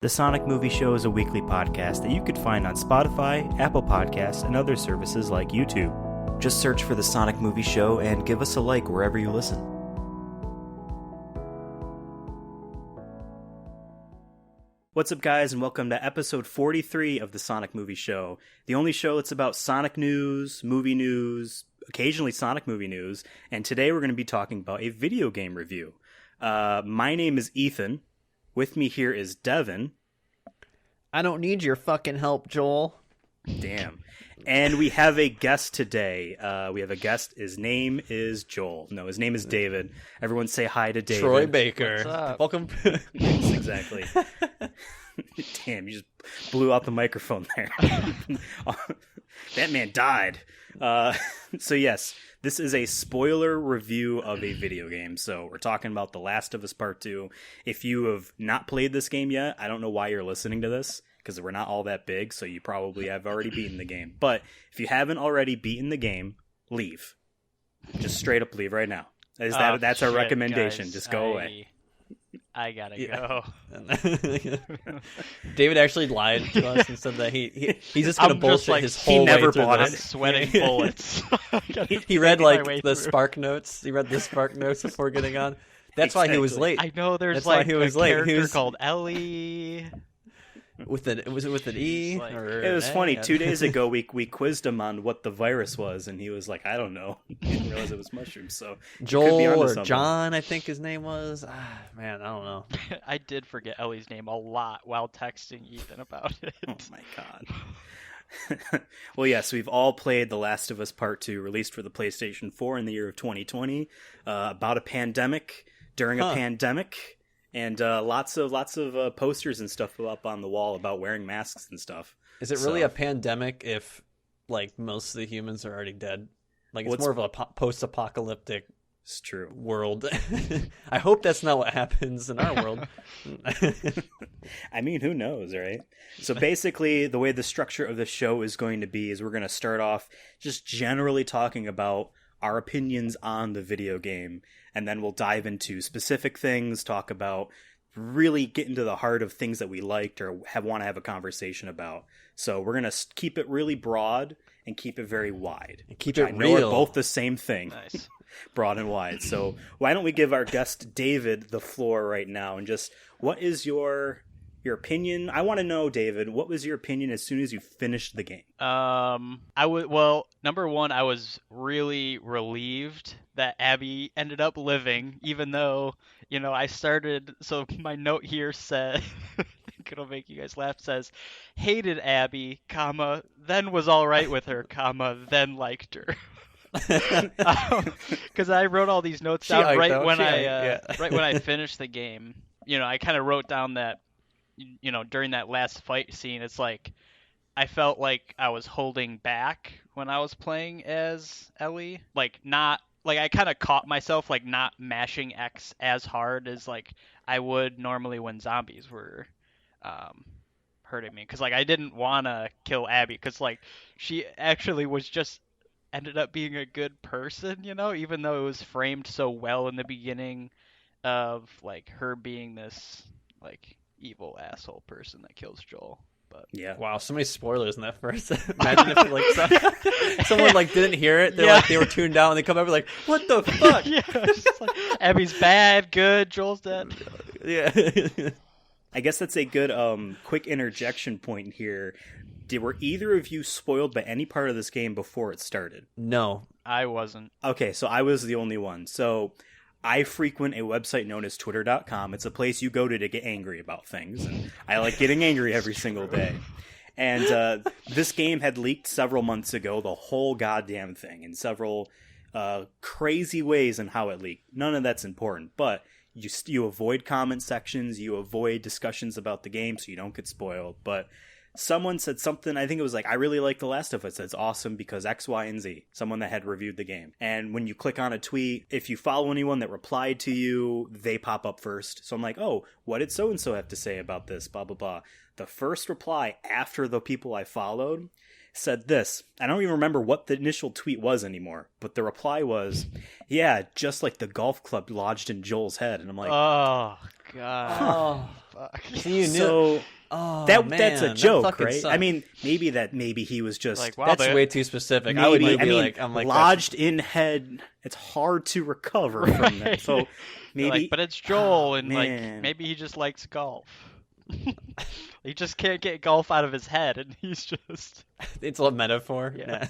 The Sonic Movie Show is a weekly podcast that you could find on Spotify, Apple Podcasts, and other services like YouTube. Just search for The Sonic Movie Show and give us a like wherever you listen. What's up, guys, and welcome to episode 43 of The Sonic Movie Show, the only show that's about Sonic news, occasionally Sonic movie news, and today we're going to be talking about a video game review. My name is Ethan. With me here is Devin. I don't need your fucking help, Joel. Damn. And we have a guest today. His name is Joel. No, his name is David. Everyone say hi to David. Troy Baker. Welcome. Yes, exactly. Damn, you just blew out the microphone there. That man died. So yes, this is a spoiler review of a video game. So we're talking about The Last of Us Part 2. If you have not played this game yet, I don't know why you're listening to this, because we're not all that big, so you probably have already beaten the game. But if you haven't already beaten the game, leave. Just straight up leave right now. That's our recommendation. Guys, just go away. I gotta go. David actually lied to us and said that he's just gonna bullshit his whole he never way through bought this. it. Sweating bullets. He read like the Spark Notes. He read the Spark Notes before getting on. That's why he was late. I know there's That's why like he was a late. character He was... called Ellie. Was it with an E? Like... It was funny. 2 days ago, we quizzed him on what the virus was, and he was like, "I don't know." He didn't realize it was mushrooms. So Joel or something. John, I think his name was. Man, I don't know. I did forget Ellie's name a lot while texting Ethan about it. Oh my god. Well, yes, we've all played The Last of Us Part 2, released for the PlayStation 4 in the year of 2020, about a pandemic, during a pandemic. And lots of posters and stuff up on the wall about wearing masks and stuff. Is it really a pandemic if like most of the humans are already dead? Like it's more of a post-apocalyptic it's true world. I hope that's not what happens in our world. I mean, who knows, right? So basically, the way the structure of the show is going to be is we're going to start off just generally talking about our opinions on the video game, and then we'll dive into specific things, talk about, really get into the heart of things that we liked or want to have a conversation about. So we're going to keep it really broad and keep it very wide. And keep it I know real. are both the same thing. Nice. Broad and wide. So why don't we give our guest David the floor right now, and just what is your opinion? I want to know, David, what was your opinion as soon as you finished the game? Number one, I was really relieved that Abby ended up living, even though, I started, so my note here said, I think it'll make you guys laugh, says, hated Abby, comma, then was all right with her, comma, then liked her. Because I wrote all these notes down right when I finished the game. I kind of wrote down that, during that last fight scene, it's like I felt like I was holding back when I was playing as Ellie. I kind of caught myself like not mashing X as hard as like I would normally when zombies were hurting me. Because like I didn't want to kill Abby because like she actually was just ended up being a good person, even though it was framed so well in the beginning of like her being this like evil asshole person that kills Joel. But yeah, wow, so many spoilers in that first. Imagine if like someone like didn't hear it. They were tuned out and they come over like, what the fuck? Yeah, it's just like, Abby's bad, good, Joel's dead. Yeah. I guess that's a good quick interjection point here. Were either of you spoiled by any part of this game before it started? No, I wasn't. Okay, so I was the only one. So I frequent a website known as twitter.com. It's a place you go to get angry about things. And I like getting angry every single day. And this game had leaked several months ago, the whole goddamn thing, in several crazy ways in how it leaked. None of that's important, but you avoid comment sections, you avoid discussions about the game so you don't get spoiled. But someone said something, I think it was like, I really like The Last of Us. It's awesome because X, Y, and Z. Someone that had reviewed the game. And when you click on a tweet, if you follow anyone that replied to you, they pop up first. So I'm like, oh, what did so-and-so have to say about this? Blah, blah, blah. The first reply after the people I followed said this. I don't even remember what the initial tweet was anymore, but the reply was, yeah, just like the golf club lodged in Joel's head. And I'm like, oh, God. fuck? So you knew. So that's a joke, right? Sucks. I mean, maybe he was just Like, wow, That's way too specific. maybe, I would maybe I'm like lodged in head. It's hard to recover from that. So maybe, like, but it's Joel, and like man. maybe he just likes golf. He just can't get golf out of his head, and he's just. It's a metaphor. Yeah.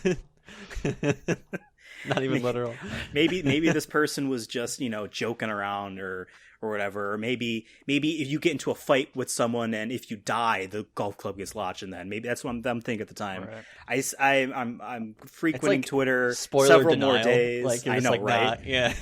Not even literal. maybe this person was just joking around or whatever. Or maybe if you get into a fight with someone and if you die, the golf club gets lodged in that. Maybe that's what I'm thinking at the time. Right. I'm frequenting Twitter spoiler several denial. more days. Like, I know, like, right? Nah, yeah.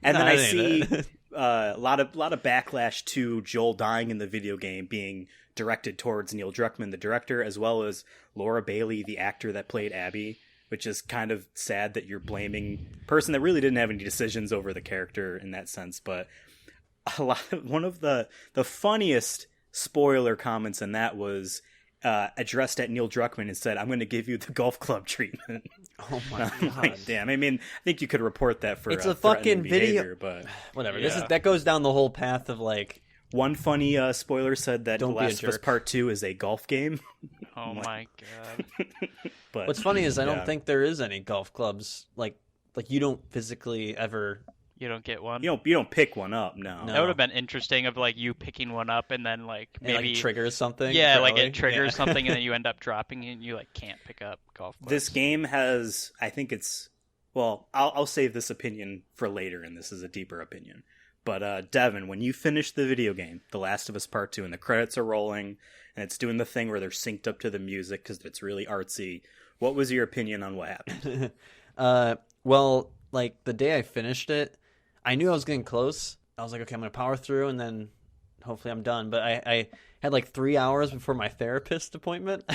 And Nah, then I it see ain't a lot of backlash to Joel dying in the video game being directed towards Neil Druckmann, the director, as well as Laura Bailey, the actor that played Abby. Which is kind of sad that you're blaming a person that really didn't have any decisions over the character in that sense. But one of the funniest spoiler comments in that was addressed at Neil Druckmann and said, "I'm going to give you the golf club treatment." Oh my god! Like, damn. I mean, I think you could report that for it's a fucking video, behavior, but whatever. Yeah. That goes down the whole path of like. One funny spoiler said that Don't The be a Last of Us jerk. Part 2 is a golf game. Oh my god! But What's funny is I yeah. don't think there is any golf clubs like you don't physically ever. You don't get one. you don't pick one up. No. That would have been interesting of like you picking one up and then like It, maybe like, triggers something. Yeah, for like Ellie. it triggers Yeah. something and then you end up dropping it and you like can't pick up golf clubs. This game has, I think it's, well, I'll save this opinion for later, and this is a deeper opinion. But Devin, when you finish the video game, The Last of Us Part 2, and the credits are rolling, and it's doing the thing where they're synced up to the music because it's really artsy, what was your opinion on what happened? Well, like the day I finished it, I knew I was getting close. I was like, okay, I'm gonna power through, and then hopefully I'm done. But I had like 3 hours before my therapist appointment,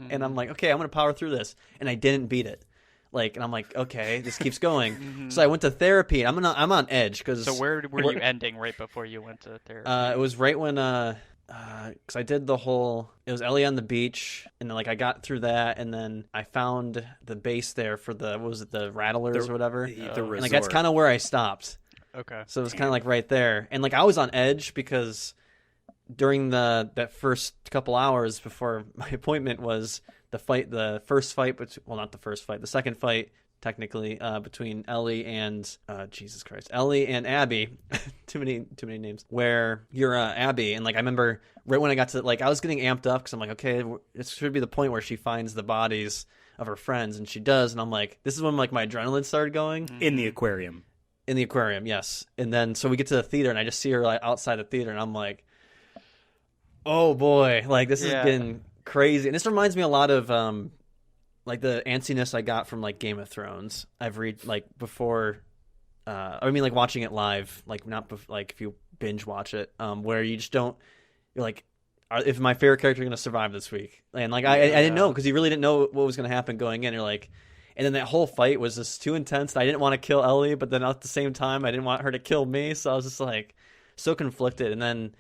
and I'm like, okay, I'm gonna power through this, and I didn't beat it. Like, and I'm like, okay, this keeps going. So I went to therapy. I'm on edge because. So where were you ending right before you went to therapy? It was right when because I did the whole. It was Ellie on the beach, and then like I got through that, and then I found the base there for the what was it, the Rattlers or whatever. The And like resort. that's kind of where I stopped. Okay. So it was kind of like right there, and like I was on edge because during that first couple hours before my appointment was the first fight, well, not the first fight, the second fight technically between Ellie and Jesus Christ, Ellie and Abby. too many names. Where you're Abby, and like I remember right when I got to like I was getting amped up because I'm like, okay, it should be the point where she finds the bodies of her friends, and she does, and I'm like, this is when like my adrenaline started going. In the aquarium. In the aquarium, yes. And then so we get to the theater, and I just see her like outside the theater, and I'm like, oh boy, like this is getting crazy. And this reminds me a lot of like the antsiness I got from like Game of Thrones. I've read like before. I mean, like watching it live, like not like if you binge watch it, where you just don't. You're like, if my favorite character is going to survive this week, and like I didn't know because you really didn't know what was going to happen going in. You're like. And then that whole fight was just too intense. I didn't want to kill Ellie, but then at the same time, I didn't want her to kill me. So I was just like so conflicted. And then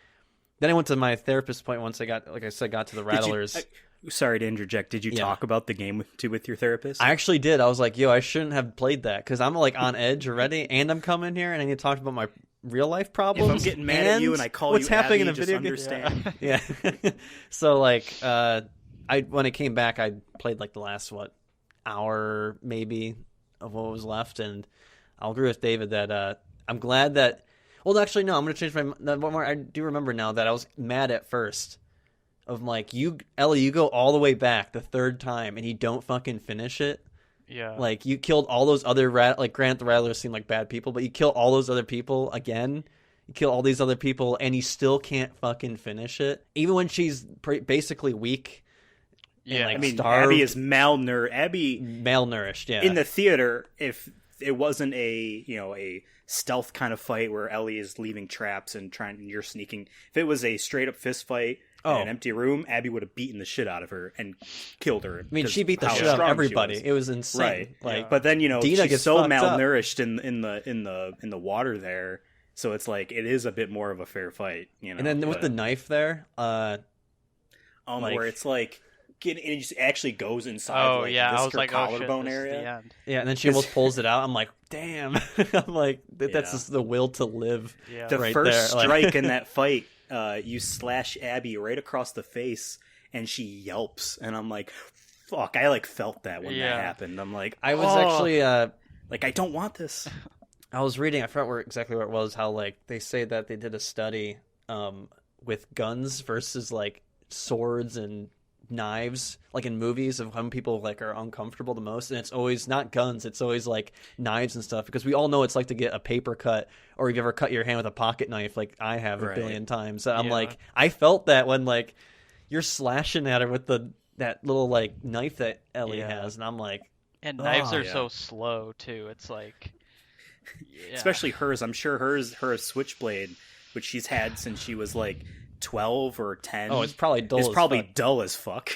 I went to my therapist point once I got, like I said, got to the Rattlers. Sorry to interject. Did you talk about the game with your therapist? I actually did. I was like, yo, I shouldn't have played that because I'm like on edge already, and I'm coming here and I need to talk about my real life problems. If I'm getting mad at you and I call what's you happening Abby, in a video game. understand. Yeah. So like, when I came back, I played like the last hour maybe of what was left, and I'll agree with David that I'm glad that. Well, actually, no, I'm going to change one more. I do remember now that I was mad at first of like Ellie, you go all the way back the third time and you don't fucking finish it. Yeah, like you killed all those other like Grant the Rattlers seem like bad people, but you kill all those other people again. You kill all these other people and you still can't fucking finish it, even when she's basically weak. Yeah, like I mean, starved. Abby is malnourished. Yeah, in the theater. If it wasn't a stealth kind of fight where Ellie is leaving traps and you're sneaking, if it was a straight up fist fight in an empty room, Abby would have beaten the shit out of her and killed her. I mean, she beat the shit out of everybody. It was insane. Right. Like, but then Dina she's gets so fucked up. malnourished in the water there, so it's like it is a bit more of a fair fight. And then with the knife there, where it's like. And it just actually goes inside I was like, collarbone this is area. the end. Yeah, and then she almost pulls it out. I'm like, damn. I'm like, that's just the will to live. Yeah. The right first there. strike in that fight, you slash Abby right across the face, and she yelps, and I'm like, fuck, I like felt that when that happened. I'm like, I was actually like, I don't want this. I was reading, I forgot exactly where it was, how like they say that they did a study with guns versus like swords and knives, like in movies, of when people like are uncomfortable the most, and it's always not guns, it's always like knives and stuff, because we all know what it's like to get a paper cut, or you've ever cut your hand with a pocket knife like I have a billion times. So I'm like, I felt that when like you're slashing at her with that little like knife that Ellie has, and I'm like, and knives are so slow too. It's like, especially hers. I'm sure her switchblade, which she's had since she was like 12 or 10. Oh, it's probably dull. It's as probably fuck. dull as fuck.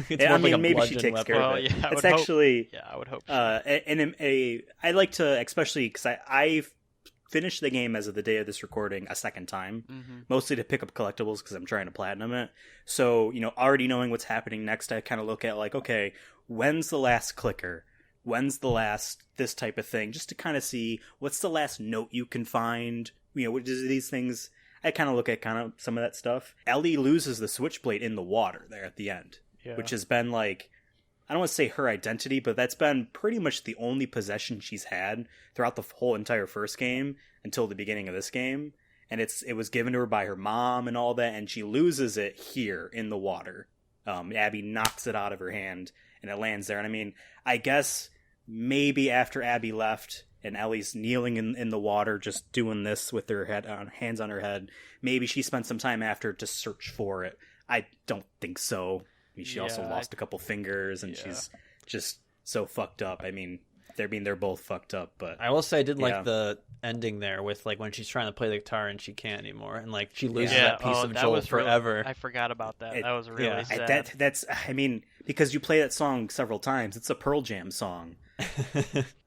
It's I mean, like maybe she takes care of it. It's actually, I would hope. I like to, especially because I finished the game as of the day of this recording a second time, mostly to pick up collectibles because I'm trying to platinum it. So, already knowing what's happening next, I kind of look at like, okay, when's the last clicker? When's the last this type of thing? Just to kind of see what's the last note you can find. What is these things? I kind of look at kind of some of that stuff. Ellie loses the switchblade in the water there at the end, which has been like, I don't want to say her identity, but that's been pretty much the only possession she's had throughout the whole entire first game until the beginning of this game. And it was given to her by her mom and all that, and she loses it here in the water. Abby knocks it out of her hand, and it lands there. And I mean, I guess maybe after Abby left and Ellie's kneeling in the water, just doing this with her hands on her head, maybe she spent some time after to search for it. I don't think so. I mean, she also lost a couple fingers, and she's just so fucked up. I mean, they're both fucked up. But I will say I did like the ending there with like when she's trying to play the guitar and she can't anymore, and like she loses that piece of Joel forever. I forgot about that. That was really sad. That's I mean, because you play that song several times, it's a Pearl Jam song.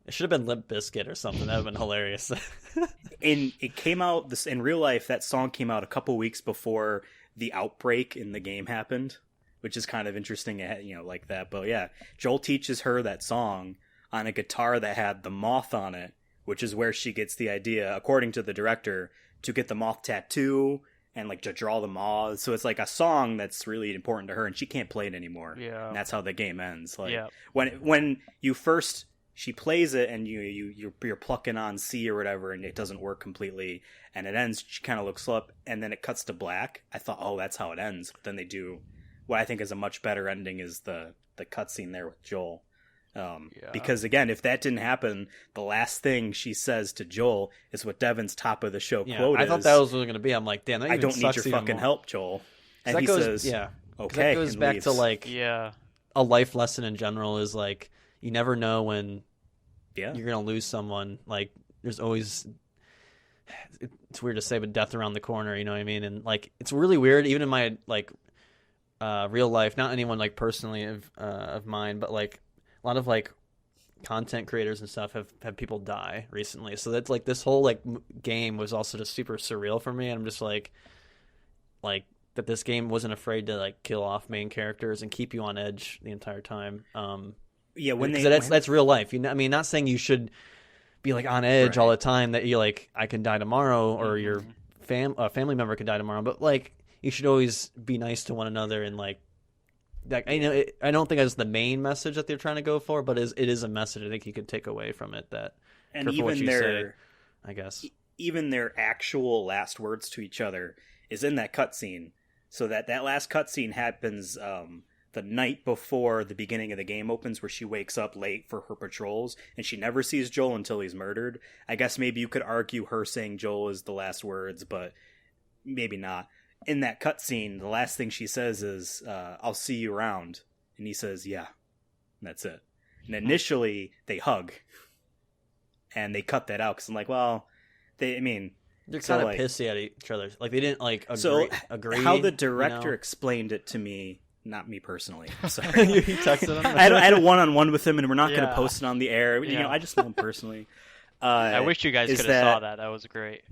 It should have been Limp Bizkit or something. That would have been hilarious. It came out in real life. That song came out a couple weeks before the outbreak in the game happened, which is kind of interesting, like that. But yeah, Joel teaches her that song on a guitar that had the moth on it, which is where she gets the idea, according to the director, to get the moth tattoo and like to draw the moths. So it's like a song that's really important to her, and she can't play it anymore. Yeah, and that's how the game ends. Like when you first. She plays it, and you're plucking on C or whatever, and it doesn't work completely, and it ends. She kind of looks up, and then it cuts to black. I thought, oh, that's how it ends. But then they do what I think is a much better ending, is the cutscene there with Joel. Because again, if that didn't happen, the last thing she says to Joel is what Devin's top of the show quote is. I thought that was what it was going to be. I'm like, damn, that I don't need your fucking help, Joel. And he says, okay. That goes back to like a life lesson in general is like, you never know when you're going to lose someone. Like, there's always, it's weird to say, but death around the corner, you know what I mean? And, like, it's really weird, even in my, like, real life, not anyone, like, personally of mine, but, like, a lot of, like, content creators and stuff have people die recently. So that's, like, this whole, like, game was also just super surreal for me. And I'm just, like, that this game wasn't afraid to, like, kill off main characters and keep you on edge the entire time. That's real life. I mean, not saying you should be like on edge all the time, that you like, I can die tomorrow, or your family member could die tomorrow, but like, you should always be nice to one another. And like I don't think that's the main message that they're trying to go for, but it is a message I think you could take away from it. That, and even their, I guess, even their actual last words to each other is in that cutscene. So that last cutscene happens the night before the beginning of the game opens, where she wakes up late for her patrols, and she never sees Joel until he's murdered. I guess maybe you could argue her saying Joel is the last words, but maybe not. In that cutscene, the last thing she says is, I'll see you around. And he says, yeah. And that's it. And initially, they hug. And they cut that out, because I'm like, well, they're kind of pissy at each other. Like, they didn't, like, agree. How the director explained it to me, not me personally, I'm sorry. You texted him? I had a one-on-one with him, and we're not going to post it on the air. I just know him personally. I wish you guys could have saw that. That was great.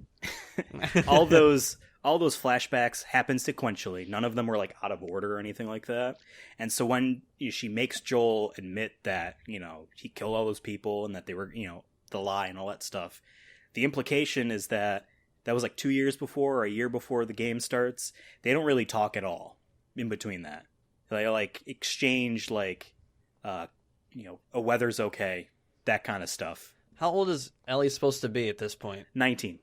all those flashbacks happen sequentially. None of them were like out of order or anything like that. And so when she makes Joel admit that, he killed all those people and that they were, the lie and all that stuff, the implication is that that was like 2 years before or a year before the game starts. They don't really talk at all in between that. They like exchange like, weather's okay, that kind of stuff. How old is Ellie supposed to be at this point? 19.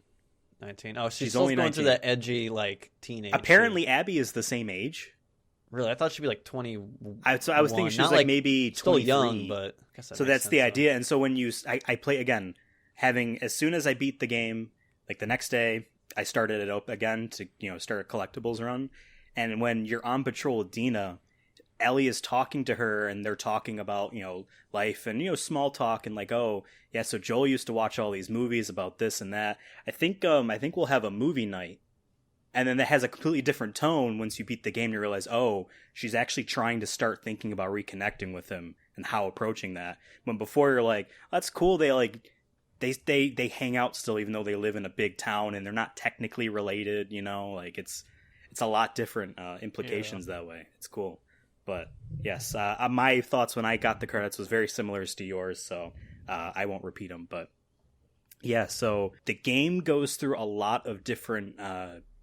19. Oh, she's only going 19. through that edgy like teenage. Apparently, Abby is the same age. Really, I thought she'd be like 20. I was thinking she was like maybe 23. Still young, but I guess so that's the idea. And so when I play again, as soon as I beat the game, like the next day, I started it up again to start a collectibles run. And when you're on patrol with Dina, Ellie is talking to her, and they're talking about life and small talk and like, oh yeah, so Joel used to watch all these movies about this and that. I think we'll have a movie night. And then that has a completely different tone once you beat the game. You realize, oh, she's actually trying to start thinking about reconnecting with him and how approaching that. When before you're like, oh, that's cool. They hang out still, even though they live in a big town and they're not technically related. Like it's a lot different implications that way. It's cool. But yes, my thoughts when I got the credits was very similar to yours, so I won't repeat them. But yeah, so the game goes through a lot of different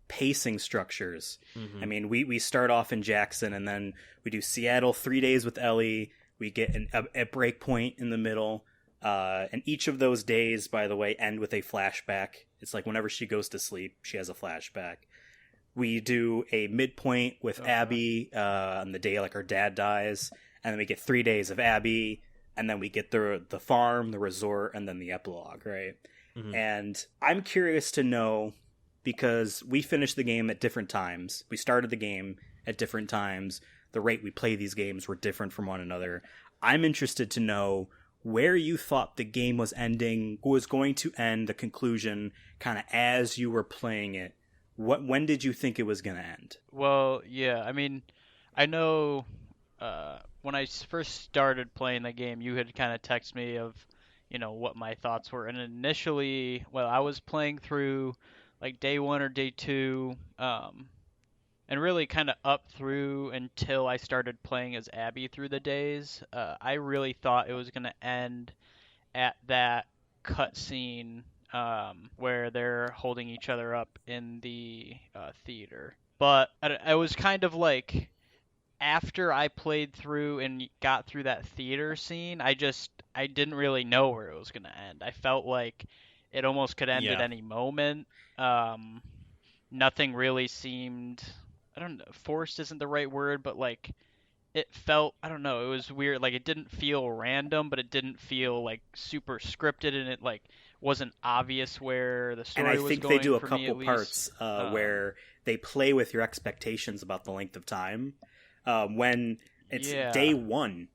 pacing structures. Mm-hmm. I mean, we start off in Jackson, and then we do Seattle 3 days with Ellie. We get a break point in the middle, and each of those days, by the way, end with a flashback. It's like whenever she goes to sleep, she has a flashback. We do a midpoint with Abby on the day like her dad dies, and then we get 3 days of Abby, and then we get the farm, the resort, and then the epilogue, right? Mm-hmm. And I'm curious to know, because we finished the game at different times. We started the game at different times. The rate we play these games were different from one another. I'm interested to know where you thought the game was going to end, the conclusion, kind of as you were playing it. When did you think it was going to end? Well, yeah, I mean, I know when I first started playing the game, you had kind of texted me of, what my thoughts were. And initially, I was playing through like day 1 or day 2, and really kind of up through until I started playing as Abby through the days. I really thought it was going to end at that cutscene where they're holding each other up in the theater. But I was kind of like, after I played through and got through that theater scene, I didn't really know where it was going to end. I felt like it almost could end at any moment. Nothing really seemed, I don't know, forced isn't the right word, but like it felt, I don't know, it was weird. Like it didn't feel random, but it didn't feel like super scripted, and it like wasn't obvious where the story was going. And I think they do a couple parts where they play with your expectations about the length of time. When it's day 1,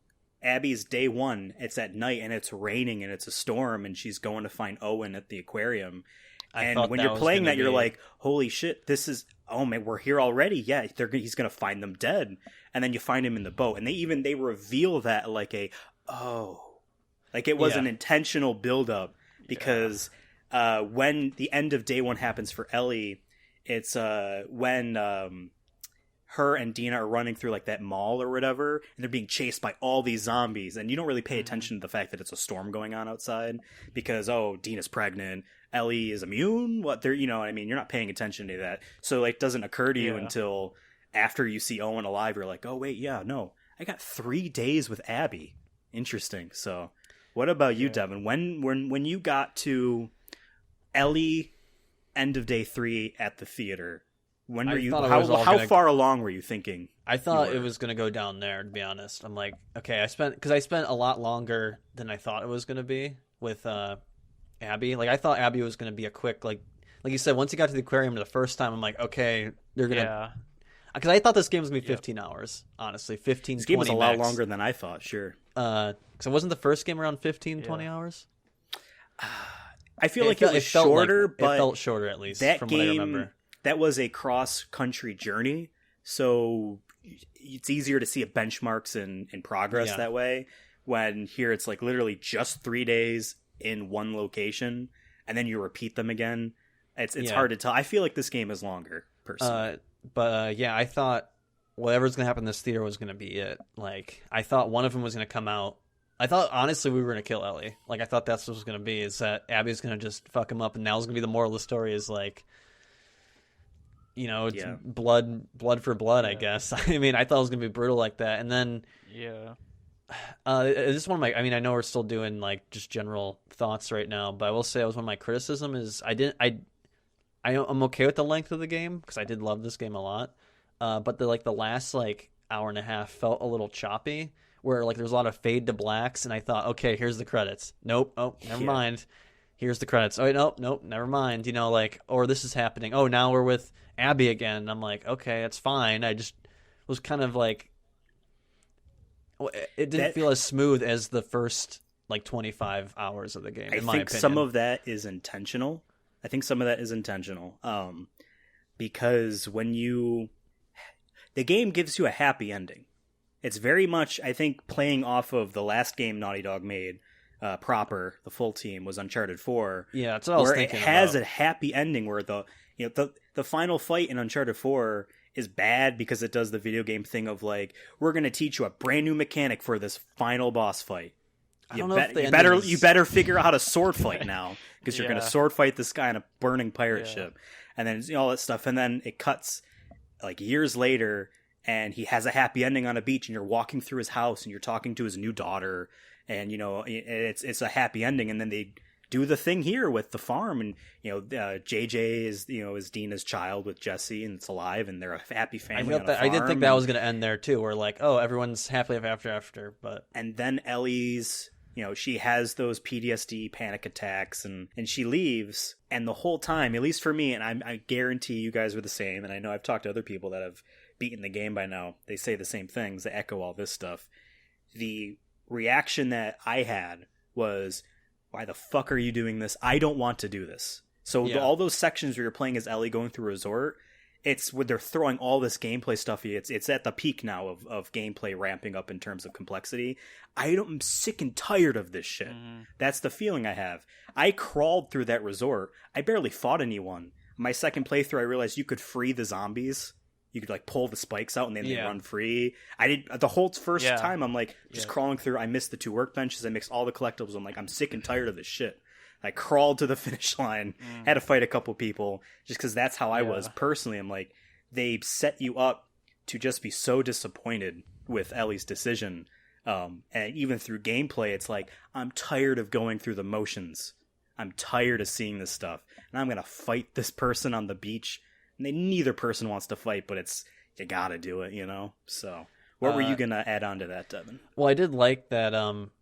Abby's day 1, it's at night and it's raining and it's a storm and she's going to find Owen at the aquarium. And when you're playing that, you're like, holy shit, this is, oh man, we're here already. Yeah, he's going to find them dead. And then you find him in the boat. And they reveal that like it was an intentional buildup, because when the end of day 1 happens for Ellie, it's when her and Dina are running through like that mall or whatever, and they're being chased by all these zombies, and you don't really pay attention to the fact that it's a storm going on outside, because Dina's pregnant, Ellie is immune, what they're, what I mean, you're not paying attention to that, so like doesn't occur to you until after you see Owen alive. You're like, oh wait, yeah, no, I got 3 days with Abby. Interesting. So what about you, Devin? When you got to Ellie end of day 3 at the theater, when were you? How far along were you thinking? I thought it was going to go down there. To be honest, I'm like, okay, I spent a lot longer than I thought it was going to be with Abby. Like I thought Abby was going to be a quick, like you said, once you got to the aquarium the first time, I'm like, okay, they're gonna. Yeah. Because I thought this game was going to be 15 hours. Honestly, 15. This game was a lot longer than I thought. Sure. Because wasn't the first game around 15, 20 hours? I feel like it was shorter, but it felt shorter at least from what I remember. That was a cross-country journey, so it's easier to see benchmarks and progress that way. When here it's like literally just 3 days in one location, and then you repeat them again. It's hard to tell. I feel like this game is longer, personally. I thought whatever's going to happen in this theater was going to be it. Like, I thought one of them was going to come out I thought honestly we were gonna kill Ellie. Like I thought that's what it was gonna be. Is that Abby's gonna just fuck him up, and now's gonna be the moral of the story. Is like, it's blood for blood. I guess. I mean, I thought it was gonna be brutal like that, and then this is one of my. I mean, I know we're still doing like just general thoughts right now, but I will say, one of my criticism is I'm okay with the length of the game because I did love this game a lot, but the last hour and a half felt a little choppy, where there's a lot of fade to blacks, and I thought, okay, here's the credits. Nope, oh, never mind. Here's the credits. Oh, nope, never mind. Or this is happening. Oh, now we're with Abby again. And I'm like, okay, it's fine. I just was kind of it didn't feel as smooth as the first 25 hours of the game. In my opinion, some of that is intentional. Because the game gives you a happy ending. It's very much, I think, playing off of the last game Naughty Dog made proper, the full team, was Uncharted 4. Yeah, that's what I was thinking it has a happy ending where the final fight in Uncharted 4 is bad because it does the video game thing of we're going to teach you a brand new mechanic for this final boss fight. You better figure out how to sword fight now because you're going to sword fight this guy on a burning pirate ship, and then all that stuff, and then it cuts years later, and he has a happy ending on a beach, and you're walking through his house, and you're talking to his new daughter, and it's a happy ending, and then they do the thing here with the farm, and JJ is Dina's child with Jesse, and it's alive, and they're a happy family. I did think that was going to end there too, where everyone's happily ever after, but and then Ellie's. She has those PTSD panic attacks and she leaves. And the whole time, at least for me, and I guarantee you guys were the same, and I know I've talked to other people that have beaten the game by now. They say the same things. They echo all this stuff. The reaction that I had was, why the fuck are you doing this? I don't want to do this. So all those sections where you're playing as Ellie going through a resort, it's when they're throwing all this gameplay stuff. It's at the peak now of gameplay ramping up in terms of complexity. I'm sick and tired of this shit. That's the feeling I have. I crawled through that resort. I barely fought anyone. My second playthrough, I realized you could free the zombies. You could pull the spikes out and then they run free. I did the whole first time. I'm just crawling through. I missed the 2 workbenches. I mixed all the collectibles. I'm I'm sick and tired of this shit. I crawled to the finish line, had to fight a couple people, just because that's how I was personally. I'm they set you up to just be so disappointed with Ellie's decision. And even through gameplay, it's I'm tired of going through the motions. I'm tired of seeing this stuff. And I'm going to fight this person on the beach. And neither person wants to fight, but you got to do it, So what were you going to add on to that, Devin? Well, I did like that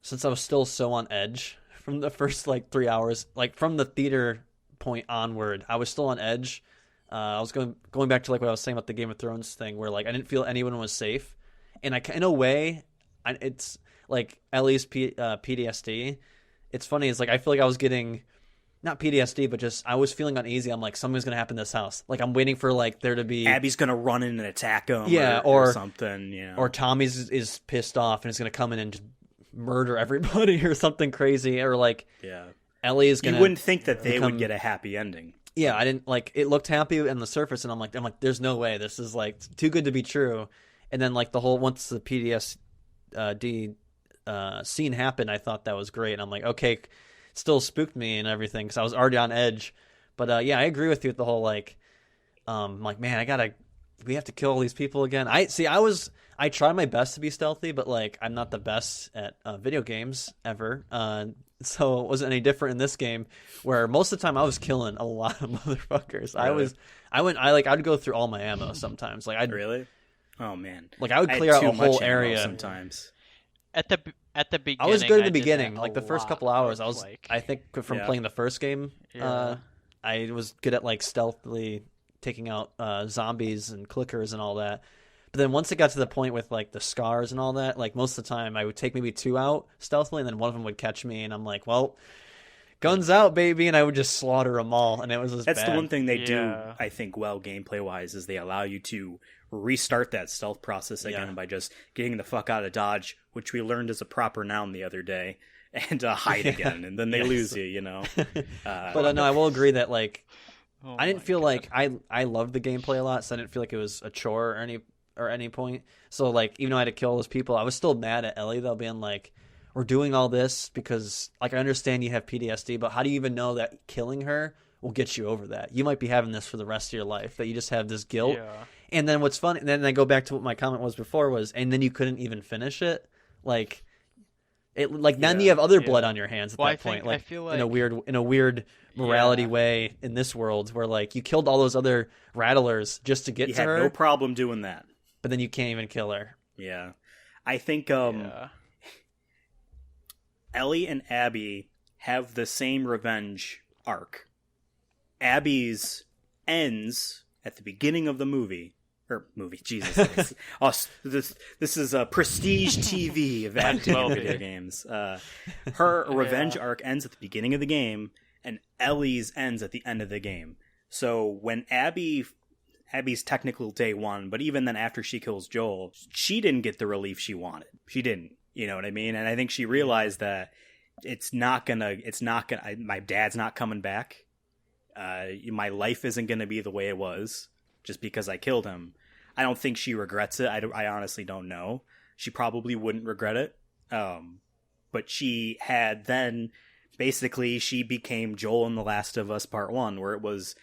since I was still so on edge from the first 3 hours, from the theater point onward, I was still on edge. I was going back to what I was saying about the Game of Thrones thing, where I didn't feel anyone was safe, and in a way, it's Ellie's PTSD. It's funny. It's I feel I was getting not PTSD, but just I was feeling uneasy. I'm something's gonna happen in this house. I'm waiting for there to be Abby's gonna run in and attack him, or something, or Tommy's is pissed off and is gonna come in and just murder everybody or something crazy, or Ellie is gonna. You wouldn't think that they would get a happy ending. Yeah, I didn't it looked happy on the surface, and I'm like, there's no way, this is too good to be true. And then the whole once the PTSD scene happened, I thought that was great, and I'm okay, it still spooked me and everything because I was already on edge. But I agree with you with the whole man, we have to kill all these people again. I tried my best to be stealthy, but I'm not the best at video games ever. So it wasn't any different in this game, where most of the time I was killing a lot of motherfuckers. Really? I'd go through all my ammo sometimes. Really? Oh man. I would clear out a whole area sometimes. At the beginning, I was good at the beginning. The first couple hours, I think from playing the first game, I was good at stealthily taking out zombies and clickers and all that. But then once it got to the point with the scars and all that, most of the time I would take maybe 2 out stealthily, and then one of them would catch me, and I'm well, guns out, baby, and I would just slaughter them all, and it was just That's bad. The one thing they do, I think, well gameplay wise, is they allow you to restart that stealth process again by just getting the fuck out of dodge, which we learned is a proper noun the other day, and hide again, and then they lose you, But no, I will agree that I didn't feel I loved the gameplay a lot, so I didn't feel it was a chore or any point. So even though I had to kill those people, I was still mad at Ellie though, being we're doing all this because, like, I understand you have PTSD, but how do you even know that killing her will get you over that? You might be having this for the rest of your life, that you just have this guilt. Yeah. And then what's funny, and then I go back to what my comment was before and then you couldn't even finish it. Like, then you have other blood on your hands at that point. I feel like in a weird morality way in this world where, like, you killed all those other rattlers just to get to her. You had no problem doing that. But then you can't even kill her. Yeah. I think Ellie and Abby have the same revenge arc. Abby's ends at the beginning of the movie. Jesus. This is a prestige TV of acting in video games. Her revenge arc ends at the beginning of the game, and Ellie's ends at the end of the game. So when Abby's technical day one, but even then after she kills Joel, she didn't get the relief she wanted. She didn't. You know what I mean? And I think she realized that my dad's not coming back. My life isn't going to be the way it was just because I killed him. I don't think she regrets it. I honestly don't know. She probably wouldn't regret it. But she had then, basically, she became Joel in The Last of Us Part 1, where it was,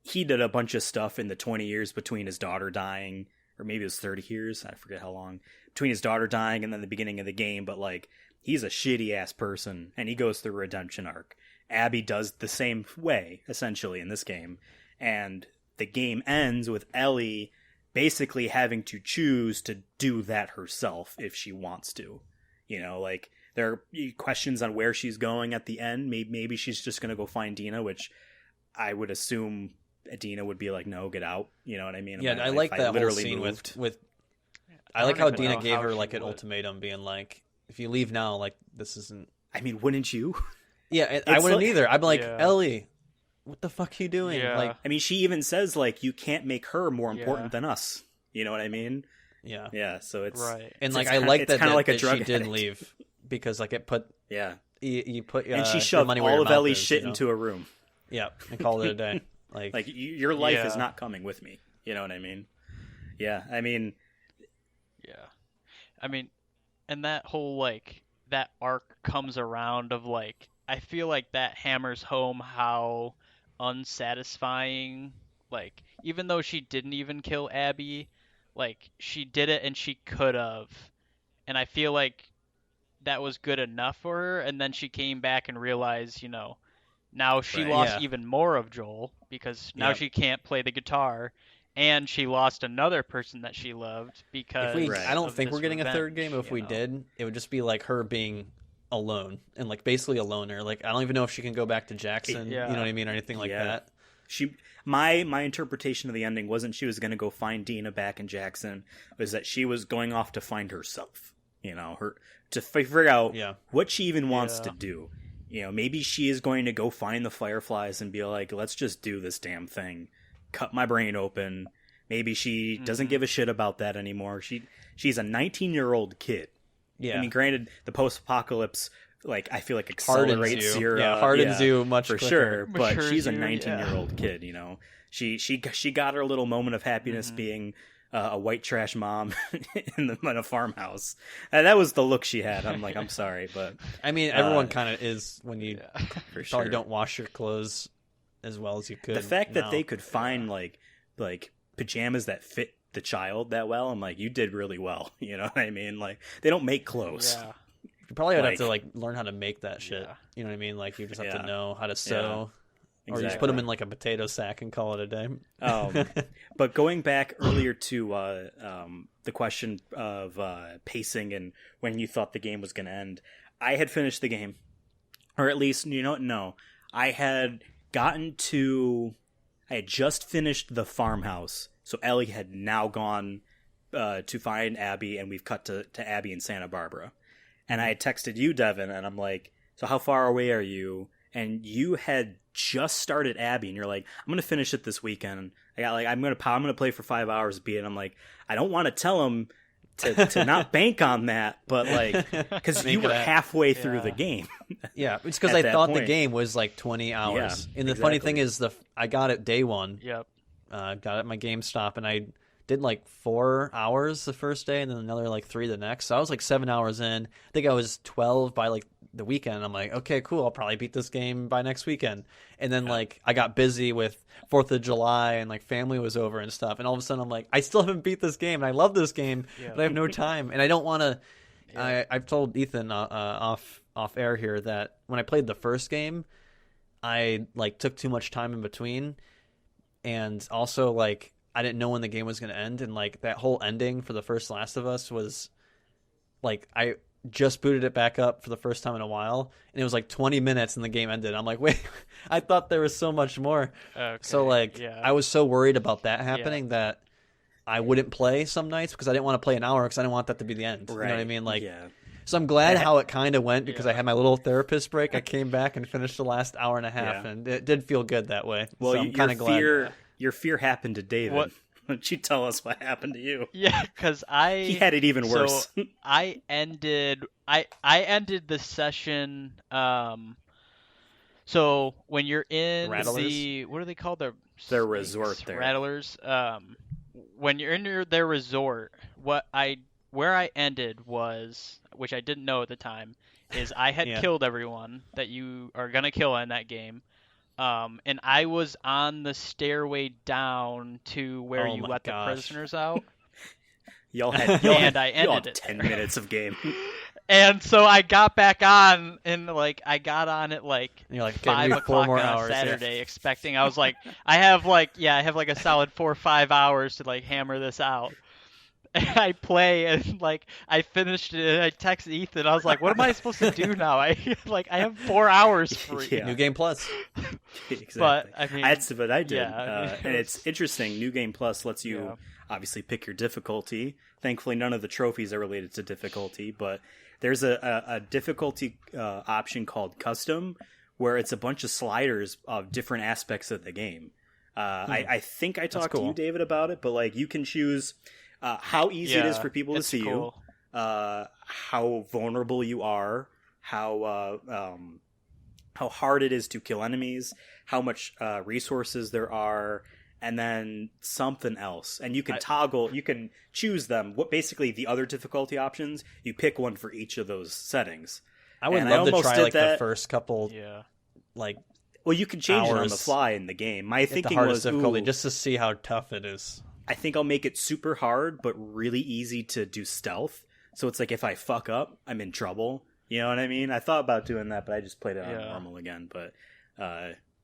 he did a bunch of stuff in the 20 years between his daughter dying, or maybe it was 30 years, I forget how long, between his daughter dying and then the beginning of the game, but, like, he's a shitty-ass person, and he goes through a redemption arc. Abby does the same way, essentially, in this game. And the game ends with Ellie basically having to choose to do that herself if she wants to. You know, like, there are questions on where she's going at the end. Maybe she's just going to go find Dina, which I would assume Dina would be like, no, get out. You know what I mean? Yeah, I like that whole scene with I like how Dina gave her, like, an ultimatum, being like, if you leave now, like, this isn't... I mean, wouldn't you? Yeah, I wouldn't either. I'd be like, Ellie, what the fuck are you doing? Yeah. Like, I mean, she even says, like, you can't make her more important than us. You know what I mean? Yeah. Yeah, so it's... Right. And, like, I like that, like a drug she did leave, because, like, it put... Yeah. You put and she shoved all of Ellie's shit into a room. Yeah, and called it a day. Like your life is not coming with me. You know what I mean? Yeah, I mean... Yeah. I mean, and that whole, like, that arc comes around of, like, I feel like that hammers home how unsatisfying, like, even though she didn't even kill Abby, like, she did it and she could have. And I feel like that was good enough for her, and then she came back and realized, you know, now she lost even more of Joel, because now she can't play the guitar, and she lost another person that she loved because I don't think we're getting a third game, but if we did, it would just be like her being alone and, like, basically a loner. Like, I don't even know if she can go back to Jackson, you know what I mean, or anything like that. My interpretation of the ending wasn't she was going to go find Dina back in Jackson, was that she was going off to find herself, you know, to figure out what she even wants to do. You know, maybe she is going to go find the Fireflies and be like, let's just do this damn thing. Cut my brain open. Maybe she doesn't give a shit about that anymore. She's a 19-year-old kid. Yeah. I mean, granted, the post-apocalypse, like, I feel like accelerates your... hardens you much for quicker. Sure, but she's a 19-year-old kid, you know. She got her little moment of happiness being a white trash mom in a farmhouse. And that was the look she had. I'm like, I'm sorry, but... I mean, everyone kind of is when you probably don't wash your clothes as well as you could. The fact that they could find, like pajamas that fit the child that well, I'm like, you did really well. You know what I mean? Like, they don't make clothes. Yeah. You probably would have to, like, learn how to make that shit. Yeah. You know what I mean? Like, you just have to know how to sew. Yeah. Or you just put them in, like, a potato sack and call it a day. But going back earlier to the question of pacing and when you thought the game was going to end, I had finished the game. Or at least, you know what? No. I had just finished the farmhouse. So Ellie had now gone to find Abby, and we've cut to Abby in Santa Barbara. And I had texted you, Devin, and I'm like, so how far away are you? And you had just started Abby, and you're like, I'm going to finish it this weekend. I'm going to play for 5 hours, and I'm like, I don't want to tell him to not bank on that, but, like, because you were halfway through the game. Yeah, it's because I thought the game was like 20 hours. And the funny thing is, I got it day one. Yep. Got it at my GameStop, and I did like 4 hours the first day and then another like 3 the next. So I was like 7 hours in. I think I was 12 by like the weekend. I'm like, okay, cool. I'll probably beat this game by next weekend. And then like I got busy with 4th of July and like family was over and stuff. And all of a sudden I'm like, I still haven't beat this game. And I love this game, but I have no time. And I don't want to. I've told Ethan off air here that when I played the first game, I like took too much time in between, and also like I didn't know when the game was going to end, and like that whole ending for the first Last of Us was like I just booted it back up for the first time in a while, and it was like 20 minutes and the game ended. I'm like, wait, I thought there was so much more. Okay, so like I was so worried about that happening that I wouldn't play some nights because I didn't want to play an hour because I didn't want that to be the end. Right. You know what I mean? Like. Yeah. So I'm glad how it kind of went because I had my little therapist break. I came back and finished the last hour and a half, and it did feel good that way. Well, so I'm kind of glad. Your fear happened to David. Why don't you tell us what happened to you? Yeah, because he had it even worse. So I ended the session. So when you're in Rattlers? what are they called? Their resort there. Rattlers. When you're in their resort, where I ended was, which I didn't know at the time, is I had killed everyone that you are going to kill in that game. And I was on the stairway down to where you let the prisoners out. Y'all had 10 minutes of game. And so I got back on, and like I got on at like, you're like 5 o'clock on a Saturday, expecting I was like, I have like a solid 4 or 5 hours to like hammer this out. And I play, and like I finished it, and I texted Ethan. I was like, "What am I supposed to do now? I have 4 hours free." Yeah. New Game Plus. Exactly. But I mean, that's what I did. Yeah, and it's interesting. New Game Plus lets you obviously pick your difficulty. Thankfully, none of the trophies are related to difficulty, but there's a difficulty option called Custom, where it's a bunch of sliders of different aspects of the game. I think I talked to you, David, about it, but like you can choose. How easy it is for people to see you, how vulnerable you are, how hard it is to kill enemies, how much resources there are, and then something else. And you can you can choose them. What basically the other difficulty options, you pick one for each of those settings. I would love to try like the first couple, like. Well, you can change it on the fly in the game. My thinking was difficulty just to see how tough it is. I think I'll make it super hard, but really easy to do stealth. So it's like if I fuck up, I'm in trouble. You know what I mean? I thought about doing that, but I just played it on normal again. But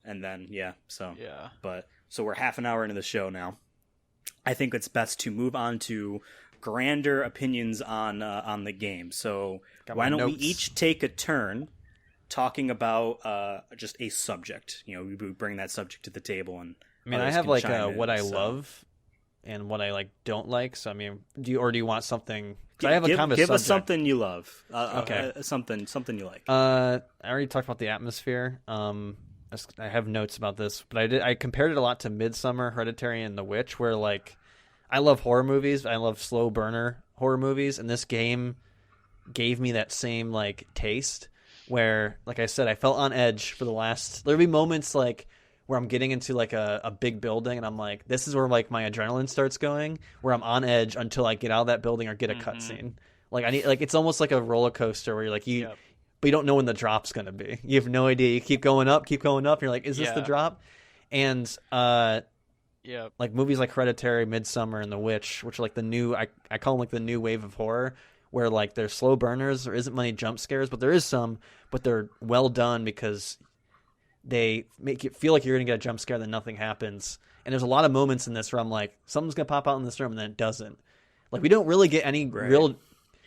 and then so we're half an hour into the show now. I think it's best to move on to grander opinions on the game. So why don't we each take a turn talking about just a subject? You know, we bring that subject to the table, and I have like what I love. And what I like don't like. So I mean, do you want something? I have a kind of give subject. Us something you love. Okay, something you like. I already talked about the atmosphere. I have notes about this, but I compared it a lot to Midsummer, Hereditary, and The Witch, where like I love horror movies. I love slow burner horror movies, and this game gave me that same like taste. Where, like I said, I felt on edge for the last. There'll be moments like. Where I'm getting into like a big building and I'm like, this is where like my adrenaline starts going, where I'm on edge until I get out of that building or get a cutscene. Like I need, like it's almost like a roller coaster where you're like but you don't know when the drop's gonna be. You have no idea. You keep going up. You're like, is this the drop? And like movies like Hereditary, Midsummer, and The Witch, which are like the new, I call them like the new wave of horror, where like they're slow burners. There isn't many jump scares, but there is some. But they're well done because they make you feel like you're going to get a jump scare, then nothing happens. And there's a lot of moments in this where I'm like, something's going to pop out in this room, and then it doesn't. Like, we don't really get any real...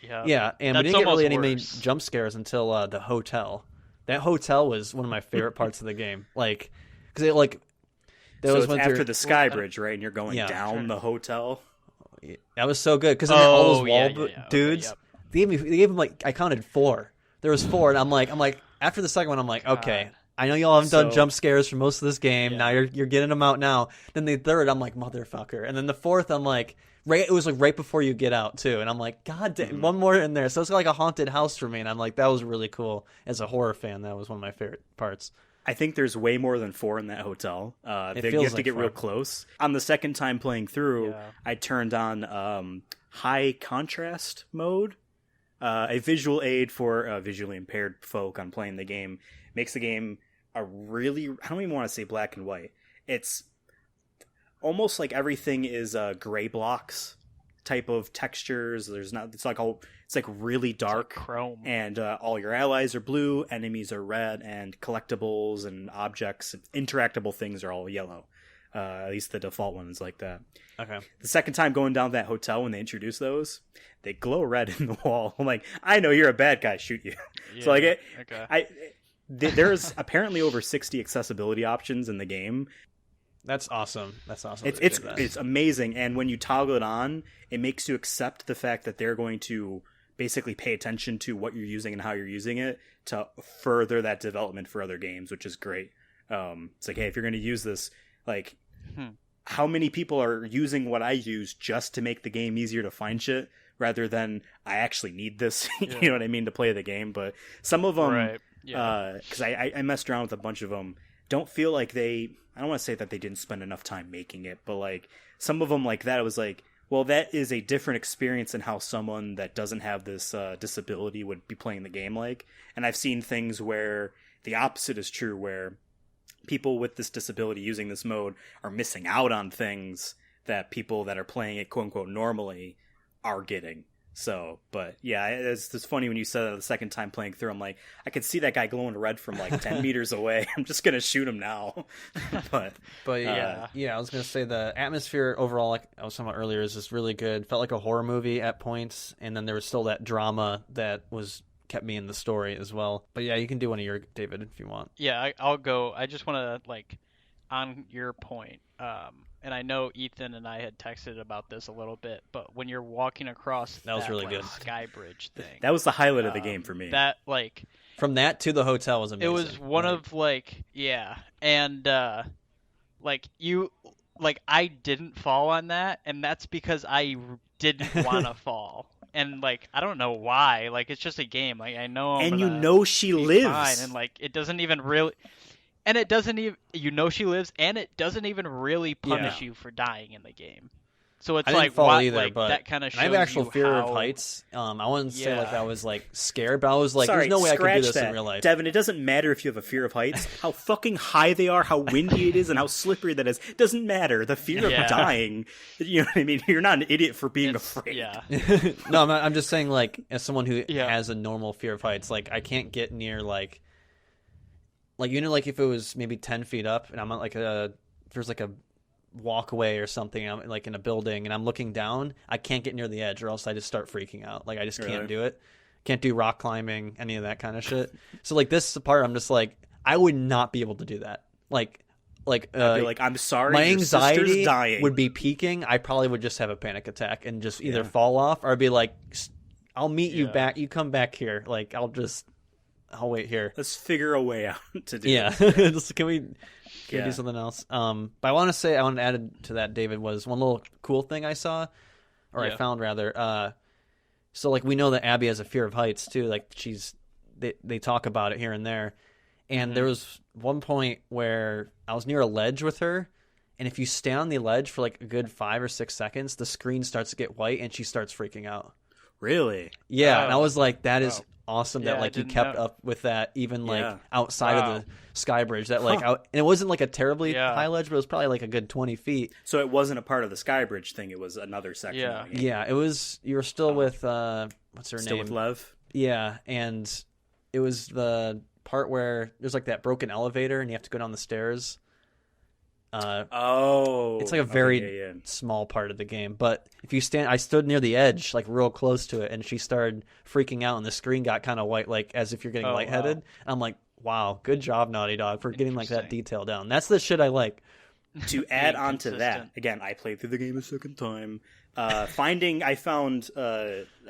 Yeah, and we didn't get really any jump scares until the hotel. That hotel was one of my favorite parts of the game. Like, because it, like... So it's after the sky bridge, right? And you're going down the hotel? That was so good, because all those wall dudes, they gave them, like, I counted 4. There was 4, and I'm like, after the second one, I'm like, okay... I know y'all haven't done jump scares for most of this game. Yeah. Now you're getting them out now. Then the third, I'm like, motherfucker. And then the fourth, I'm like, it was like right before you get out too. And I'm like, God damn, one more in there. So it's like a haunted house for me. And I'm like, that was really cool. As a horror fan, that was one of my favorite parts. I think there's way more than 4 in that hotel. You have to get real close. On the second time playing through, I turned on high contrast mode. A visual aid for visually impaired folk on playing the game. Makes the game a really... I don't even want to say black and white. It's almost like everything is gray blocks type of textures. It's like really dark, like chrome, and all your allies are blue, enemies are red, and collectibles and objects, interactable things are all yellow. At least the default one is like that. Okay. The second time going down that hotel when they introduce those, they glow red in the wall. I'm like, I know you're a bad guy, shoot you. Yeah, So there's apparently over 60 accessibility options in the game. That's awesome. It's amazing, and when you toggle it on, it makes you accept the fact that they're going to basically pay attention to what you're using and how you're using it to further that development for other games, which is great. It's like, hey, if you're going to use this, like, how many people are using what I use just to make the game easier to find shit, rather than I actually need this, you know what I mean, to play the game. But some of them, because I messed around with a bunch of them, don't feel like I don't want to say that they didn't spend enough time making it, but like some of them like that, it was like, well, that is a different experience than how someone that doesn't have this disability would be playing the game like. And I've seen things where the opposite is true, where people with this disability using this mode are missing out on things that people that are playing it quote unquote normally are getting. So, but yeah, it's funny when you said that the second time playing through, I'm like, I could see that guy glowing red from like 10 meters away. I'm just going to shoot him now. but yeah, I was going to say the atmosphere overall, like I was talking about earlier, is just really good. Felt like a horror movie at points. And then there was still that drama that kept me in the story as well. But yeah, you can do one of your, David, if you want. Yeah, I'll go. I just want to, like, on your point, and I know Ethan and I had texted about this a little bit, but when you're walking across that was really good sky bridge thing, that was the highlight of the game for me. That, like, from that to the hotel was amazing. It was one of, like, and like I didn't fall on that, and that's because I didn't want to fall. And, like, I don't know why. Like, it's just a game. Like, I know and you know she lives. Fine, and, like, it doesn't even really... And it doesn't even, you know she lives, and it doesn't even really punish you for dying in the game. So it's like, but that kind of shows I have actual fear of heights. I wouldn't say like I was like scared, but I was like, there's no way I could do this in real life. Devin, it doesn't matter if you have a fear of heights, how fucking high they are, how windy it is, and how slippery that is. It doesn't matter. The fear of dying, you know what I mean? You're not an idiot for being afraid. Yeah. No, I'm just saying, like, as someone who has a normal fear of heights, like, I can't get near, like, you know, like if it was maybe 10 feet up and I'm at like there's like a walkway or something, I'm like in a building and I'm looking down, I can't get near the edge or else I just start freaking out. Like I just can't do it. Can't do rock climbing, any of that kind of shit. So like this part, I'm just like, I would not be able to do that. Like I'd be like, I'm sorry, my anxiety would be peaking. I probably would just have a panic attack and just either fall off or I'd be like, I'll meet you back. You come back here. Like I'll wait here. Let's figure a way out to do it. Can we do something else? But I want to add to that, David, was one little cool thing I saw, or I found rather. So like we know that Abby has a fear of heights too. Like they talk about it here and there. And there was one point where I was near a ledge with her, and if you stay on the ledge for like a good 5 or 6 seconds, the screen starts to get white and she starts freaking out. Really? Yeah, and I was like, that is awesome that like you kept up with that even like outside of the sky bridge. That like and it wasn't like a terribly high ledge, but it was probably like a good 20 feet. So it wasn't a part of the sky bridge thing. It was another section. Yeah, it was. You were still with what's her name? Still with Lev. Yeah, and it was the part where there's like that broken elevator and you have to go down the stairs. It's like a very small part of the game, but if you I stood near the edge, like real close to it, and she started freaking out, and the screen got kind of white, like as if you're getting lightheaded. Wow. I'm like, wow, good job, Naughty Dog, for getting like that detail down. That's the shit I like. To add on to that, again, I played through the game a second time. I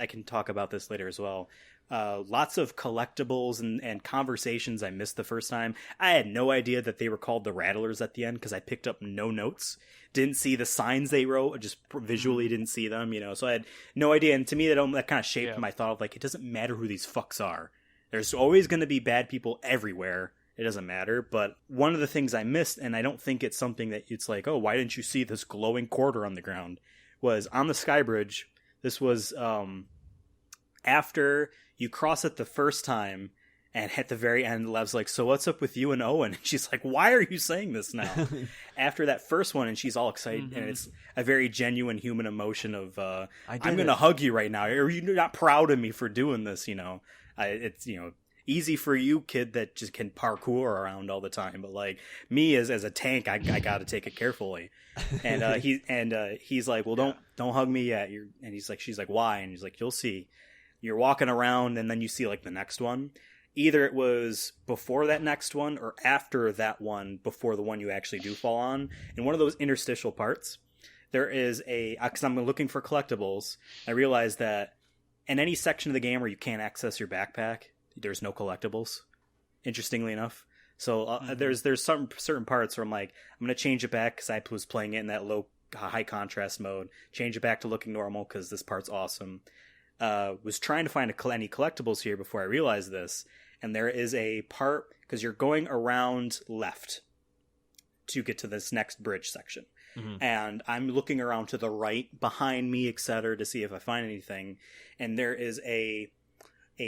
can talk about this later as well. Lots of collectibles and conversations I missed the first time. I had no idea that they were called the Rattlers at the end because I picked up no notes. Didn't see the signs they wrote, just visually didn't see them, you know. So I had no idea. And to me, that kind of shaped my thought of like, it doesn't matter who these fucks are. There's always going to be bad people everywhere. it doesn't matter. But one of the things I missed, and I don't think it's something that it's like, oh, why didn't you see this glowing quarter on the ground, was on the sky bridge. This was after you cross it the first time, and at the very end, Lev's like, so what's up with you and Owen? And she's like, why are you saying this now? After that first one, and she's all excited, and it's a very genuine human emotion of, I'm going to hug you right now. Are you not proud of me for doing this? It's, easy for you, kid, that just can parkour around all the time. But like me as a tank, I got to take it carefully. And he's like, well, don't hug me yet. She's like, why? And he's like, you'll see. You're walking around, and then you see like the next one. Either it was before that next one or after that one, before the one you actually do fall on. In one of those interstitial parts, there is because I'm looking for collectibles, I realized that in any section of the game where you can't access your backpack, there's no collectibles, interestingly enough. So there's some certain parts where I'm like, I'm going to change it back because I was playing it in that high contrast mode, change it back to looking normal because this part's awesome. Was trying to find any collectibles here before I realized this. And there is a part, because you're going around left to get to this next bridge section. Mm-hmm. And I'm looking around to the right, behind me, etc., to see if I find anything. And there is a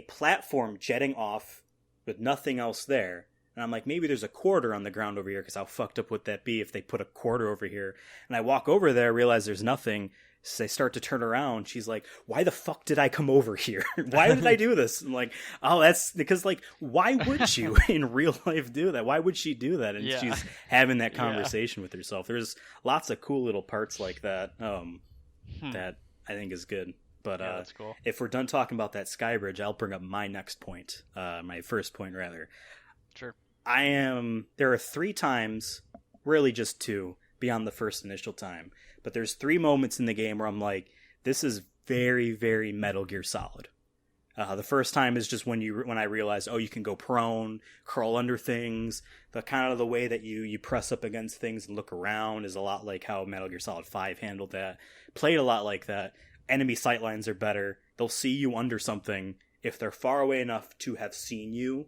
platform jetting off with nothing else there. And I'm like, maybe there's a quarter on the ground over here, because how fucked up would that be if they put a quarter over here? And I walk over there, realize there's nothing. So I start to turn around. She's like, why the fuck did I come over here? Why did I do this? I'm like, oh, that's because, like, why would you in real life do that? Why would she do that? And she's having that conversation with herself. There's lots of cool little parts like that that I think is good. But that's cool. If we're done talking about that sky bridge, I'll bring up my next point, my first point, rather. Sure. There are 3 times, really just 2, beyond the first initial time. But there's 3 moments in the game where I'm like, this is very, very Metal Gear Solid. The first time is just when I realized, you can go prone, crawl under things. The kind of the way that you press up against things and look around is a lot like how Metal Gear Solid 5 handled that. Played a lot like that. Enemy sightlines are better. They'll see you under something if they're far away enough to have seen you.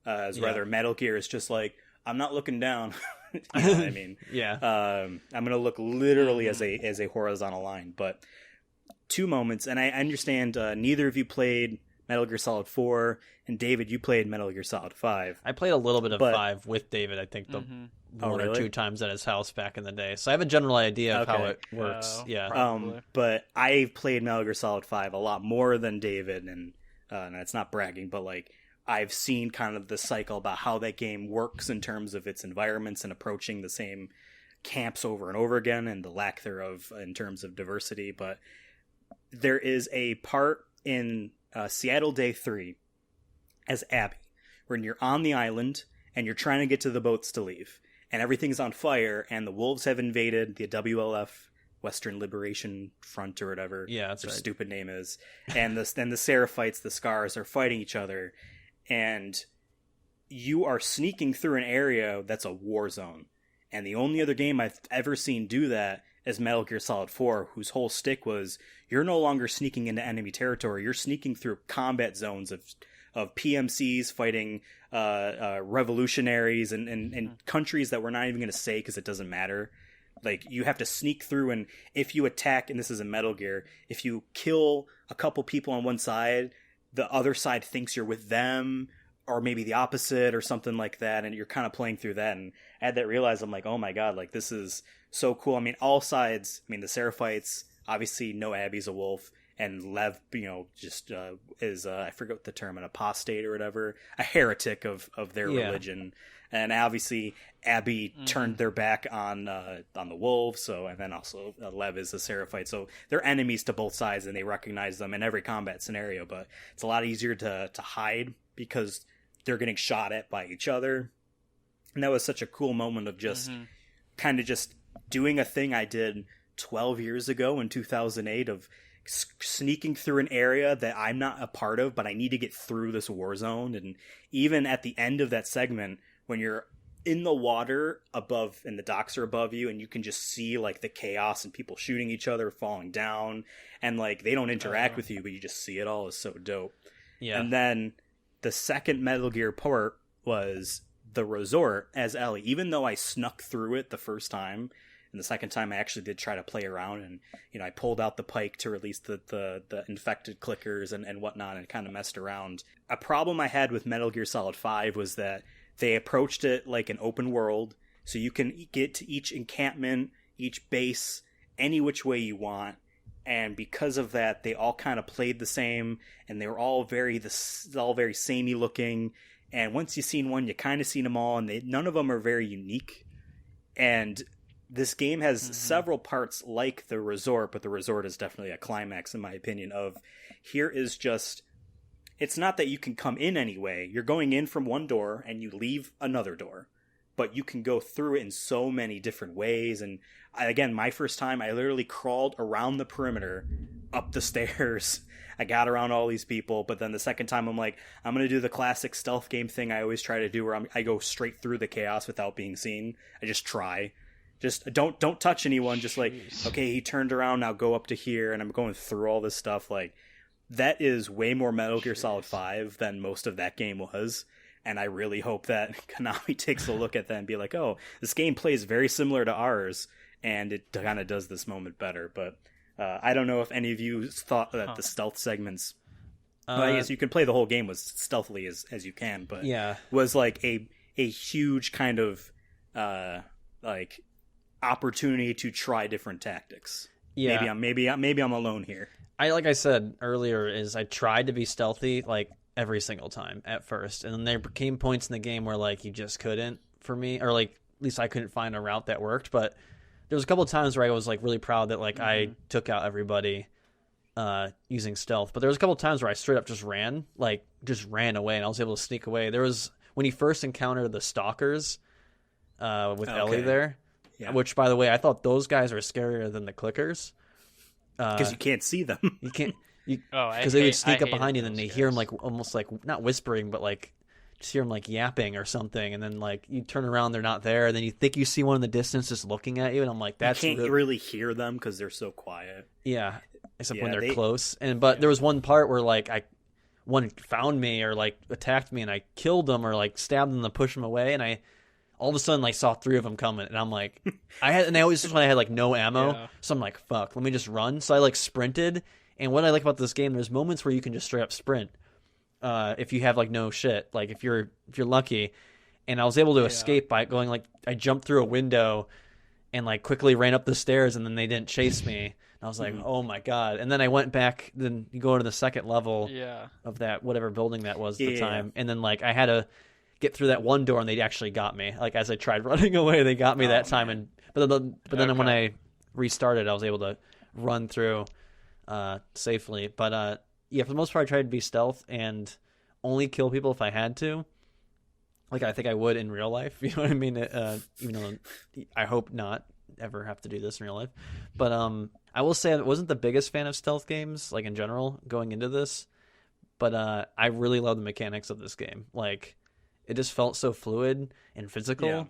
Rather Metal Gear is just like, I'm not looking down. You know what I mean? Yeah. I'm gonna look literally as a horizontal line. But 2 moments, and I understand neither of you played Metal Gear Solid 4, and David, you played Metal Gear Solid 5. I played a little bit of 5 with David. I think one really? or 2 times at his house back in the day. So I have a general idea of how it works. But I played Metal Gear Solid 5 a lot more than David, and it's not bragging, but like, I've seen kind of the cycle about how that game works in terms of its environments and approaching the same camps over and over again, and the lack thereof in terms of diversity. But there is a part in Seattle Day 3 as Abby, when you're on the island and you're trying to get to the boats to leave, and everything's on fire, and the wolves have invaded the WLF, Western Liberation Front, or whatever that's their right. stupid name is, and the Seraphites, the Scars, are fighting each other. And you are sneaking through an area that's a war zone. And the only other game I've ever seen do that is Metal Gear Solid 4, whose whole stick was, you're no longer sneaking into enemy territory. You're sneaking through combat zones of PMCs fighting revolutionaries and countries that we're not even going to say because it doesn't matter. Like, you have to sneak through, and if you attack, and this is a Metal Gear, if you kill a couple people on one side, the other side thinks you're with them, or maybe the opposite, or something like that, and you're kind of playing through that. And I had that realize, I'm like, oh my god, like, this is so cool. I mean, all sides, the Seraphites, obviously know Abby's a wolf, and Lev, just is, I forget the term, an apostate or whatever, a heretic of their religion. And obviously Abby turned their back on the wolves, so, and then also Lev is a Seraphite, so they're enemies to both sides, and they recognize them in every combat scenario. But it's a lot easier to hide because they're getting shot at by each other. And that was such a cool moment of just kind of just doing a thing I did 12 years ago in 2008 of sneaking through an area that I'm not a part of, but I need to get through this war zone. And even at the end of that segment, when you're in the water above and the docks are above you, and you can just see like the chaos and people shooting each other, falling down, and like they don't interact with you, but you just see it all, is so dope. And then the second Metal Gear part was the resort as Ellie, even though I snuck through it the first time. And the second time I actually did try to play around, and I pulled out the pike to release the infected clickers and whatnot, and kind of messed around. A problem I had with Metal Gear Solid 5 was that they approached it like an open world, so you can get to each encampment, each base, any which way you want. And because of that, they all kind of played the same, and they were all very samey looking. And once you've seen one, you kind of seen them all, and none of them are very unique. And this game has several parts like the resort, but the resort is definitely a climax, in my opinion, of here is just... It's not that you can come in any way. You're going in from one door, and you leave another door. But you can go through it in so many different ways. And again, my first time, I literally crawled around the perimeter, up the stairs. I got around all these people. But then the second time, I'm like, I'm going to do the classic stealth game thing I always try to do, where I go straight through the chaos without being seen. I just try. Just don't touch anyone. Just like, okay, he turned around, now go up to here, and I'm going through all this stuff. Like, that is way more Metal Gear Solid 5 than most of that game was. And I really hope that Konami takes a look at that and be like, oh, this game plays very similar to ours, and it kind of does this moment better. But I don't know if any of you thought that the stealth segments... well, I guess you can play the whole game as stealthily as you can, but was like a huge kind of like opportunity to try different tactics. Yeah, maybe I'm alone here. Like I said earlier, I tried to be stealthy like every single time at first, and then there came points in the game where like you just couldn't for me, or like at least I couldn't find a route that worked. But there was a couple of times where I was like really proud that like I took out everybody using stealth. But there was a couple of times where I straight up just ran away, and I was able to sneak away. There was when you first encountered the stalkers with Ellie there. Yeah. Which, by the way, I thought those guys were scarier than the clickers. Because you can't see them. You can't. Because they would sneak up behind you, and then they hear them like almost like not whispering, but like just hear them like yapping or something, and then like you turn around, they're not there, and then you think you see one in the distance just looking at you, and I'm like, that's you can't really hear them because they're so quiet. Yeah, except when they're close. But there was one part where like one found me or like attacked me, and I killed them or like stabbed them to push them away, and I all of a sudden like saw 3 of them coming, and I'm like, I always just when I had like no ammo, so I'm like, fuck, let me just run. So I like sprinted, and what I like about this game, there's moments where you can just straight up sprint, if you have like no shit, like if you're lucky, and I was able to escape by going like I jumped through a window, and like quickly ran up the stairs, and then they didn't chase me. And I was like, oh my god! And then I went back. Then you go to the second level of that whatever building that was at the time, and then like I had to get through that one door, and they actually got me. Like as I tried running away, they got me that time. Man. But then when I restarted, I was able to run through safely. But for the most part, I tried to be stealth and only kill people if I had to. Like I think I would in real life. You know what I mean? Even though I hope not ever have to do this in real life. But I will say I wasn't the biggest fan of stealth games, like in general, going into this. But I really love the mechanics of this game. Like it just felt so fluid and physical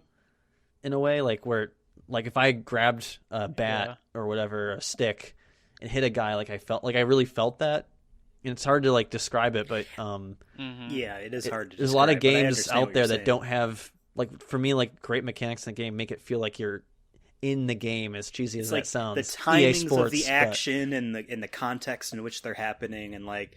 in a way, like where, like if I grabbed a bat or whatever, a stick, and hit a guy, like I really felt that. And it's hard to like describe it, but it is hard to describe. There's a lot of games out there that don't have, like for me, like great mechanics in the game make it feel like you're in the game, as cheesy as that sounds. The timings of the action and the context in which they're happening, and like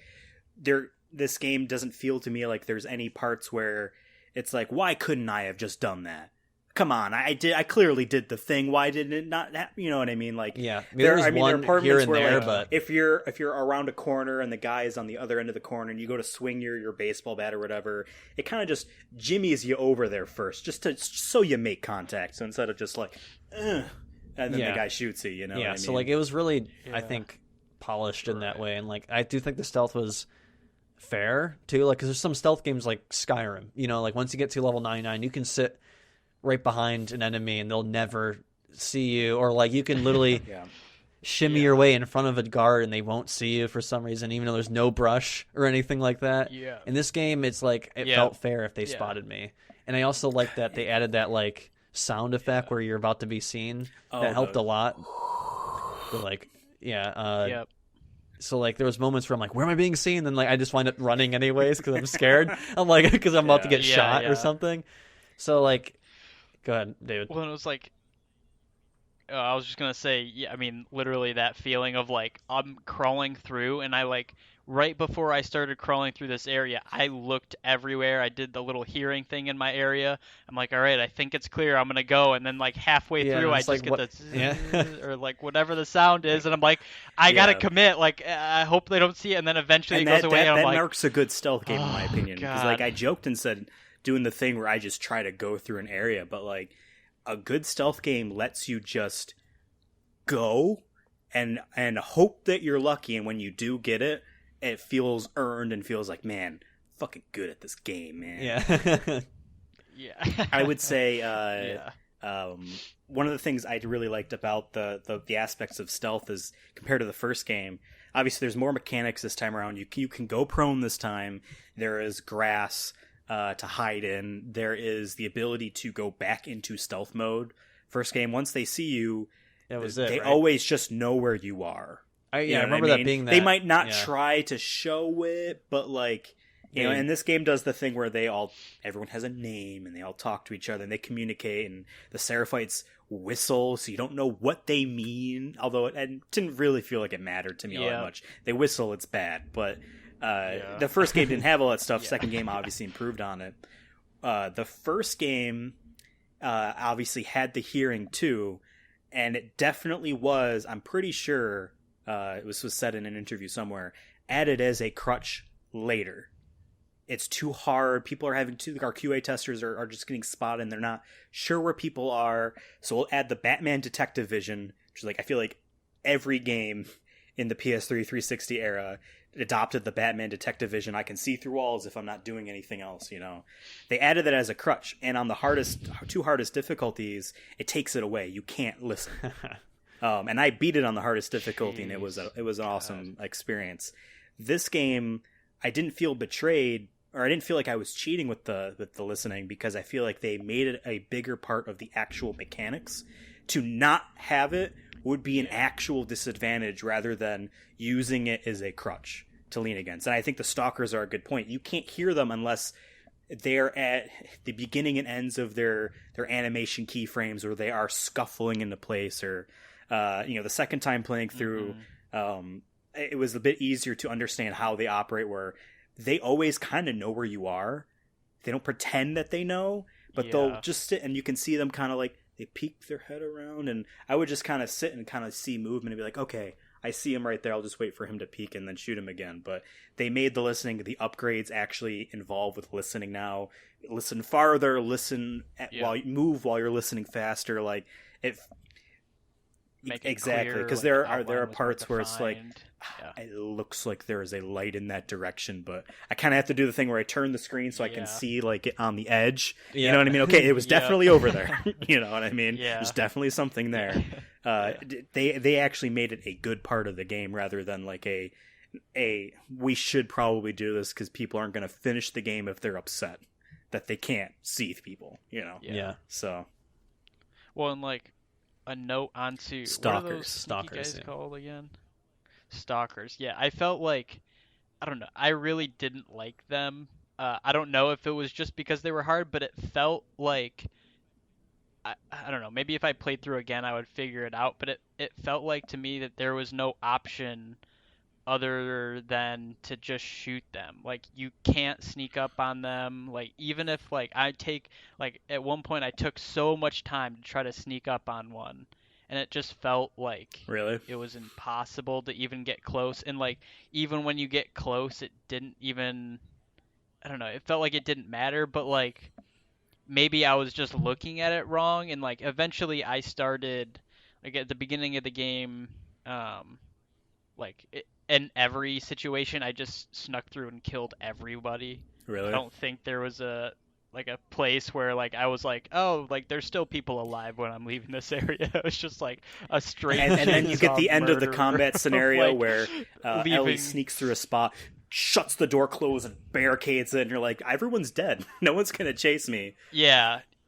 this game doesn't feel to me like there's any parts where it's like, why couldn't I have just done that? Come on, I clearly did the thing. Why didn't it not happen? You know what I mean? Like, there are apartments here and there, like, but if you're around a corner and the guy is on the other end of the corner and you go to swing your baseball bat or whatever, it kind of just jimmies you over there first, just so you make contact. So instead of just like, and then the guy shoots you, you know? What I mean? So like it was really, I think, polished in that way, and like I do think the stealth was fair too, like because there's some stealth games like Skyrim, you know, like once you get to level 99 you can sit right behind an enemy and they'll never see you, or like you can literally shimmy your way in front of a guard and they won't see you for some reason, even though there's no brush or anything like that. In this game it's like it felt fair if they spotted me. And I also like that they added that like sound effect where you're about to be seen. That helped a lot. But like so like there was moments where I'm like, where am I being seen? Then like I just wind up running anyways because I'm scared. I'm like, because I'm about to get shot or something. So like, go ahead, David. Well, it was like, I was just gonna say, yeah, I mean, literally that feeling of like I'm crawling through, and I like right before I started crawling through this area, I looked everywhere. I did the little hearing thing in my area. I'm like, all right, I think it's clear. I'm gonna go, and then like halfway through, I just get the or like whatever the sound is, and I'm like, I gotta commit. Like, I hope they don't see it, and then eventually it goes away. And I'm that like, marks a good stealth game in my opinion, because like I joked and said doing the thing where I just try to go through an area, but like a good stealth game lets you just go and hope that you're lucky, and when you do get it, it feels earned and feels like, man, fucking good at this game, man. Yeah. yeah. I would say one of the things I really liked about the aspects of stealth is compared to the first game, obviously there's more mechanics this time around. You can go prone this time. There is grass to hide in. There is the ability to go back into stealth mode. First game, once they see you, they always just know where you are. I remember that being that. They might not try to show it, but like, you know, and this game does the thing where everyone has a name and they all talk to each other and they communicate, and the Seraphites whistle, so you don't know what they mean, although it didn't really feel like it mattered to me all that much. They whistle, it's bad, but the first game didn't have all that stuff. Second game obviously improved on it. The first game obviously had the hearing too, and it definitely was, I'm pretty sure it was said in an interview somewhere, added as a crutch later. It's too hard. People are having our QA testers are just getting spotted and they're not sure where people are. So we'll add the Batman Detective Vision, which is like, I feel like every game in the PS3 360 era adopted the Batman Detective Vision. I can see through walls if I'm not doing anything else, you know. They added that as a crutch, and on the two hardest difficulties, it takes it away. You can't listen. And I beat it on the hardest difficulty, and it was an awesome experience. This game, I didn't feel betrayed, or I didn't feel like I was cheating with the listening, because I feel like they made it a bigger part of the actual mechanics. To not have it would be an actual disadvantage rather than using it as a crutch to lean against. And I think the stalkers are a good point. You can't hear them unless they're at the beginning and ends of their animation keyframes, or they are scuffling into place, or the second time playing through, it was a bit easier to understand how they operate, where they always kind of know where you are. They don't pretend that they know, but they'll just sit, and you can see them kind of like, they peek their head around, and I would just kind of sit and kind of see movement and be like, okay, I see him right there. I'll just wait for him to peek and then shoot him again. But they made the the upgrades actually involved with listening now. Listen farther, while you move while you're listening faster. Like it. Exactly, because there are parts where it's like, it looks like there is a light in that direction, but I kind of have to do the thing where I turn the screen so I can see like it on the edge. You know what I mean? Okay, it was definitely over there. You know what I mean? There's definitely something there. They actually made it a good part of the game rather than like a we should probably do this because people aren't going to finish the game if they're upset that they can't see people. You know? Yeah. So. Well, and like. A note onto stalkers guys called again? Stalkers. Yeah, I felt like, I don't know, I really didn't like them. I don't know if it was just because they were hard, but it felt like, I don't know, maybe if I played through again I would figure it out, but it felt like to me that there was no option other than to just shoot them. Like, you can't sneak up on them. Like, even if like at one point I took so much time to try to sneak up on one, and it just felt like it was impossible to even get close. And like, even when you get close, it didn't even, I don't know, it felt like it didn't matter. But like, maybe I was just looking at it wrong. And like, eventually I started, like at the beginning of the game, in every situation, I just snuck through and killed everybody. Really? I don't think there was a place where like I was like, oh, like there's still people alive when I'm leaving this area. It was just like a straight. And then you get the end of the combat scenario where Ellie sneaks through a spot, shuts the door closed, and barricades it, and you're like, everyone's dead. No one's gonna chase me.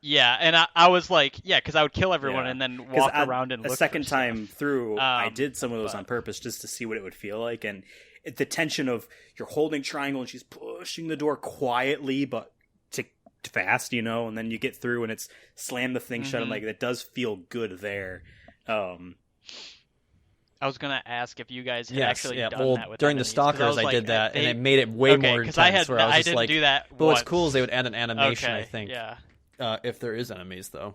Yeah, and I was like, because I would kill everyone and then walk around and look. A second time stuff. Through, I did some of those on purpose just to see what it would feel like, and the tension of you're holding triangle and she's pushing the door quietly, but to fast, and then you get through and it's slam the thing shut. And like that does feel good there. I was gonna ask if you guys had actually done that with during the Stalkers. I did that, and it made it way more intense. I didn't do that. But what's cool is they would add an animation. I think, if there is enemies though.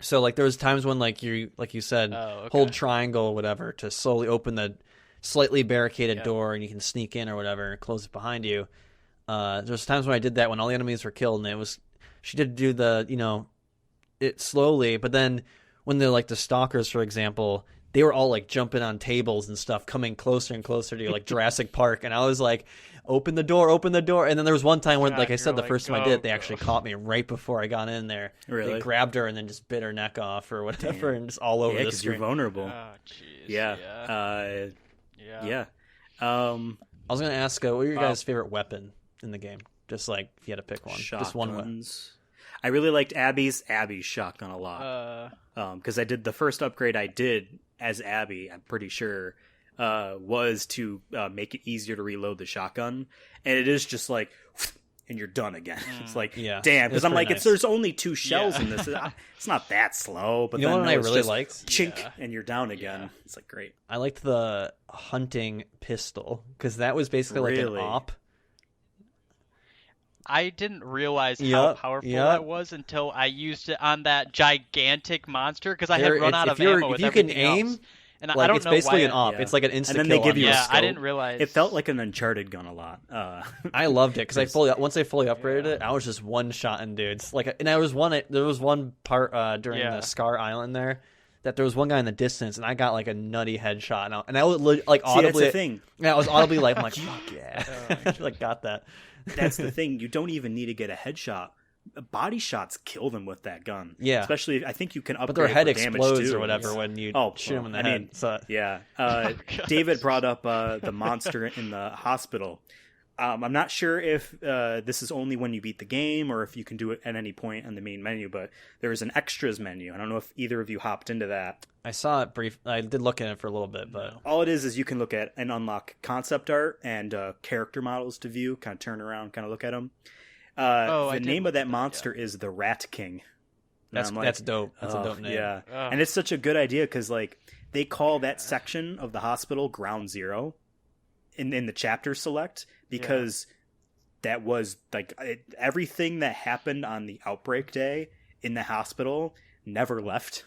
So like there was times when like you said, hold triangle or whatever to slowly open the slightly barricaded door, and you can sneak in or whatever and close it behind you. There's times when I did that when all the enemies were killed, and she did do the it slowly, but then when they're like the Stalkers, for example. They were all like jumping on tables and stuff, coming closer and closer to like Jurassic Park, and I was like, "Open the door!" And then there was one time when, like I said, the first time I did it, they actually caught me right before I got in there. Really? They grabbed her and then just bit her neck off or whatever, and just all over the screen. Because you're vulnerable. Oh, jeez. Yeah. I was gonna ask, what were your guys' favorite weapon in the game? Just like if you had to pick one, Shotguns. Just one weapon. I really liked Abby's shotgun a lot. Because I did the first upgrade I did as Abby, I'm pretty sure, was to make it easier to reload the shotgun, and it is just like, and you're done again. It's like, damn, because I'm like, nice. There's only 2 shells in this. It's not that slow, but you know then what I really liked? Chink, and you're down again. Yeah. It's like great. I liked the hunting pistol because that was basically like an op. I didn't realize how powerful that was until I used it on that gigantic monster because I had run out of ammo with everything else. And like, I don't it's know basically why an op. It's like an instant and then kill. They give you a scope. I didn't realize. It felt like an Uncharted gun a lot. I loved it because once I fully upgraded it, I was just one-shotting dudes. There was one part during the Scar Island there that there was one guy in the distance, and I got like a nutty headshot, and I was like audibly. That's the thing. Yeah, I was audibly like, I'm like, fuck yeah, like got that. That's the thing. You don't even need to get a headshot. Body shots kill them with that gun. Yeah. Especially, I think you can upgrade. But their head explodes or whatever when you shoot them in the head. Yeah. David brought up the monster in the hospital. I'm not sure if this is only when you beat the game or if you can do it at any point on the main menu, but there is an extras menu. I don't know if either of you hopped into that. I saw it brief. I did look at it for a little bit, but all it is you can look at and unlock concept art and character models to view, kind of turn around, kind of look at them. The name of that monster is the Rat King. That's dope. That's a dope name. Yeah. And it's such a good idea because like they call that section of the hospital Ground Zero in the chapter select because that was like everything that happened on the outbreak day in the hospital never left.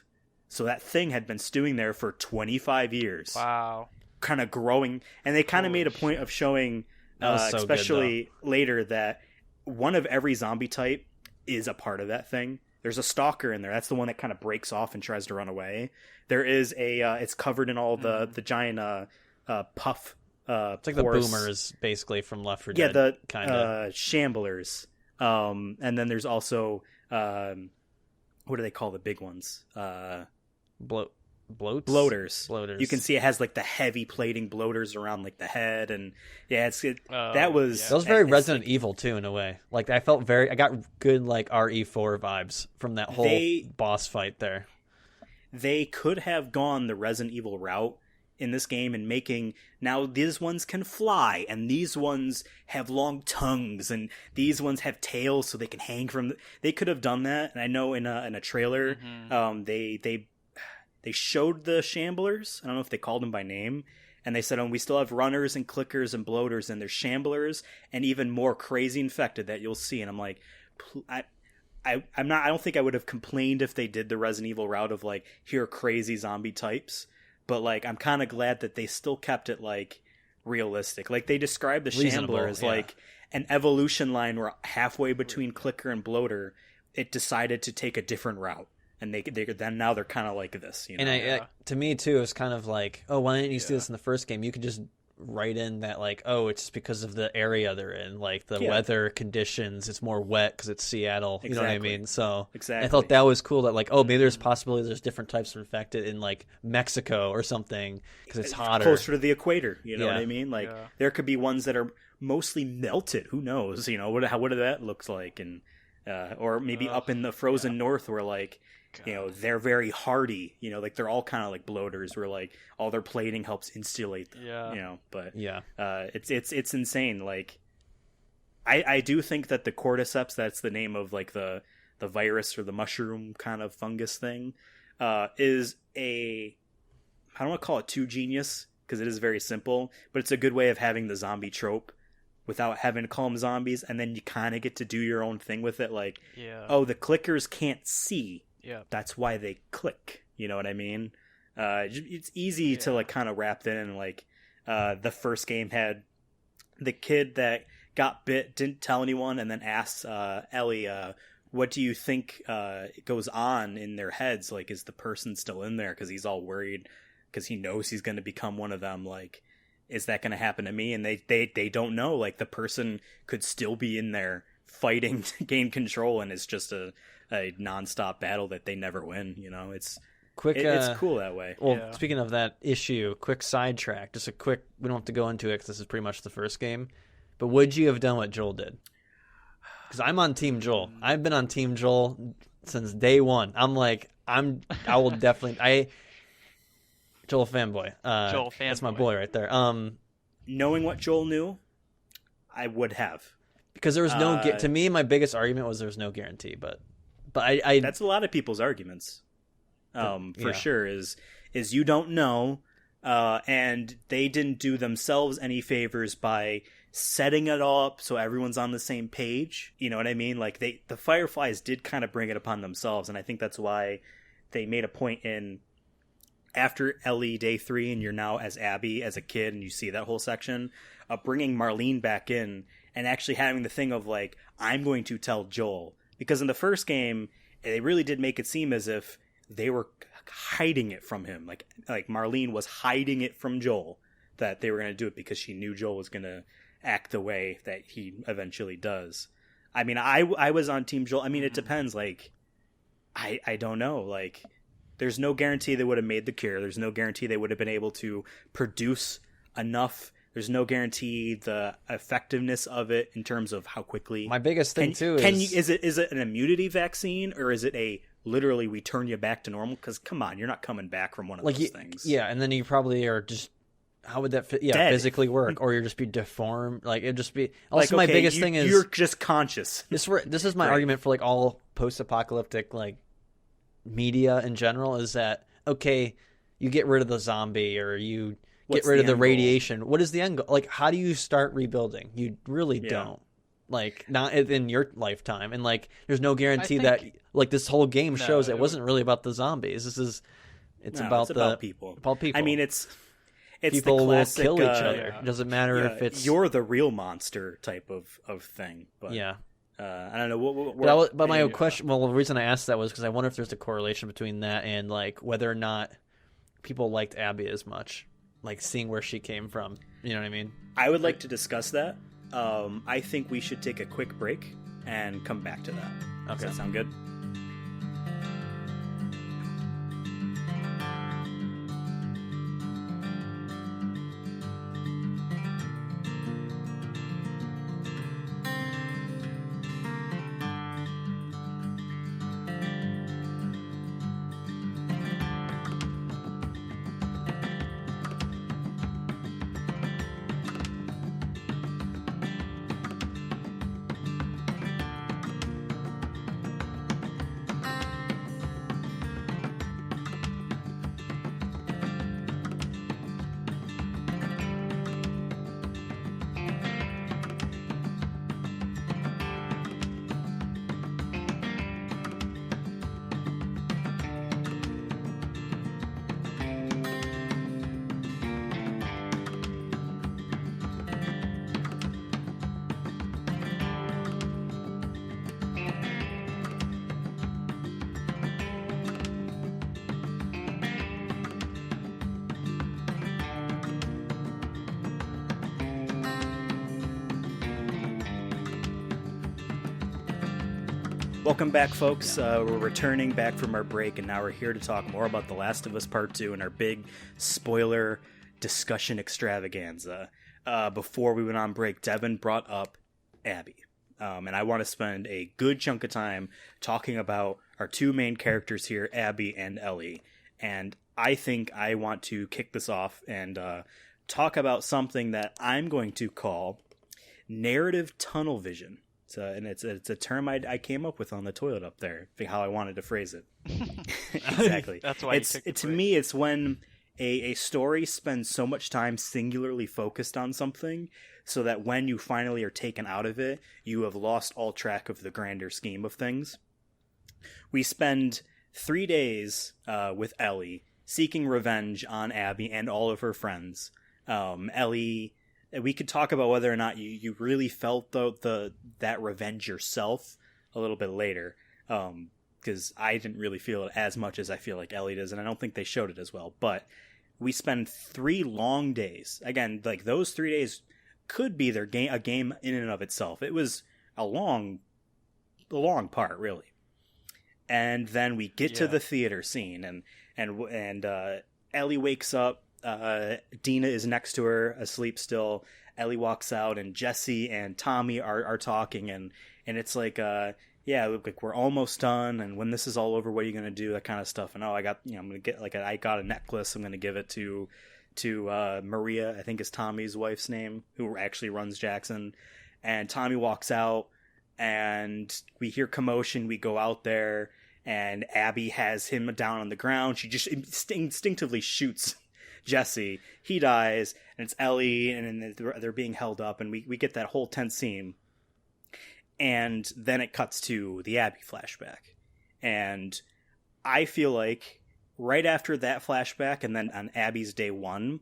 So that thing had been stewing there for 25 years. Wow. Kind of growing. And they kind of made a point of showing, especially later, that one of every zombie type is a part of that thing. There's a stalker in there. That's the one that kind of breaks off and tries to run away. There is it's covered in all the giant puff. It's like pores. The boomers, basically, from Left 4 Dead. Yeah, the kind of shamblers. And then there's also what do they call the big ones? Bloaters. Bloaters. You can see it has like the heavy plating bloaters around like the head, and that was very Resident Evil too in a way. Like I got good like RE4 vibes from that whole boss fight there. They could have gone the Resident Evil route in this game and making now these ones can fly and these ones have long tongues and these ones have tails so they can hang from. They could have done that, and I know in a trailer, they showed the shamblers. I don't know if they called them by name, and they said, we still have runners and clickers and bloaters, and there's shamblers and even more crazy infected that you'll see. And I'm like, I don't think I would have complained if they did the Resident Evil route of like, here are crazy zombie types, but like I'm kind of glad that they still kept it like realistic. Like they described the shambler as like an evolution line where halfway between clicker and bloater, it decided to take a different route. And now they're kind of like this, you know. And to me too, it's kind of like, why didn't you see this in the first game? You could just write in that like, it's just because of the area they're in, like the weather conditions. It's more wet because it's Seattle. You know what I mean? So exactly. I thought that was cool. That like, maybe there's possibility there's different types of infected in like Mexico or something because it's hotter, closer to the equator. You know what I mean? Like there could be ones that are mostly melted. Who knows? You know what that looks like, and or maybe up in the frozen north where like. God. You know, they're very hardy, you know, like they're all kind of like bloaters where like all their plating helps insulate them, you know, but it's insane. Like I do think that the cordyceps, that's the name of like the virus or the mushroom kind of fungus thing, is I don't want to call it too genius because it is very simple, but it's a good way of having the zombie trope without having to call them zombies, and then you kind of get to do your own thing with it. Like, oh, the clickers can't see. Yeah. That's why they click. You know what I mean? It's easy to like kind of wrap that in. Like, the first game had the kid that got bit, didn't tell anyone, and then asks Ellie, what do you think goes on in their heads? Like, is the person still in there? Because he's all worried because he knows he's going to become one of them. Like, is that going to happen to me? And they don't know. Like, the person could still be in there fighting to gain control, and it's just a nonstop battle that they never win. You know, it's cool that way. Well, speaking of that issue, quick sidetrack. Just a quick. We don't have to go into it because this is pretty much the first game. But would you have done what Joel did? Because I'm on Team Joel. I've been on Team Joel since day one. I will definitely. Joel fanboy. Joel fanboy. That's my boy right there. Knowing what Joel knew, I would have. Because there was no. To me, my biggest argument was there was no guarantee. But I that's a lot of people's arguments. For sure is you don't know, and they didn't do themselves any favors by setting it all up so everyone's on the same page. You know what I mean? Like the Fireflies did kind of bring it upon themselves, and I think that's why they made a point in after Ellie Day 3 and you're now as Abby as a kid and you see that whole section of bringing Marlene back in and actually having the thing of like, I'm going to tell Joel. Because in the first game, they really did make it seem as if they were hiding it from him. Like Marlene was hiding it from Joel, that they were going to do it because she knew Joel was going to act the way that he eventually does. I mean, I was on Team Joel. I mean, it depends. Like, I don't know. Like, there's no guarantee they would have made the cure. There's no guarantee they would have been able to produce enough. There's no guarantee the effectiveness of it in terms of how quickly. My biggest thing is it an immunity vaccine, or is it a literally we turn you back to normal? Because come on, you're not coming back from one of those things. Yeah, and then you probably are just. How would that physically work? Or you'd just be deformed? Like, it'd just be... Also, my biggest thing is... You're just conscious. This is my argument for, like, all post-apocalyptic, like, media in general, is that, okay, you get rid of the zombie, or you get rid of the radiation. What is the end goal? Like, how do you start rebuilding? You really don't. Like, not in your lifetime. And, like, there's no guarantee that... Like, this whole game shows it wasn't really about the zombies. It's about people. About people. I mean, it's people the classic, will kill each other. Doesn't matter if it's you're the real monster type of thing. But, I don't know. But my question, the reason I asked that was because I wonder if there's a correlation between that and like whether or not people liked Abby as much, like seeing where she came from. You know what I mean? I would like to discuss that. I think we should take a quick break and come back to that. Okay. Does that sound good? Welcome back, folks. We're returning back from our break, and now we're here to talk more about The Last of Us Part 2 and our big spoiler discussion extravaganza. Before we went on break, Devin brought up Abby. And I want to spend a good chunk of time talking about our two main characters here, Abby and Ellie. And I think I want to kick this off and talk about something that I'm going to call narrative tunnel vision. And it's a term I came up with on the toilet up there, how I wanted to phrase it. Exactly. That's why to me, it's when a story spends so much time singularly focused on something, so that when you finally are taken out of it, you have lost all track of the grander scheme of things. We spend 3 days with Ellie seeking revenge on Abby and all of her friends. Ellie, we could talk about whether or not you really felt that revenge yourself a little bit later, because I didn't really feel it as much as I feel like Ellie does, and I don't think they showed it as well. But we spend 3 long days. Again, like those 3 days could be a game in and of itself. It was a long part, really. And then we get to the theater scene, and Ellie wakes up. Dina is next to her, asleep still. Ellie walks out, and Jesse and Tommy are talking, and it's like, like we're almost done. And when this is all over, what are you gonna do? That kind of stuff. And I'm gonna get I got a necklace. I'm gonna give it to Maria, I think is Tommy's wife's name, who actually runs Jackson. And Tommy walks out, and we hear commotion. We go out there, and Abby has him down on the ground. She just instinctively shoots Jesse. He dies, and it's Ellie, and they're being held up, and we get that whole tense scene. And then it cuts to the Abby flashback. And I feel like right after that flashback, and then on Abby's day 1,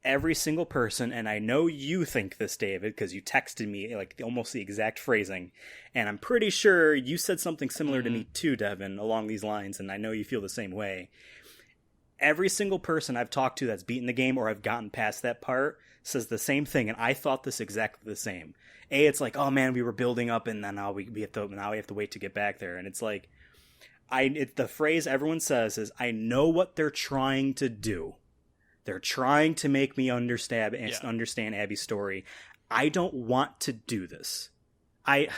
every single person, and I know you think this, David, because you texted me like almost the exact phrasing, and I'm pretty sure you said something similar to me too, Devin, along these lines, and I know you feel the same way. Every single person I've talked to that's beaten the game or I've gotten past that part says the same thing, and I thought this exactly the same. It's like, oh man, we were building up, and then now we have to wait to get back there, and it's like, the phrase everyone says is, I know what they're trying to do. They're trying to make me understand Abby's story. I don't want to do this. I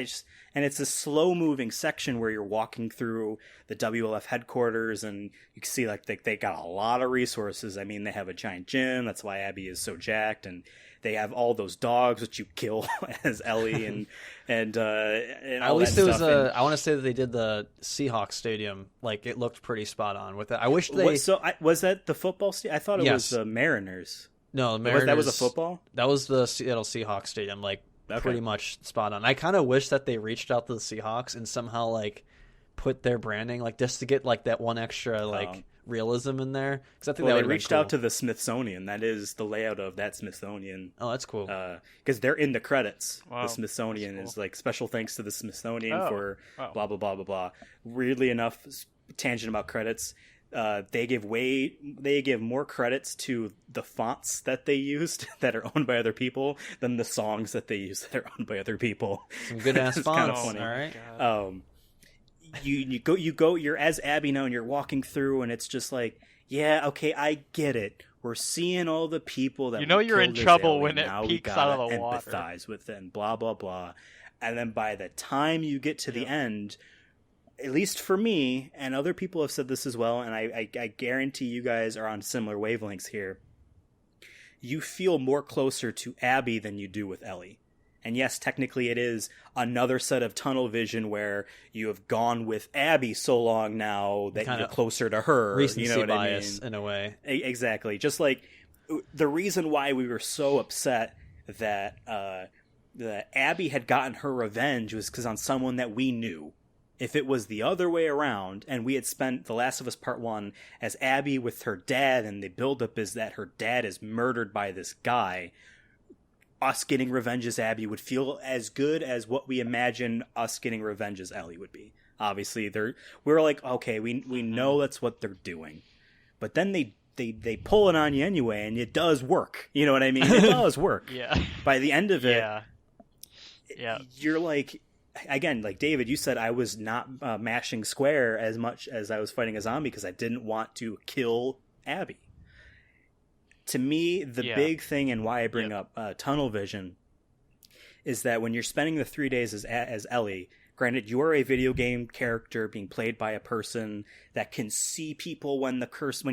just, and it's a slow moving section where you're walking through the WLF headquarters, and you can see like they got a lot of resources. I mean, they have a giant gym. That's why Abby is so jacked, and they have all those dogs that you kill as Ellie, and at least it was I want to say that they did the Seahawks stadium. Like, it looked pretty spot on with it. I wish they. Was that the football stadium? I thought it was the Mariners. No, the Mariners. That was a football. That was the Seattle Seahawks stadium. Like, pretty much spot on. I kind of wish that they reached out to the Seahawks and somehow like put their branding, like, just to get like that one extra realism in there, because I think they reached out to the Smithsonian. That is the layout of that Smithsonian. Oh, that's cool. Because they're in the credits. Wow, the Smithsonian is like, special thanks to the Smithsonian for blah blah blah blah blah. Weirdly enough, tangent about credits. They give more credits to the fonts that they used that are owned by other people than the songs that they use that are owned by other people. Some good ass fonts. Kind of funny. All right. You're as Abby now, and you're walking through, and it's just like, yeah, okay, I get it. We're seeing all the people that you're in trouble when it peeks out of the water. Empathize with it, and blah blah blah. And then by the time you get to the end, at least for me, and other people have said this as well, and I guarantee you guys are on similar wavelengths here, you feel more closer to Abby than you do with Ellie. And yes, technically it is another set of tunnel vision where you have gone with Abby so long now that you're closer to her. Recency bias, in a way. Exactly. Just like the reason why we were so upset that Abby had gotten her revenge was because on someone that we knew. If it was the other way around, and we had spent The Last of Us Part 1 as Abby with her dad, and the buildup is that her dad is murdered by this guy, us getting revenge as Abby would feel as good as what we imagine us getting revenge as Ellie would be. Obviously, we're like, okay, we know that's what they're doing. But then they pull it on you anyway, and it does work. You know what I mean? It does work. Yeah. By the end of it, yeah. You're like... Again, like David, you said I was not mashing square as much as I was fighting a zombie because I didn't want to kill Abby. To me, the big thing and why I bring up tunnel vision is that when you're spending the 3 days as Ellie, granted, you are a video game character being played by a person that can see people when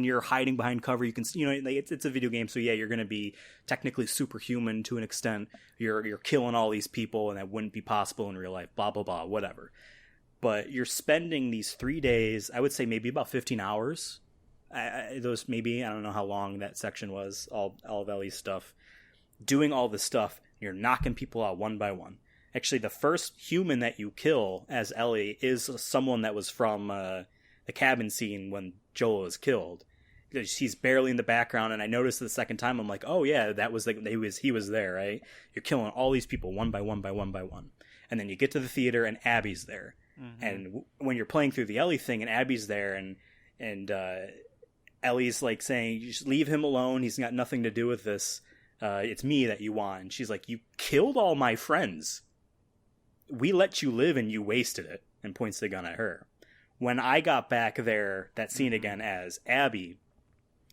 you're hiding behind cover. You can, it's a video game, so yeah, you're going to be technically superhuman to an extent. You're killing all these people, and that wouldn't be possible in real life. Blah blah blah, whatever. But you're spending these 3 days. I would say maybe about 15 hours. I don't know how long that section was. All of Ellie's stuff, doing all this stuff. You're knocking people out one by one. Actually, the first human that you kill as Ellie is someone that was from the cabin scene when Joel was killed. He's barely in the background, and I noticed the second time, I'm like, oh yeah, that was he was there, right? You're killing all these people one by one by one by one. And then you get to the theater, and Abby's there. Mm-hmm. And when you're playing through the Ellie thing, and Abby's there, and Ellie's like saying, just leave him alone, he's got nothing to do with this. It's me that you want. And she's like, you killed all my friends. We let you live and you wasted it, and points the gun at her. When I got back there, that scene again as Abby,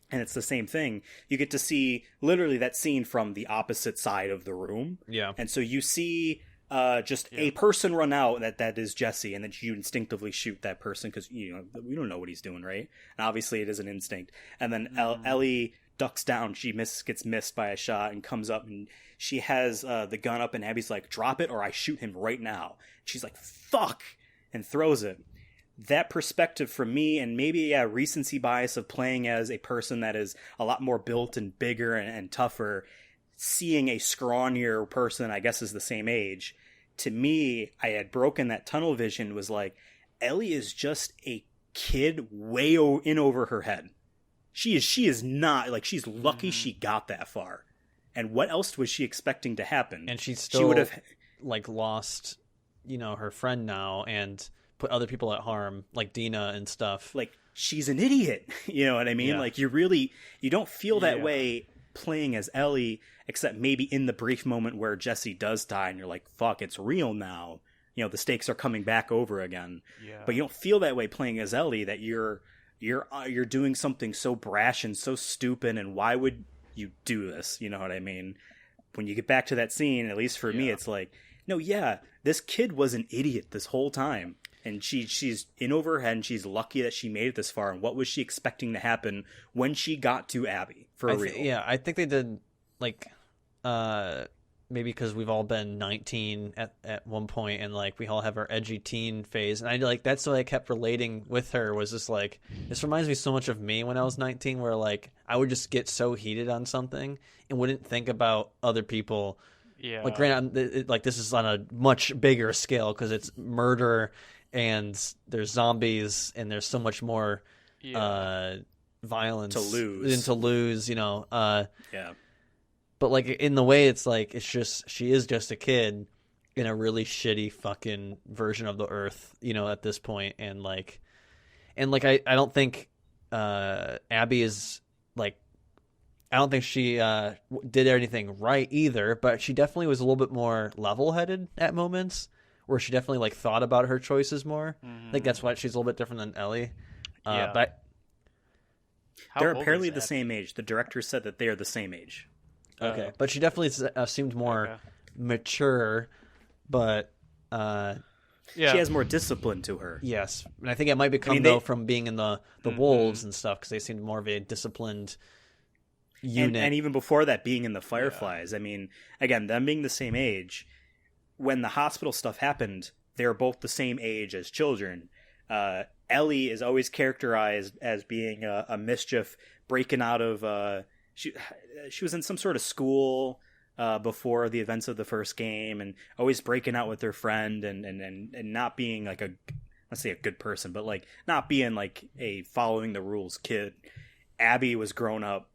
and it's the same thing, you get to see literally that scene from the opposite side of the room. Yeah. And so you see a person run out that is Jesse, and then you instinctively shoot that person because, we don't know what he's doing, right? And obviously it is an instinct. And then Ellie ducks down, she gets missed by a shot, and comes up, and she has the gun up, and Abby's like, drop it or I shoot him right now. She's like, fuck, and throws it. That perspective from me, and maybe a recency bias of playing as a person that is a lot more built and bigger and tougher, seeing a scrawnier person, I guess is the same age, to me, I had broken that tunnel vision, was like, Ellie is just a kid way in over her head. She is not, like, she's lucky she got that far. And what else was she expecting to happen? And she would have like lost, her friend now, and put other people at harm, like Dina and stuff. Like, she's an idiot. You know what I mean? Yeah. Like, you don't feel that way playing as Ellie, except maybe in the brief moment where Jesse does die, and you're like, fuck, it's real now. The stakes are coming back over again. Yeah. But you don't feel that way playing as Ellie, that you're doing something so brash and so stupid, and why would you do this? You know what I mean? When you get back to that scene, at least for me, it's like, no, yeah, this kid was an idiot this whole time, and she's in over her head, and she's lucky that she made it this far. And what was she expecting to happen when she got to Abby for real? I think they did, like, maybe because we've all been 19 at one point, and like we all have our edgy teen phase, and that's what I kept relating with her, was just like, this reminds me so much of me when I was 19, where like I would just get so heated on something and wouldn't think about other people. Yeah. Like, granted, like this is on a much bigger scale because it's murder and there's zombies and there's so much more violence to lose. Yeah. But like in the way, it's like she is just a kid in a really shitty fucking version of the Earth, at this point, and I don't think Abby is like, I don't think she did anything right either, but she definitely was a little bit more level-headed at moments, where she definitely like thought about her choices more. Mm-hmm. I think that's why she's a little bit different than Ellie. But they're apparently the same age. The director said that they are the same age. Okay, but she definitely seemed more mature, but she has more discipline to her. Yes, and I think it might become from being in the wolves and stuff, because they seemed more of a disciplined unit. And even before that, being in the Fireflies. I mean, again, them being the same age, when the hospital stuff happened, they were both the same age as children. Ellie is always characterized as being a mischief, breaking out of... She was in some sort of school before the events of the first game, and always breaking out with her friend, and not being like let's say a good person, but like not being like a following the rules kid. Abby was grown up,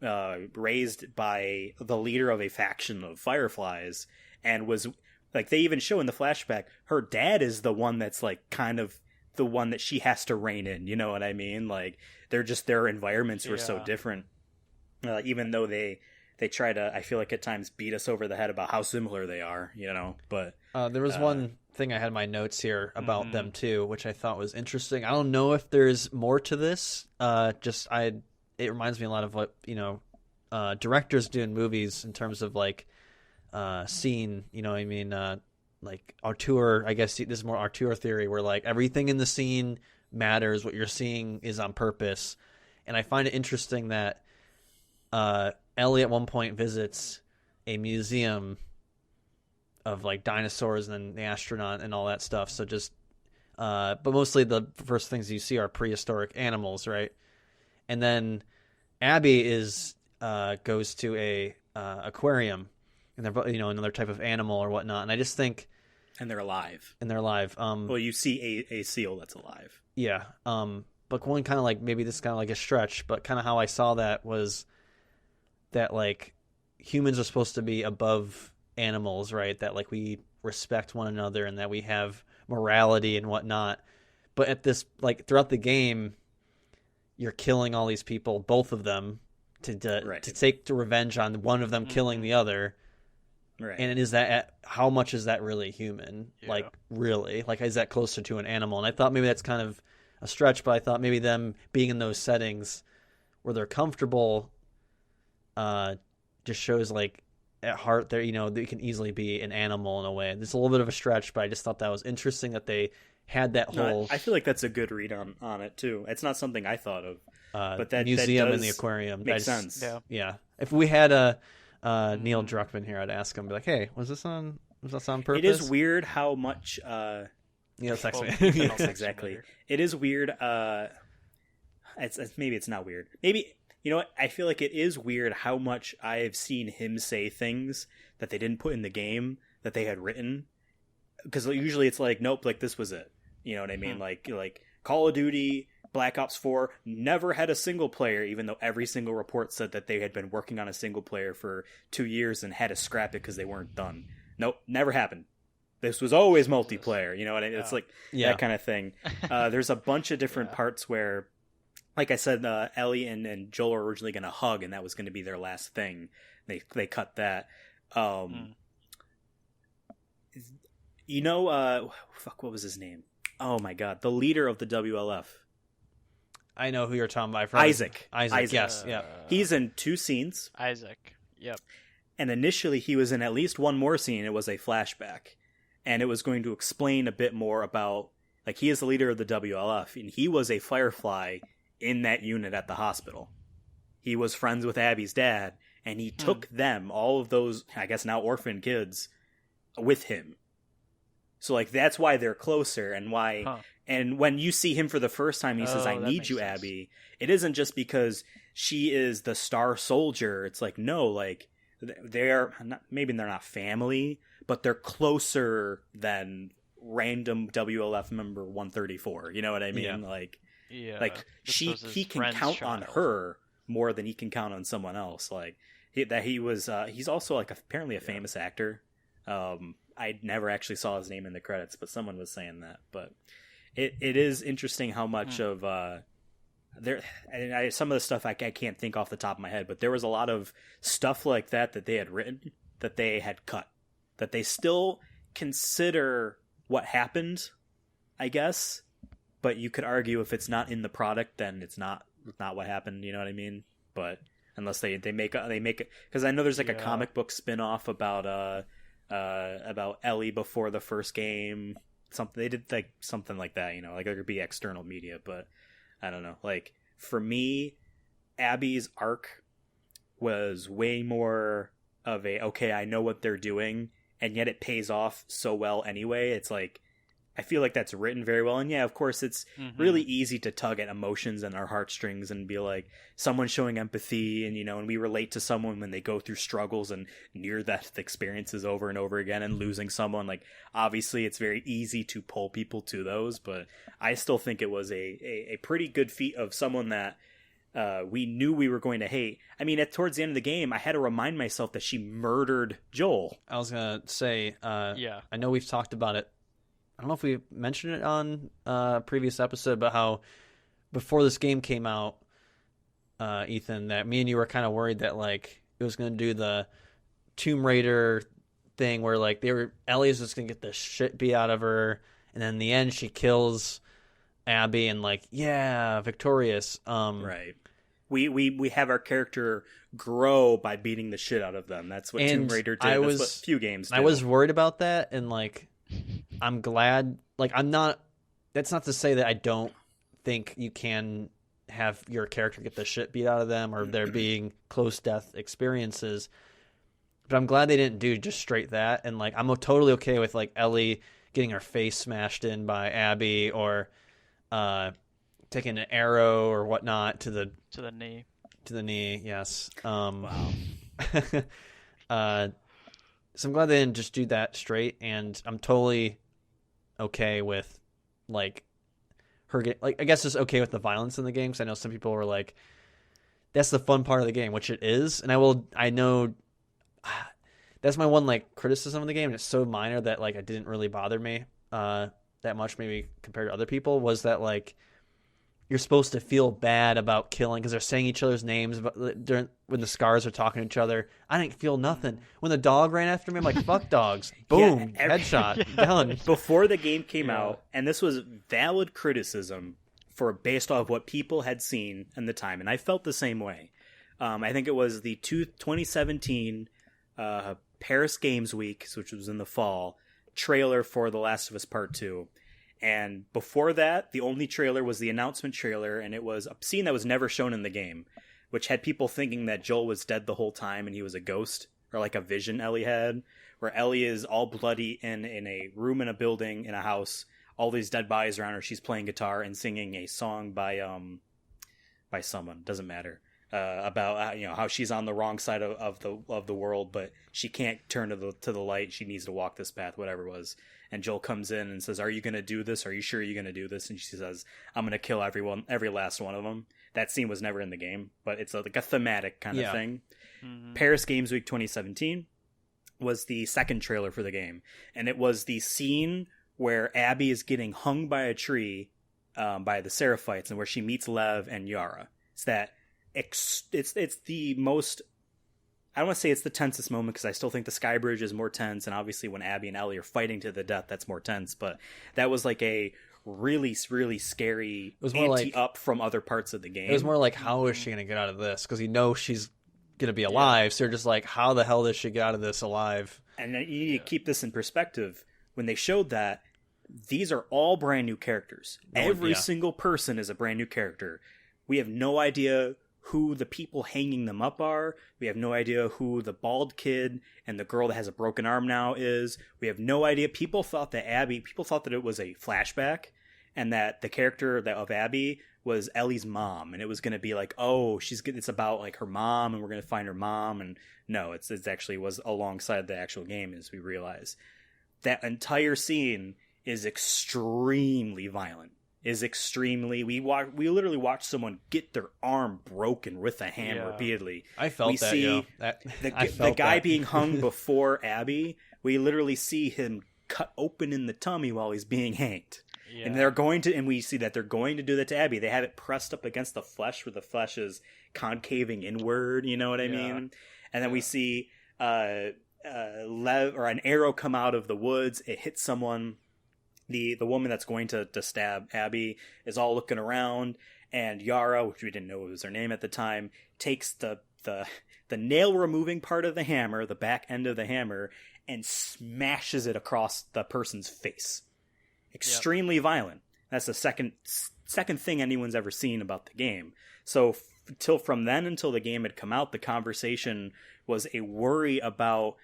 raised by the leader of a faction of Fireflies, and was like, they even show in the flashback, her dad is the one that's like kind of the one that she has to rein in. You know what I mean? Like, their environments were so different. Even though they try to, I feel like at times, beat us over the head about how similar they are, but... there was one thing I had in my notes here about them, too, which I thought was interesting. I don't know if there's more to this. It reminds me a lot of what, directors do in movies in terms of, like, scene. You know what I mean? Like auteur, I guess this is more auteur theory, where like everything in the scene matters. What you're seeing is on purpose. And I find it interesting that Ellie at one point visits a museum of like dinosaurs and the astronaut and all that stuff. So just, but mostly the first things you see are prehistoric animals, right? And then Abby goes to a aquarium, and they're another type of animal or whatnot. And I just think, and they're alive. Well, you see a seal that's alive. Yeah. But one kind of like, maybe this is kind of like a stretch, but kind of how I saw that was that like humans are supposed to be above animals, right? That like we respect one another and that we have morality and whatnot. But at this, like throughout the game, you're killing all these people, both of them, to take revenge on one of them killing the other. Right. And how much is that really human? Yeah. Like really, like is that closer to an animal? And I thought maybe that's kind of a stretch, but I thought maybe them being in those settings where they're comfortable, just shows like at heart they can easily be an animal in a way. It's a little bit of a stretch, but I just thought that was interesting that they had that whole. I feel like that's a good read on it too. It's not something I thought of, but that museum that and the aquarium makes sense. Yeah. If we had Neil Druckmann here, I'd ask him, be like, "Hey, was this on purpose?" It is weird how much. Text me. Exactly. It is weird. Maybe it's not weird. Maybe you know what? I feel like it is weird how much I've seen him say things that they didn't put in the game that they had written. Because usually it's like, nope, like this was it. You know what I mean? Like Call of Duty, Black Ops 4 never had a single player, even though every single report said that they had been working on a single player for 2 years and had to scrap it because they weren't done. Nope, never happened. This was always multiplayer. You know what I mean? It's like that kind of thing. There's a bunch of different parts where, like I said, Ellie and Joel were originally going to hug, and that was going to be their last thing. They cut that. You know, what was his name? Oh my god, the leader of the WLF. I know who you're talking about. Isaac. Yes, yeah. He's in 2 scenes. Isaac, yep. And initially he was in at least one more scene. It was a flashback. And it was going to explain a bit more about, like, he is the leader of the WLF, and he was a Firefly in that unit at the hospital. He was friends with Abby's dad, and he took them, all of those, I guess now orphan kids, with him. So, like, that's why they're closer, and why... And when you see him for the first time, he says, I need you, sense. Abby. It isn't just because she is the star soldier. It's like, no, like, they're... maybe they're not family, but they're closer than random WLF member 134. You know what I mean? Yeah. Like he can count on her more than he can count on someone else. Like he's also like apparently a famous actor. I never actually saw his name in the credits, but someone was saying that. But it is interesting how much of there. And some of the stuff I can't think off the top of my head, but there was a lot of stuff like that they had written that they had cut. That they still consider what happened, I guess, but you could argue if it's not in the product, then it's not what happened. You know what I mean? But unless they make it, because I know there's like a comic book spin-off about Ellie before the first game. They did like something like that. You know, like there could be external media, but I don't know. Like for me, Abby's arc was way more of I know what they're doing. And yet it pays off so well anyway. It's like, I feel like that's written very well. And yeah, of course, it's really easy to tug at emotions and our heartstrings and be like, someone showing empathy and, and we relate to someone when they go through struggles and near-death experiences over and over again and losing someone. Like, obviously, it's very easy to pull people to those, but I still think it was a pretty good feat of someone that we knew we were going to hate. I mean, towards the end of the game, I had to remind myself that she murdered Joel. I was going to say, I know we've talked about it. I don't know if we mentioned it on a previous episode, but how before this game came out, Ethan, that me and you were kind of worried that like it was going to do the Tomb Raider thing where like Ellie's just going to get the shit beat out of her. And then in the end, she kills Abby and like, victorious. Right. We have our character grow by beating the shit out of them. That's what Tomb Raider did. That's what few games do. I was worried about that, and like, I'm glad. Like, I'm not. That's not to say that I don't think you can have your character get the shit beat out of them, or there being close death experiences. But I'm glad they didn't do just straight that. And like, I'm totally okay with like Ellie getting her face smashed in by Abby, or taking an arrow or whatnot to the knee. To the knee, yes. Wow. So I'm glad they didn't just do that straight, and I'm totally okay with like her get, like, I guess just okay with the violence in the game, because I know some people were like, that's the fun part of the game, which it is, and I know that's my one like criticism of the game, and it's so minor that like it didn't really bother me that much, maybe compared to other people, was that like you're supposed to feel bad about killing because they're saying each other's names when the scars are talking to each other. I didn't feel nothing. When the dog ran after me, I'm like, fuck dogs. Boom, headshot, done. Before the game came out, and this was valid criticism based off what people had seen in the time, and I felt the same way. I think it was the 2017 Paris Games Week, which was in the fall, trailer for The Last of Us Part 2. And before that, the only trailer was the announcement trailer, and it was a scene that was never shown in the game, which had people thinking that Joel was dead the whole time and he was a ghost, or like a vision Ellie had, where Ellie is all bloody in a room in a building in a house, all these dead bodies around her. She's playing guitar and singing a song by someone, doesn't matter, about how she's on the wrong side of the world, but she can't turn to the light. She needs to walk this path, whatever it was. And Joel comes in and says, "Are you going to do this? Are you sure you're going to do this?" And she says, "I'm going to kill every last one of them." That scene was never in the game, but it's like a thematic kind of thing. Mm-hmm. Paris Games Week 2017 was the second trailer for the game, and it was the scene where Abby is getting hung by a tree by the Seraphites, and where she meets Lev and Yara. It's the most, I don't want to say it's the tensest moment, because I still think the Sky Bridge is more tense, and obviously when Abby and Ellie are fighting to the death, that's more tense, but that was like a really, really scary up from other parts of the game. It was more like, how is she going to get out of this? Because she's going to be alive, so you're just like, how the hell does she get out of this alive? And you need to keep this in perspective. When they showed that, these are all brand new characters. Every single person is a brand new character. We have no idea who the people hanging them up are. We have no idea who the bald kid and the girl that has a broken arm now is. We have no idea. People thought that it was a flashback, and that the character of Abby was Ellie's mom, and it was going to be like, oh, it's about like her mom, and we're going to find her mom. And no, it's actually was alongside the actual game, as we realize. That entire scene is extremely violent. We literally watched someone get their arm broken with a hammer repeatedly. I felt the guy being hung before Abby. We literally see him cut open in the tummy while he's being hanged. Yeah. And we see that they're going to do that to Abby. They have it pressed up against the flesh, where the flesh is concaving inward. You know what I mean? And then we see an arrow come out of the woods. It hits someone. The woman that's going to stab Abby is all looking around, and Yara, which we didn't know was her name at the time, takes the nail removing part of the hammer, the back end of the hammer, and smashes it across the person's face. Extremely violent. That's the second thing anyone's ever seen about the game. So until the game had come out, the conversation was a worry about,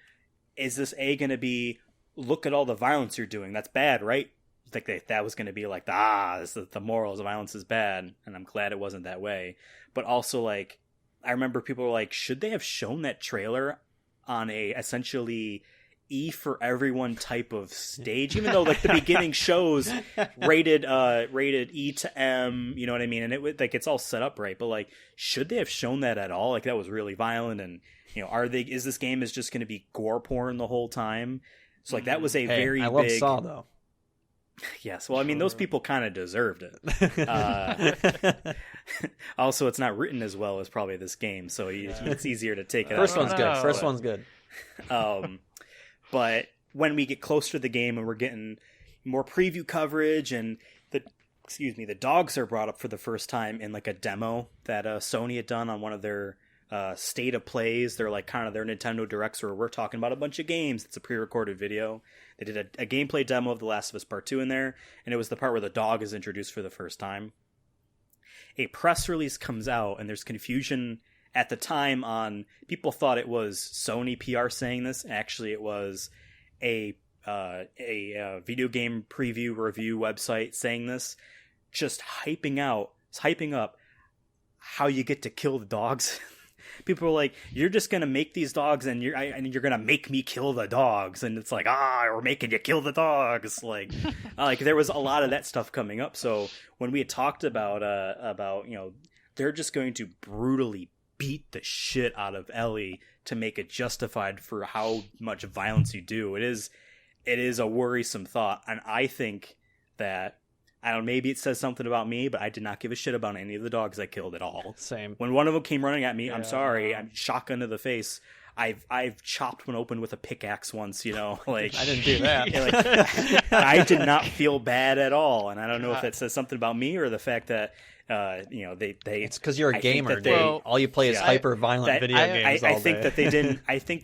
is this going to be, look at all the violence you're doing, that's bad, right? Like that was going to be like, the morals of violence is bad, and I'm glad it wasn't that way. But also, like, I remember people were like, should they have shown that trailer on a essentially E for everyone type of stage, even though like the beginning shows rated E to M, you know what I mean? And it's all set up right, but like, should they have shown that at all? Like, that was really violent, and is this game is just going to be gore porn the whole time? So like, that was a very big... I love Saw though. Yes, well, I mean, those people kind of deserved it. Also, it's not written as well as probably this game, so it's easier to take it out. First one's good. But when we get closer to the game and we're getting more preview coverage, and the excuse me, the dogs are brought up for the first time in like a demo that Sony had done on one of their state of plays. They're like kind of their Nintendo Directs where we're talking about a bunch of games. It's a pre-recorded video. They did a gameplay demo of The Last of Us Part 2 in there, and it was the part where the dog is introduced for the first time. A press release comes out, and there's confusion at the time on, people thought it was Sony PR saying this. Actually, it was a video game preview review website saying this, just hyping up how you get to kill the dogs. People are like, you're just gonna make these dogs and you're gonna make me kill the dogs, and it's like, we're making you kill the dogs. Like there was a lot of that stuff coming up. So when we had talked about they're just going to brutally beat the shit out of Ellie to make it justified for how much violence you do, it is a worrisome thought. And I think that, I don't know, maybe it says something about me, but I did not give a shit about any of the dogs I killed at all. Same. When one of them came running at me, I'm sorry, I'm shotgun to the face. I've chopped one open with a pickaxe once, like I didn't do that. I did not feel bad at all, and I don't know if that says something about me or the fact that they it's because you're a gamer, dude. All you play is hyper violent video games all day. I think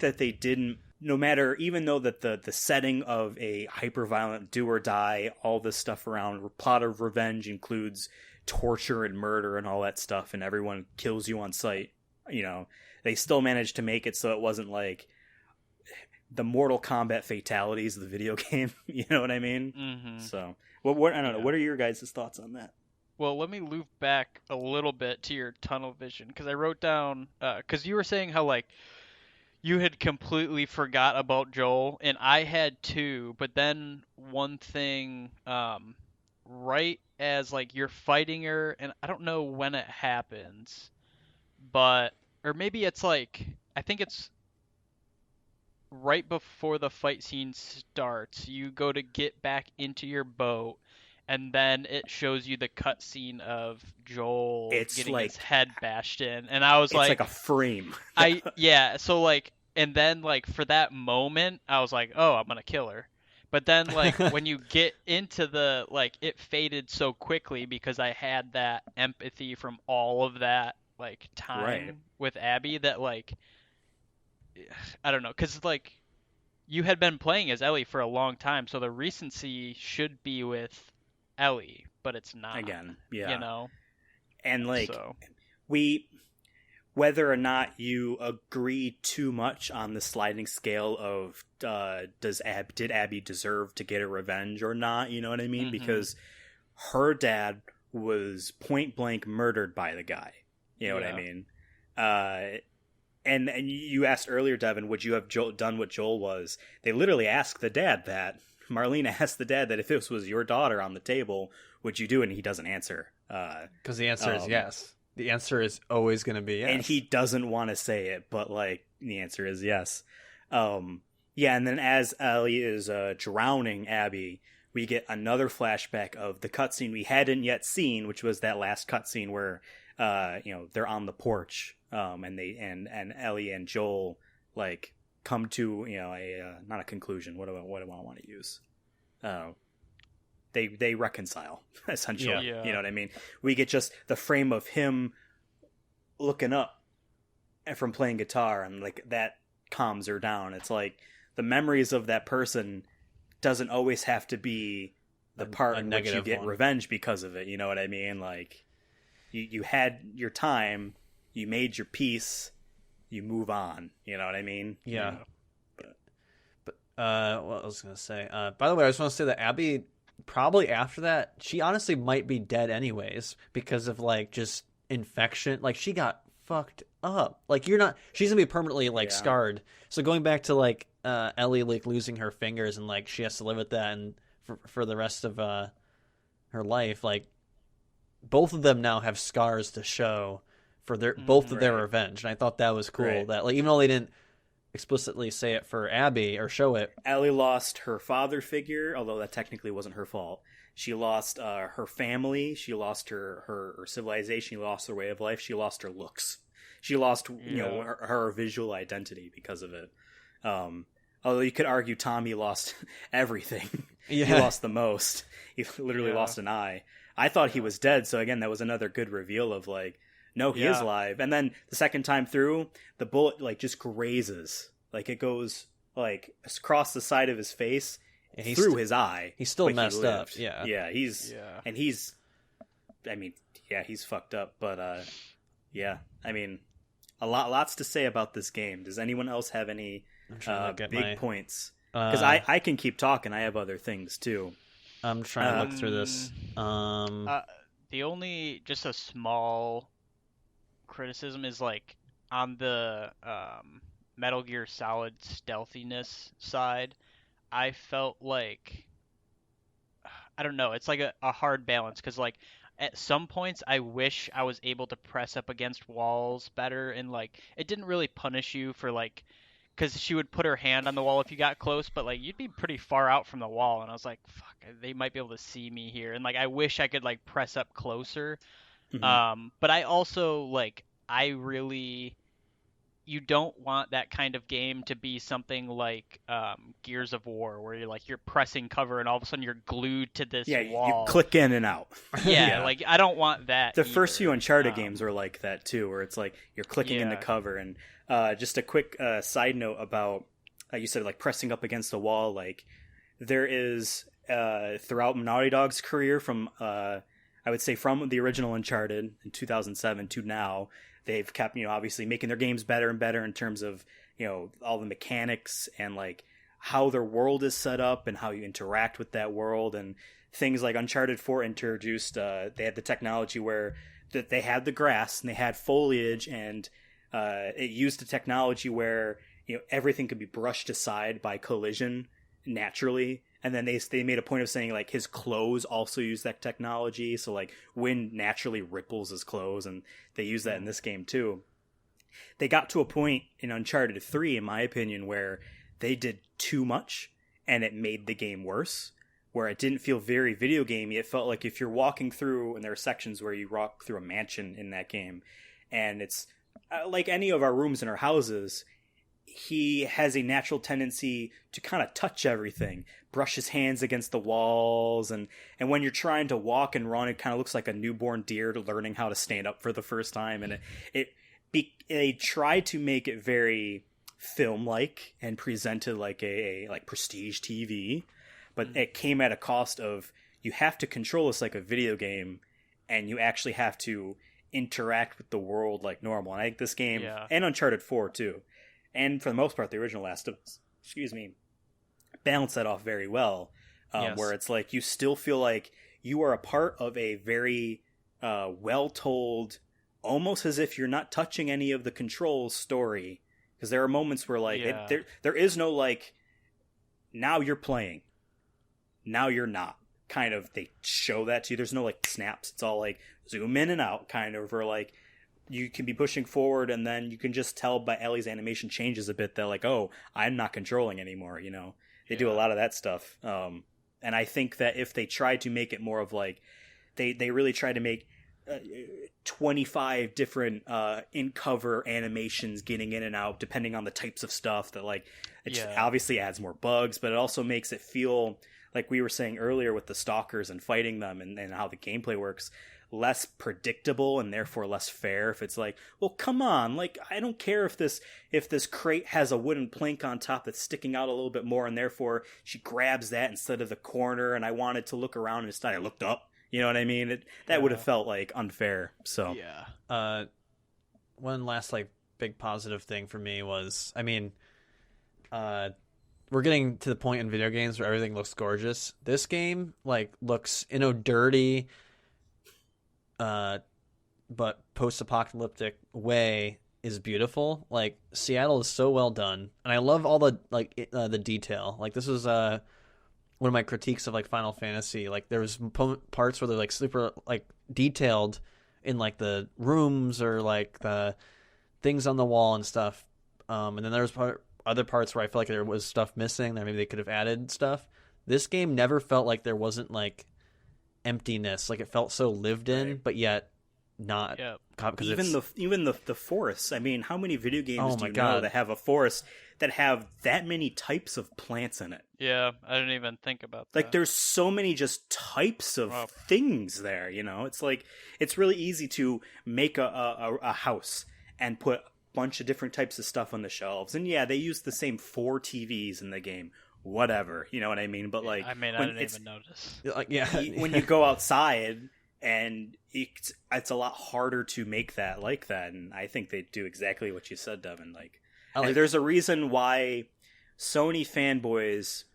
that they didn't. No matter, even though that the setting of a hyper-violent do or die, all this stuff around plot of revenge includes torture and murder and all that stuff, and everyone kills you on sight, they still managed to make it so it wasn't like the Mortal Kombat fatalities of the video game. You know what I mean? Mm-hmm. So, what I don't know. What are your guys' thoughts on that? Well, let me loop back a little bit to your tunnel vision, because I wrote down, because you were saying how, like, you had completely forgot about Joel, and I had too, but then one thing, right as, like, you're fighting her, and I don't know when it happens, or maybe it's, like, I think it's right before the fight scene starts, you go to get back into your boat, and then it shows you the cutscene of Joel getting his head bashed in, and I was it's like a frame. So like, and then like for that moment, I was like, oh, I'm gonna kill her. But then like when you get into the it faded so quickly because I had that empathy from all of that like time with Abby that like I don't know, because like you had been playing as Ellie for a long time, so the recency should be with Ellie, but it's not. Again, yeah. And like so. Whether or not you agree too much on the sliding scale of did Abby deserve to get a revenge or not, you know what I mean? Mm-hmm. Because her dad was point blank murdered by the guy. You know what I mean? And you asked earlier, Devin, would you have done what Joel was? They literally asked the dad that. Marlena asked the dad that if this was your daughter on the table, would you do it? And he doesn't answer. Because the answer is yes. The answer is always going to be yes. And he doesn't want to say it, but like the answer is yes. And then as Ellie is drowning Abby, we get another flashback of the cutscene we hadn't yet seen, which was that last cutscene where they're on the porch, and Ellie and Joel like come to a not a conclusion. What do I want to use? They reconcile essentially. Yeah. You know what I mean? We get just the frame of him looking up from playing guitar, and like that calms her down. It's like the memories of that person doesn't always have to be the part in which you get revenge because of it. You know what I mean? Like you had your time, you made your peace, you move on. You know what I mean? Yeah. But what I was gonna say. By the way, I just want to say that Abby, probably after that, she honestly might be dead anyways because of like just infection. Like she got fucked up. Like she's gonna be permanently like scarred. So going back to like Ellie like losing her fingers and like she has to live with that and for the rest of her life, like both of them now have scars to show for both of their revenge. And I thought that was cool that like even though they didn't explicitly say it for Abby or show it, Ellie lost her father figure, although that technically wasn't her fault. She lost her family, she lost her civilization, she lost her way of life, she lost her looks, she lost her visual identity because of it. Although you could argue Tommy lost everything. Yeah. He lost the most. He literally lost an eye. I thought he was dead, so again, that was another good reveal of like, no, he is alive. And then the second time through, the bullet like just grazes. Like it goes like across the side of his face through his eye. He's still messed up. Yeah. Yeah, he's fucked up, but yeah. I mean, lots to say about this game. Does anyone else have any big points? Because I can keep talking. I have other things too. I'm trying to look through this. The only just a small criticism is like on the Metal Gear Solid stealthiness side. I felt like I don't know. It's like a hard balance because like at some points I wish I was able to press up against walls better, and like it didn't really punish you for like. Because she would put her hand on the wall if you got close, but like you'd be pretty far out from the wall, and I was like, "Fuck, they might be able to see me here." And like I wish I could like press up closer. Mm-hmm. But I also like you don't want that kind of game to be something like Gears of War, where you're pressing cover and all of a sudden you're glued to this wall. You click in and out. Yeah, like I don't want that. The first few Uncharted games are like that too, where it's like you're clicking into cover. And just a quick side note about you said like pressing up against the wall. Like there is throughout Naughty Dog's career, from I would say from the original Uncharted in 2007 to now. They've kept, obviously making their games better and better in terms of, all the mechanics and like how their world is set up and how you interact with that world, and things like Uncharted 4 introduced, they had the technology where that they had the grass and they had foliage, and it used the technology where, everything could be brushed aside by collision naturally. And then they made a point of saying like his clothes also use that technology. So like wind naturally ripples his clothes, and they use that in this game too. They got to a point in Uncharted 3, in my opinion, where they did too much and it made the game worse, where it didn't feel very video gamey. It felt like if you're walking through, and there are sections where you walk through a mansion in that game, and it's like any of our rooms in our houses, he has a natural tendency to kind of touch everything, brush his hands against the walls, and when you're trying to walk and run, it kind of looks like a newborn deer learning how to stand up for the first time. And they tried to make it very film-like and presented like a like prestige TV, but it came at a cost of you have to control this like a video game, and you actually have to interact with the world like normal. And I think this game, and Uncharted 4 too, and for the most part, the original Last of Us, balance that off very well, where it's like you still feel like you are a part of a very well-told, almost as if you're not touching any of the controls story. Because there are moments where like there is no like, now you're playing, now you're not. Kind of, they show that to you. There's no like snaps. It's all like zoom in and out, kind of, or like you can be pushing forward, and then you can just tell by Ellie's animation changes a bit that like, oh, I'm not controlling anymore. They do a lot of that stuff. And I think that if they try to make it more of like, they really try to make 25 different in-cover animations getting in and out, depending on the types of stuff that like, it just obviously adds more bugs, but it also makes it feel like we were saying earlier with the stalkers and fighting them and how the gameplay works, less predictable and therefore less fair. If it's like, well, come on, like I don't care if this crate has a wooden plank on top that's sticking out a little bit more, and therefore she grabs that instead of the corner, and I wanted to look around and instead I looked up. You know what I mean? That would have felt like unfair. So one last like big positive thing for me was, I mean, we're getting to the point in video games where everything looks gorgeous. This game like looks in a dirty but post-apocalyptic way is beautiful. Like Seattle is so well done, and I love all the like the detail. Like this was one of my critiques of like Final Fantasy. Like there was parts where they're like super like detailed in like the rooms or like the things on the wall and stuff. And then there was other parts where I felt like there was stuff missing that maybe they could have added stuff. This game never felt like there wasn't like emptiness. Like it felt so lived in, but yet not because even the forests. I mean, how many video games do you know that have a forest that have that many types of plants in it? Yeah, I didn't even think about that. Like, there's so many just types of things there. It's like it's really easy to make a house and put a bunch of different types of stuff on the shelves. And yeah, they use the same 4 TVs in the game. Whatever, you know what I mean? But like, I didn't even notice. When you go outside. And it's a lot harder to make that like that, and I think they do exactly what you said, Devin. And there's a reason why Sony fanboys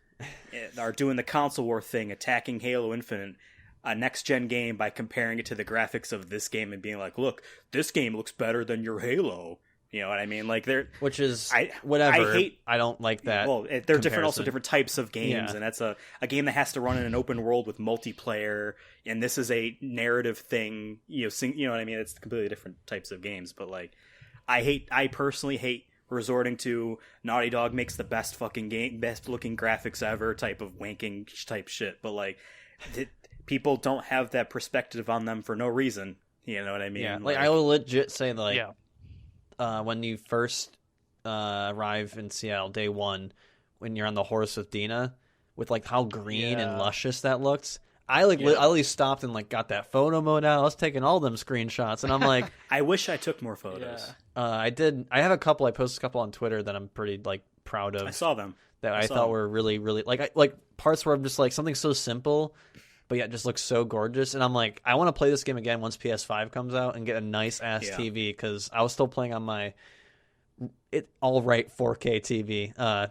are doing the console war thing, attacking Halo Infinite, a next-gen game, by comparing it to the graphics of this game and being like, look, this game looks better than your Halo. You know what I mean? Like, which is whatever. I don't like that. Well, they're different, also different types of games, and that's a game that has to run in an open world with multiplayer. And this is a narrative thing. You know what I mean? It's completely different types of games. But like, I personally hate resorting to Naughty Dog makes the best fucking game, best looking graphics ever type of wanking type shit. But like, people don't have that perspective on them for no reason. You know what I mean? Yeah. Like I will legit say when you first arrive in Seattle, day one, when you're on the horse with Dina, with like how green and luscious that looks, I at least stopped and like got that photo mode out. I was taking all them screenshots, and I'm like, I wish I took more photos. I did. I have a couple. I posted a couple on Twitter that I'm pretty like proud of. I saw them. That I thought were really, really like parts where I'm just like something so simple, but yet just looks so gorgeous. And I'm like, I want to play this game again once PS5 comes out and get a nice ass TV, because I was still playing on my all right 4K TV.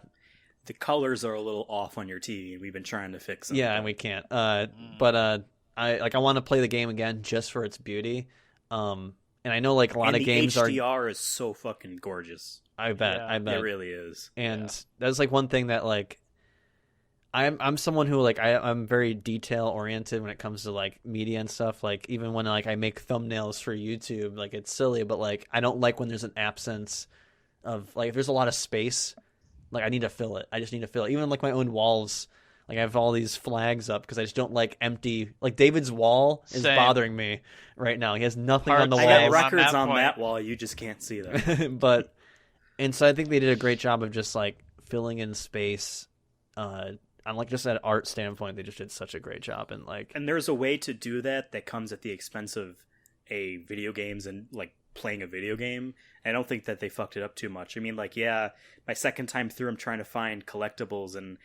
The colors are a little off on your TV. We've been trying to fix them. Yeah, and we can't. But I want to play the game again just for its beauty. And I know like a lot of games are. HDR is so fucking gorgeous. I bet. It really is. And that's like one thing that like. I'm someone who like I'm very detail oriented when it comes to like media and stuff. Like even when like I make thumbnails for YouTube, like it's silly, but like I don't like when there's an absence of like if there's a lot of space, like I need to fill it. I just need to fill it. Even like my own walls, like I have all these flags up because I just don't like empty. Like David's wall is bothering me right now. He has nothing on the wall. I got records on that wall. You just can't see them. And so I think they did a great job of just like filling in space. On like just an art standpoint, they just did such a great job. And there's a way to do that comes at the expense of a video games and like playing a video game. I don't think that they fucked it up too much. I mean, like, my second time through, I'm trying to find collectibles, and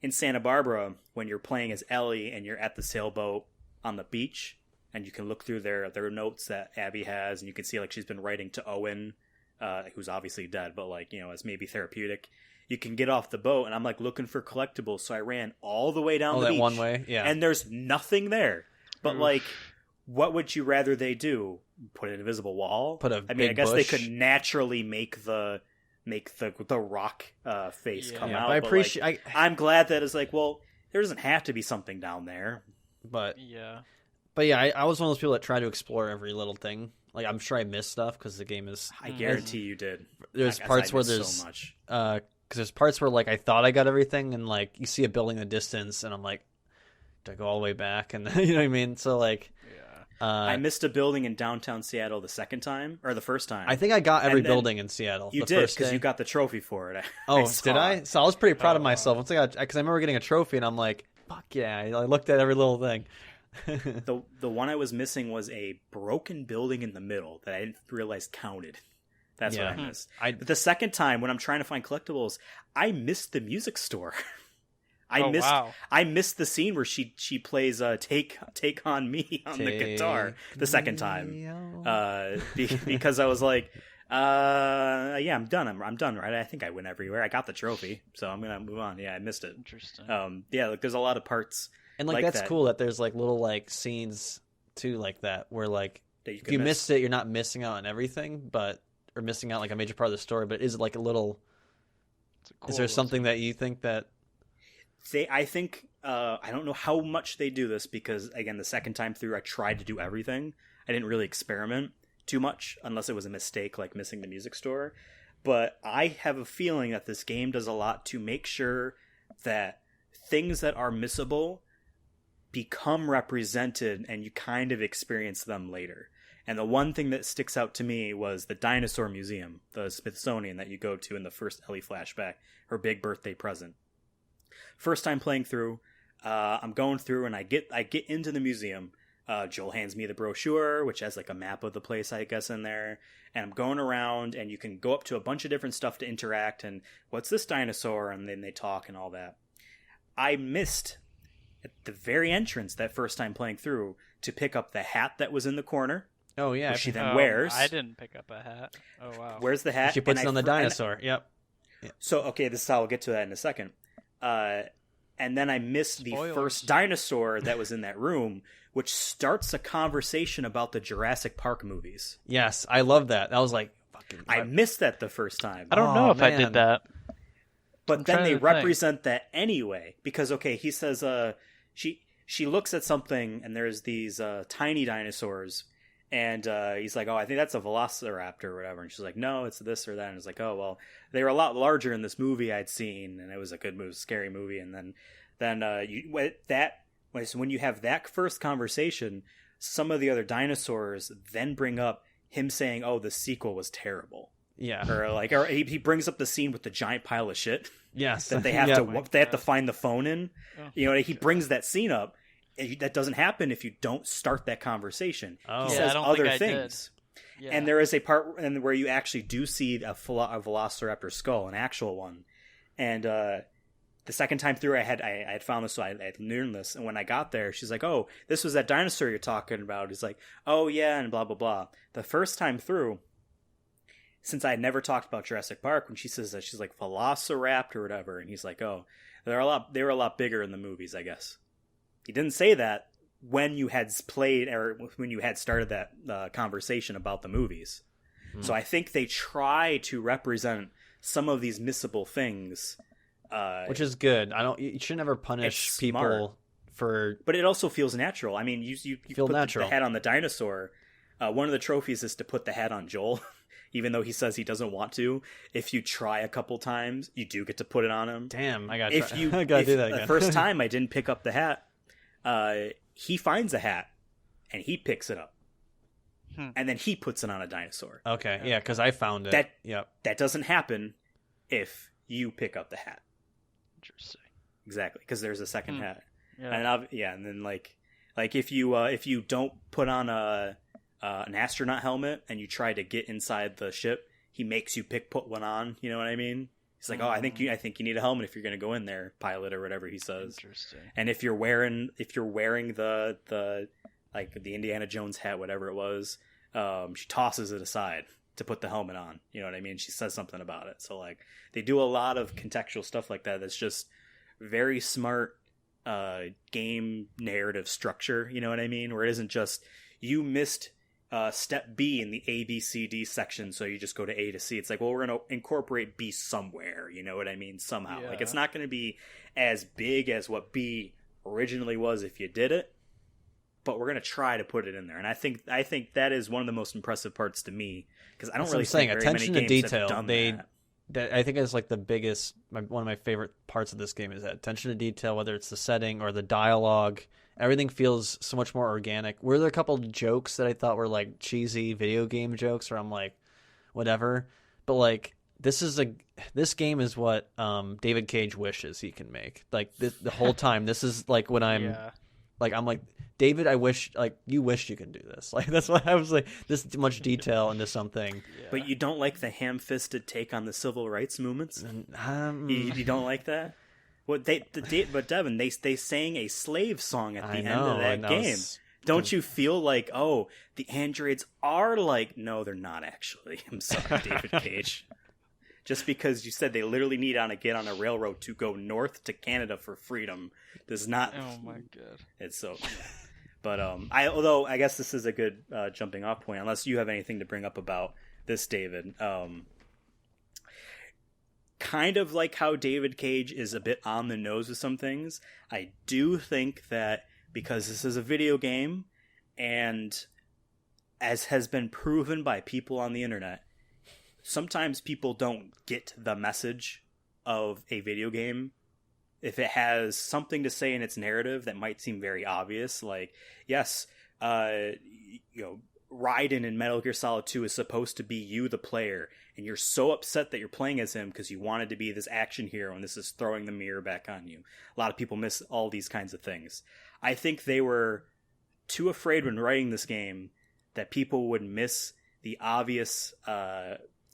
in Santa Barbara, when you're playing as Ellie and you're at the sailboat on the beach, and you can look through their notes that Abby has, and you can see like she's been writing to Owen, who's obviously dead, but like, as maybe therapeutic. You can get off the boat, and I'm like looking for collectibles, so I ran all the way down the beach. One way, and there's nothing there. But like, what would you rather they do? Put an invisible wall? I guess they could naturally make the rock face come out. I appreciate. Like, I'm glad that it's like, well, there doesn't have to be something down there. But I was one of those people that try to explore every little thing. Like I'm sure I missed stuff because the game is. I guarantee you did. There's parts where there's so much. Because there's parts where like I thought I got everything, and like you see a building in the distance, and I'm like, do I go all the way back? And you know what I mean? So like, I missed a building in downtown Seattle the second time or the first time. I think I got every building in Seattle. You did because you got the trophy for it. Did I? So I was pretty proud of myself once I got, because I remember getting a trophy, and I'm like, fuck yeah! I looked at every little thing. The one I was missing was a broken building in the middle that I didn't realize counted. That's what I missed. But the second time, when I'm trying to find collectibles, I missed the music store. I missed the scene where she plays "Take on Me" on the guitar the second time, because I was like, I'm done. I'm done, right? I think I went everywhere. I got the trophy, so I'm gonna move on. Yeah, I missed it. Interesting. Like there's a lot of parts, and like that's cool that there's like little like scenes too like that where like if you missed it, you're not missing out on everything, or missing out like a major part of the story, but is it like a little? Is there something that you think that? I think I don't know how much they do this, because again, the second time through, I tried to do everything. I didn't really experiment too much, unless it was a mistake, like missing the music store. But I have a feeling that this game does a lot to make sure that things that are missable, become represented and you kind of experience them later. And the one thing that sticks out to me was the Dinosaur Museum, the Smithsonian that you go to in the first Ellie flashback, her big birthday present. First time playing through, I'm going through and I get into the museum. Joel hands me the brochure, which has like a map of the place, I guess, in there. And I'm going around and you can go up to a bunch of different stuff to interact. And what's this dinosaur? And then they talk and all that. I missed at the very entrance that first time playing through to pick up the hat that was in the corner. Oh, yeah. Which she then wears. I didn't pick up a hat. Oh, wow. Where's the hat? She puts it on the dinosaur. Yep. So, okay, this is how I'll get to that in a second. And then I missed the first dinosaur that was in that room, which starts a conversation about the Jurassic Park movies. Yes, I love that. That was like, fucking. I missed that the first time. I don't know if I did that. But then they represent that anyway. Because, okay, he says she looks at something and there's these tiny dinosaurs. And he's like, oh, I think that's a velociraptor or whatever. And she's like, no, it's this or that. And it's like, oh, well, they were a lot larger in this movie I'd seen. And it was a good movie, scary movie. And then when you have that first conversation, some of the other dinosaurs then bring up him saying, oh, the sequel was terrible. Yeah. Or he brings up the scene with the giant pile of shit. Yes. That they have to find the phone in. Oh, he brings that scene up. That doesn't happen if you don't start that conversation. Oh. He says other things. Yeah. And there is a part where you actually do see a velociraptor skull, an actual one. And the second time through, I had found this, so I had learned this. And when I got there, she's like, oh, this was that dinosaur you're talking about. He's like, oh, yeah, and blah, blah, blah. The first time through, since I had never talked about Jurassic Park, when she says that, she's like, velociraptor or whatever. And he's like, oh, they were a lot bigger in the movies, I guess. He didn't say that when you had played or when you had started that conversation about the movies. So I think they try to represent some of these missable things, which is good. You should never punish people for. But it also feels natural. I mean, you feel put natural. The hat on the dinosaur. One of the trophies is to put the hat on Joel. Even though he says he doesn't want to, if you try a couple times, you do get to put it on him. Damn, I gotta do that again. The first time I didn't pick up the hat. He finds a hat and he picks it up and then he puts it on a dinosaur. Okay. Yeah. Cause I found it. That doesn't happen if you pick up the hat. Interesting. Exactly. Cause there's a second hat. Yeah. And then like if you don't put on an astronaut helmet and you try to get inside the ship, he makes you put one on. You know what I mean? He's like, oh, I think you need a helmet if you're going to go in there, pilot or whatever he says. Interesting. And if you're wearing the like the Indiana Jones hat, whatever it was, she tosses it aside to put the helmet on. You know what I mean? She says something about it. So like they do a lot of contextual stuff like that. That's just very smart game narrative structure. You know what I mean? Where it isn't just you missed step B in the A, B, C, D section, so you just go to A to C. It's like, well, we're going to incorporate B somewhere, you know what I mean? Somehow. Yeah. Like, it's not going to be as big as what B originally was if you did it, but we're going to try to put it in there. And I think that is one of the most impressive parts to me, because I don't really think very many games have done that. I think it's like the biggest, one of my favorite parts of this game is that attention to detail, whether it's the setting or the dialogue. Everything feels so much more organic. Were there a couple jokes that I thought were like cheesy video game jokes where I'm like, whatever? But like, this game is what David Cage wishes he can make. Like the whole time, this is like when I'm like, David, I wish, like, you wish you could do this. Like, that's why I was like, this much detail into something. Yeah. But you don't like the ham-fisted take on the civil rights movements? You don't like that? Well, but Devin, they sang a slave song at the end of that game. Don't you feel like, oh, the androids are like... No, they're not actually. I'm sorry, David Cage. Just because you said they literally need to get on a railroad to go north to Canada for freedom does not... Oh my god. It's so... But although I guess this is a good jumping off point, unless you have anything to bring up about this, David. Kind of like how David Cage is a bit on the nose with some things, I do think that because this is a video game, and as has been proven by people on the internet, sometimes people don't get the message of a video game if it has something to say in its narrative that might seem very obvious, like, yes, Raiden in Metal Gear Solid 2 is supposed to be you, the player, and you're so upset that you're playing as him because you wanted to be this action hero, and this is throwing the mirror back on you. A lot of people miss all these kinds of things. I think they were too afraid when writing this game that people would miss the obvious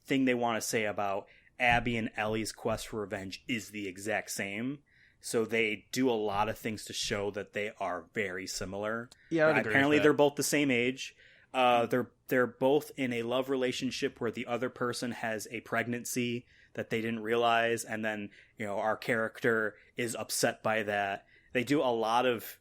thing they want to say about Abby and Ellie's quest for revenge is the exact same. So they do a lot of things to show that they are very similar. Yeah, I would agree apparently with that. They're both the same age. They're both in a love relationship where the other person has a pregnancy that they didn't realize, and then our character is upset by that. They do a lot of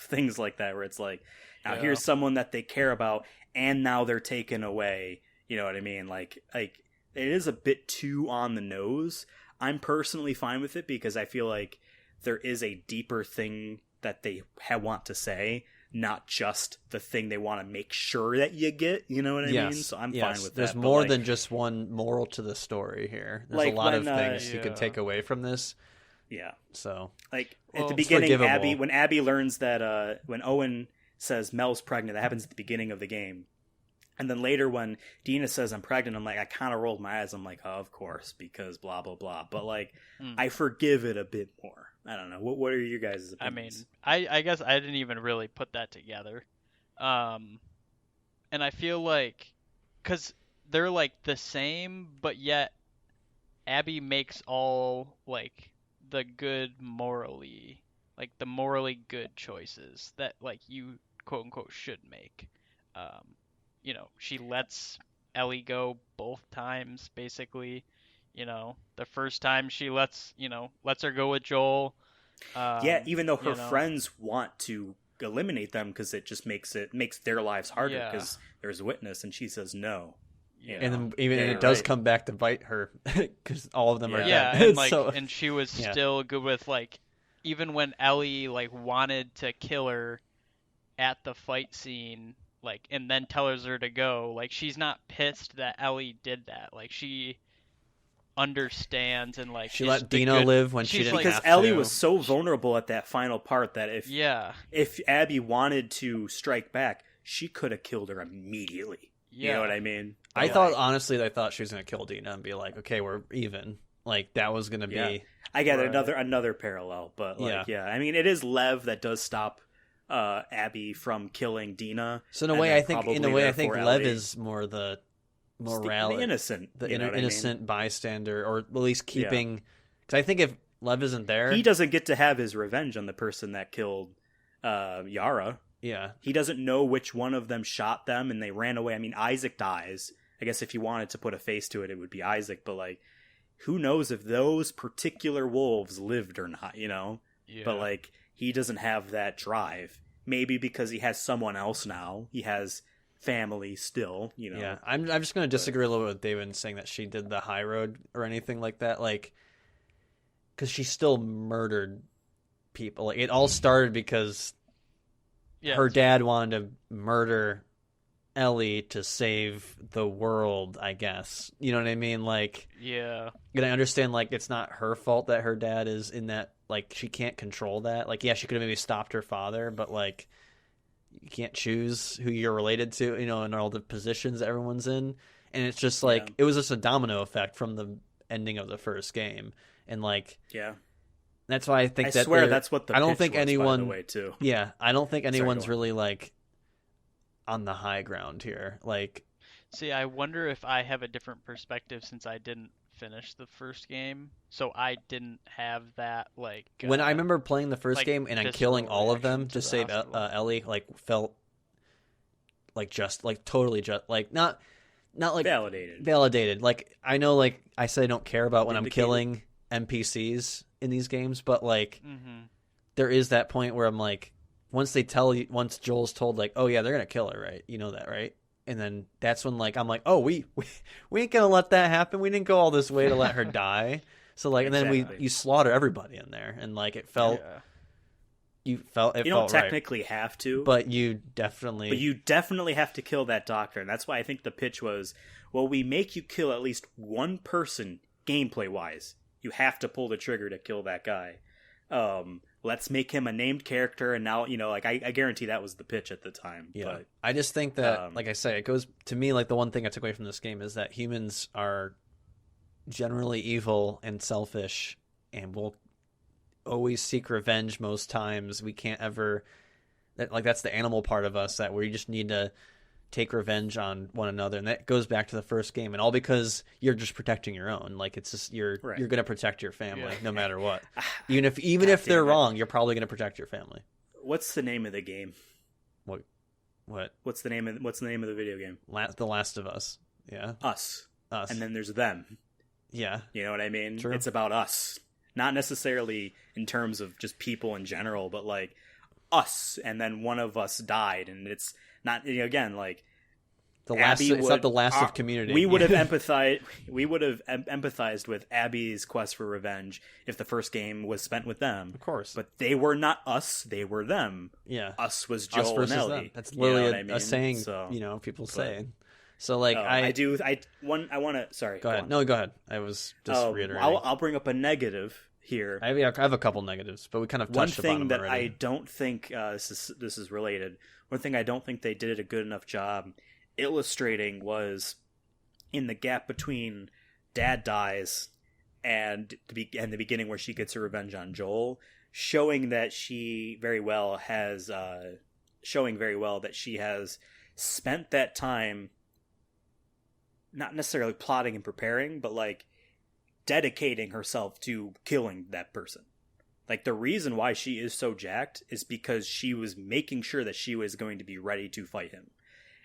things like that where it's like, now here's someone that they care about, and now they're taken away. You know what I mean? Like it is a bit too on the nose. I'm personally fine with it because I feel like there is a deeper thing that they want to say, not just the thing they want to make sure that you get. You know what I mean? So I'm fine with that. There's more than just one moral to the story here. There's a lot of things you could take away from this. Yeah. So, like, at the beginning, when Abby learns that when Owen says Mel's pregnant, that happens at the beginning of the game. And then later when Dina says I'm pregnant, I'm like, I kind of rolled my eyes. I'm like, oh, of course, because blah, blah, blah. But, like, I forgive it a bit more. I don't know. What are you guys' opinions? I mean, I guess I didn't even really put that together. And I feel like, because they're, like, the same, but yet Abby makes all, like, the good morally, like, the morally good choices that, like, you, quote-unquote, should make. She lets Ellie go both times, basically. The first time she lets her go with Joel. Even though her friends want to eliminate them because it just makes their lives harder because there's a witness, and she says no. And then it does come back to bite her because all of them are dead. Yeah, and and she was still good with, like, even when Ellie, like, wanted to kill her at the fight scene, like, and then tells her to go, like, she's not pissed that Ellie did that. Like, she understands, and, like, she let Dina live when she didn't have to. Because Ellie was so vulnerable at that final part that if Abby wanted to strike back, she could have killed her immediately. You know what I mean? I thought she was going to kill Dina and be like, okay, we're even. Like, that was going to be... I get another parallel, but, like, I mean, it is Lev that does stop Abby from killing Dina. So in a way, I think Lev is more the morality, the innocent bystander, or at least keeping. Because I think if Lev isn't there, he doesn't get to have his revenge on the person that killed Yara. Yeah, he doesn't know which one of them shot them, and they ran away. I mean, Isaac dies. I guess if you wanted to put a face to it, it would be Isaac. But, like, who knows if those particular wolves lived or not? Yeah. But, like, he doesn't have that drive. Maybe because he has someone else now. He has family still. Yeah, I'm just going to disagree a little bit with David in saying that she did the high road or anything like that. Like, because she still murdered people. Like, it all started because her dad wanted to murder Ellie to save the world, I guess. You know what I mean? Like, yeah. And I understand, like, it's not her fault that her dad is in that, like, she can't control that. Like, yeah, she could have maybe stopped her father, but, like, you can't choose who you're related to, and all the positions that everyone's in. And it's just, like, it was just a domino effect from the ending of the first game. And, like, that's why I think I swear that's what the pitch was, by the way, too. Yeah, I don't think anyone's really, like, on the high ground here. Like, see, I wonder if I have a different perspective since I didn't finish the first game, so I didn't have that, like, when I remember playing the first game and I'm killing all of them to save Ellie, like, felt like just, like, totally just, like, not like validated. Like, I know, like, I say I don't care about when I'm killing NPCs in these games, but, like, there is that point where I'm like, once Joel's told, like, oh yeah, they're gonna kill her, right? You know that, right? And then that's when, like, I'm like, oh, we ain't gonna let that happen. We didn't go all this way to let her die. So, like, and then you slaughter everybody in there, and, like, it felt, you don't technically have to, but you definitely have to kill that doctor, and that's why I think the pitch was, well, we make you kill at least one person gameplay wise. You have to pull the trigger to kill that guy. Let's make him a named character, and now, you know, like, I guarantee that was the pitch at the time. Yeah. But, I just think that, like I say, it goes to me, like, the one thing I took away from this game is that humans are generally evil and selfish, and will always seek revenge most times. We can't ever, that's the animal part of us, that we just need to take revenge on one another, and that goes back to the first game, and all because you're just protecting your own. Like, it's just you're going to protect your family no matter what. Even if they're wrong, you're probably going to protect your family. What's the name of the game? What? What's the name of the video game? The Last of Us. Yeah. Us. And then there's them. Yeah. You know what I mean? True. It's about us. Not necessarily in terms of just people in general, but like us, and then one of us died, and it's not, you know, again, like, it's not the last of community. We would have empathized. We would have empathized with Abby's quest for revenge if the first game was spent with them, of course. But they were not us; they were them. Yeah, us was Joel and Ellie. Them. That's literally you know a saying. So, you know, people saying. So, like, I want to. Sorry, go ahead. No, go ahead. I was just reiterating. I'll bring up a negative here. I have a couple negatives, but we kind of touched upon them already. One thing that I don't think this is related. One thing I don't think they did a good enough job illustrating was in the gap between Dad dies and the beginning where she gets her revenge on Joel, showing that she very well that she has spent that time not necessarily plotting and preparing, but like dedicating herself to killing that person. Like, the reason why she is so jacked is because she was making sure that she was going to be ready to fight him.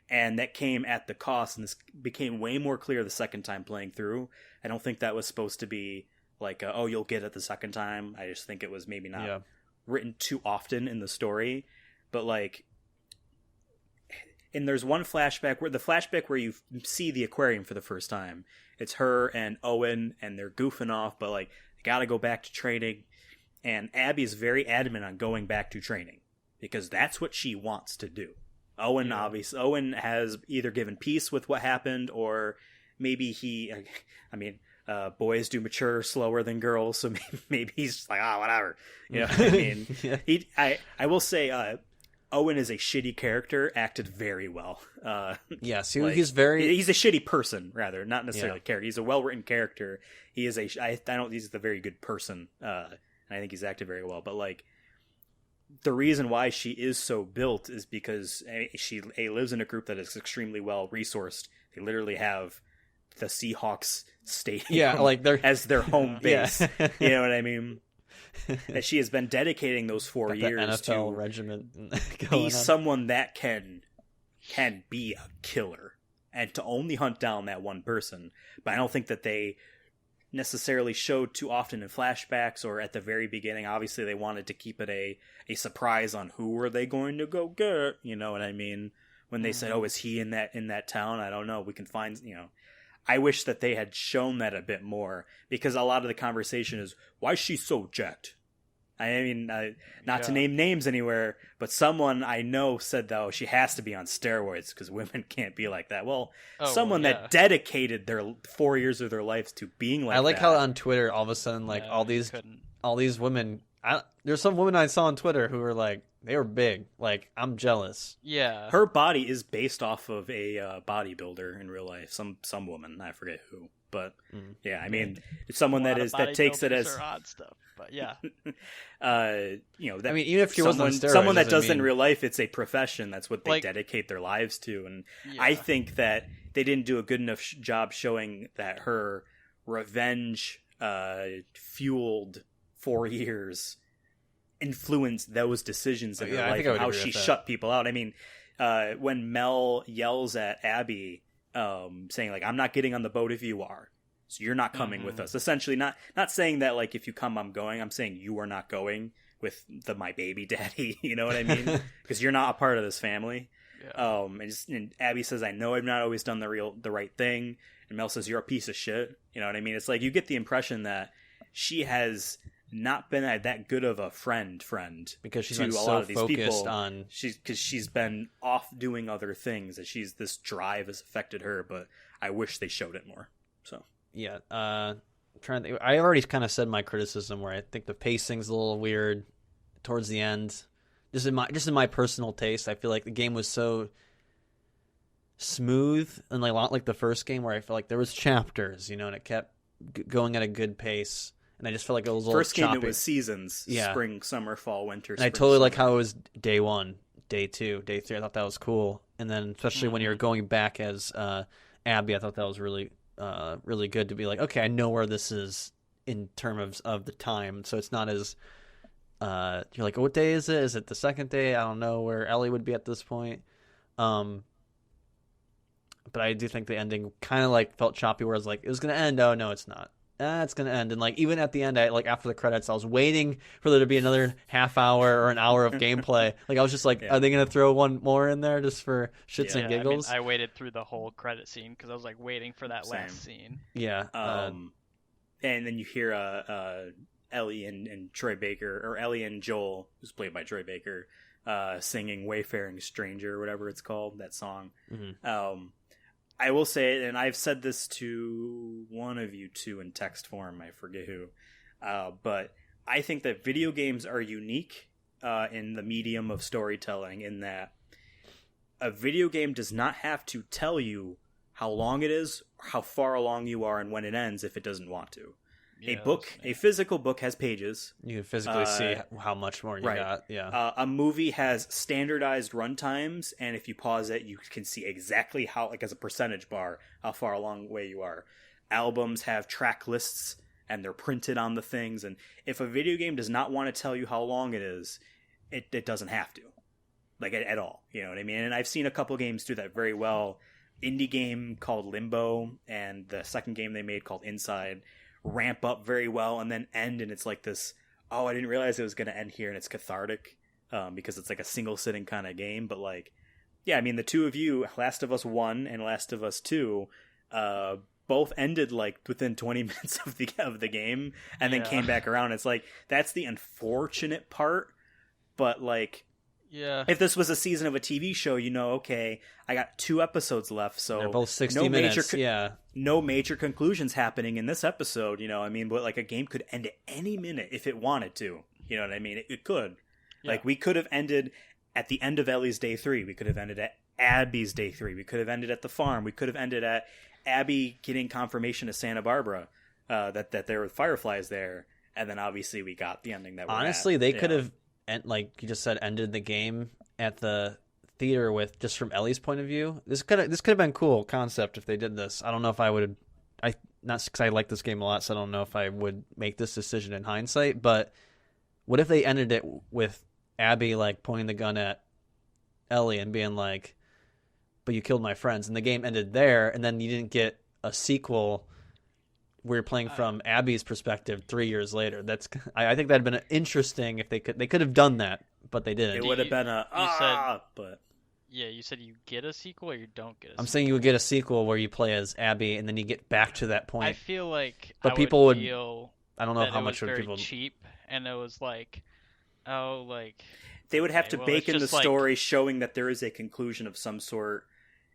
And that came at the cost, and this became way more clear the second time playing through. I don't think that was supposed to be like, you'll get it the second time. I just think it was maybe not written too often in the story. But, like, and there's one flashback where you see the aquarium for the first time. It's her and Owen, and they're goofing off, but, like, they gotta go back to training. And Abby is very adamant on going back to training because that's what she wants to do. Owen has either given peace with what happened, or maybe boys do mature slower than girls, so maybe he's just like, whatever. You know what I mean? I will say, Owen is a shitty character, acted very well. Yes, he's a shitty person, rather, not necessarily a character. He's a well-written character. He's a very good person, and I think he's acted very well. But, like, the reason why she is so built is because she lives in a group that is extremely well resourced. They literally have the Seahawks stadium as their home base. You know what I mean? And she has been dedicating those 4 years to NFL to regiment be someone that can be a killer and to only hunt down that one person. But I don't think that they necessarily showed too often in flashbacks or at the very beginning. Obviously, they wanted to keep it a surprise on who were they going to go get. You know what I mean? When they said, "Oh, is he in that town?" I don't know. We can find. You know, I wish that they had shown that a bit more, because a lot of the conversation is, "Why is she so jacked?" I mean, not to name names anywhere, but someone I know said, though, she has to be on steroids because women can't be like that. Well, that dedicated their 4 years of their lives to being like that. I like how on Twitter, all of a sudden, like, all these women, there's some women I saw on Twitter who were like, they were big. Like, I'm jealous. Yeah. Her body is based off of a bodybuilder in real life. Some woman, I forget who. But yeah, I mean, it's someone that takes it as odd stuff. But yeah, I mean, even if she wasn't on steroids, someone that does it in real life, it's a profession. That's what they dedicate their lives to. And I think that they didn't do a good enough job showing that her revenge fueled 4 years influenced those decisions in her life and how she shut people out. I mean, when Mel yells at Abby, saying, like, "I'm not getting on the boat if you are, so you're not coming with us." Essentially, not saying that, like, if you come, I'm going. I'm saying you are not going with my baby daddy. You know what I mean? Because you're not a part of this family. Yeah. And Abby says, "I know I've not always done the right thing," and Mel says, "You're a piece of shit." You know what I mean? It's like you get the impression that she has not been that good of a friend because she's to been a so lot of these focused people. On because she's been off doing other things, and this drive has affected her. But I wish they showed it more. So yeah, trying to think, I already kind of said my criticism where I think the pacing's a little weird towards the end. Just in my personal taste, I feel like the game was so smooth and like the first game where I felt like there was chapters, and it kept going at a good pace. And I just felt like it was a little first choppy. Game it was seasons, spring, summer, fall, winter. And I totally like how it was day 1, day 2, day 3. I thought that was cool. And then especially when you're going back as Abby, I thought that was really really good to be like, okay, I know where this is in terms of the time. So it's not as you're like, what day is it? Is it the second day? I don't know where Ellie would be at this point. But I do think the ending kind of like felt choppy, where I was like, it was going to end. Oh no, it's not. It's going to end. And like, even at the end, after the credits, I was waiting for there to be another half hour or an hour of gameplay. Like, I was just like, are they going to throw one more in there just for shits and giggles? I waited through the whole credit scene because I was like waiting for that last scene. Yeah. And then you hear Ellie and Troy Baker, or Ellie and Joel, who's played by Troy Baker, singing "Wayfaring Stranger" or whatever it's called, that song. Mm-hmm. I will say, and I've said this to one of you two in text form, I forget who, but I think that video games are unique in the medium of storytelling, in that a video game does not have to tell you how long it is, how far along you are, and when it ends if it doesn't want to. A physical book has pages. You can physically see how much more you got. Yeah. A movie has standardized run times, and if you pause it, you can see exactly how, like as a percentage bar, how far along the way you are. Albums have track lists, and they're printed on the things. And if a video game does not want to tell you how long it is, it doesn't have to, like at all. You know what I mean? And I've seen a couple games do that very well. Indie game called Limbo, and the second game they made called Inside, ramp up very well and then end, and it's like this, oh, I didn't realize it was going to end here, and it's cathartic because it's like a single sitting kind of game. But like, yeah, I mean, the two of you, Last of Us 1 and Last of Us 2, both ended like within 20 minutes of the game and then came back around. It's like, that's the unfortunate part, but like, if this was a season of a TV show, okay, I got 2 episodes left, so they're both 60 minutes. No major conclusions happening in this episode. I mean, but like a game could end at any minute if it wanted to. You know what I mean? It could. Yeah. Like, we could have ended at the end of Ellie's day 3. We could have ended at Abby's day 3. We could have ended at the farm. We could have ended at Abby getting confirmation of Santa Barbara that there were fireflies there, and then obviously we got the ending that we're honestly they could have. And like you just said, ended the game at the theater with just from Ellie's point of view. This could have been cool concept if they did this. I don't know if I would. Not because I like this game a lot, so I don't know if I would make this decision in hindsight. But what if they ended it with Abby like pointing the gun at Ellie and being like, "But you killed my friends," and the game ended there, and then you didn't get a sequel. We're playing from Abby's perspective 3 years later. I think that'd been interesting if they could have done that, but they didn't. It would have been you said you get a sequel or you don't get a sequel? I'm saying you would get a sequel where you play as Abby and then you get back to that point. I feel like I don't know how much would people cheap, and it was like, they would have to bake in the story showing that there is a conclusion of some sort.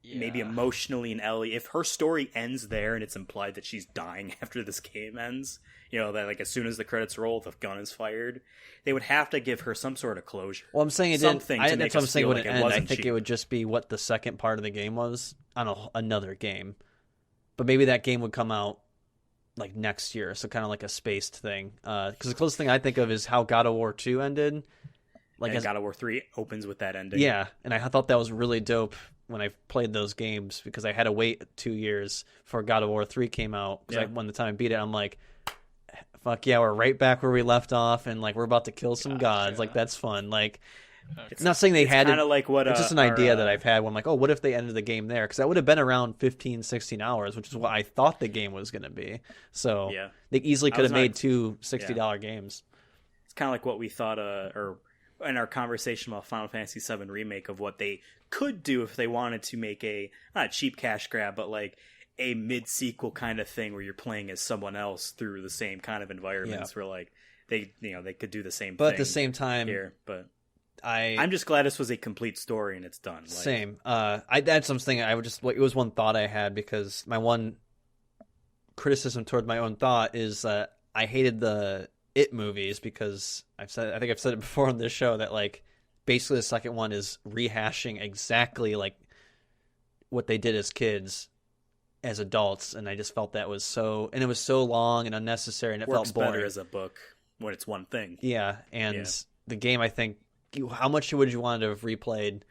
Yeah. Maybe emotionally in Ellie, if her story ends there and it's implied that she's dying after this game ends, that like as soon as the credits roll, the gun is fired, they would have to give her some sort of closure. Well, I'm saying it didn't. That's what I'm saying. When it ended, I think it would just be what the second part of the game was on another game, but maybe that game would come out like next year, so kind of like a spaced thing. Because the closest thing I think of is how God of War 2 ended. Like God of War 3 opens with that ending. Yeah, and I thought that was really dope when I played those games because I had to wait 2 years before God of War 3 came out. Because when the time I beat it, I'm like, fuck yeah, we're right back where we left off, and like we're about to kill some gods. Like, that's fun. Like, it's not saying they had kind of like what it's just an idea that I've had when I'm like, oh, what if they ended the game there? Because that would have been around 15, 16 hours, which is what I thought the game was going to be. So they easily could have made 2 $60 games. It's kind of like what we thought, or in our conversation about Final Fantasy VII Remake, of what they could do if they wanted to make not a cheap cash grab, but like a mid-sequel kind of thing where you're playing as someone else through the same kind of environments where like they could do the same thing. But at the same time here, but I'm just glad this was a complete story and it's done. Like, same. That's something it was one thought I had because my one criticism toward my own thought is that I hated the It movies because I think I've said it before on this show that like basically the second one is rehashing exactly like what they did as kids as adults, and I just felt that was so, and it was so long and unnecessary, and it Works felt boring. better as a book when it's one thing. Yeah, and the game, I think, how much would you want to have replayed?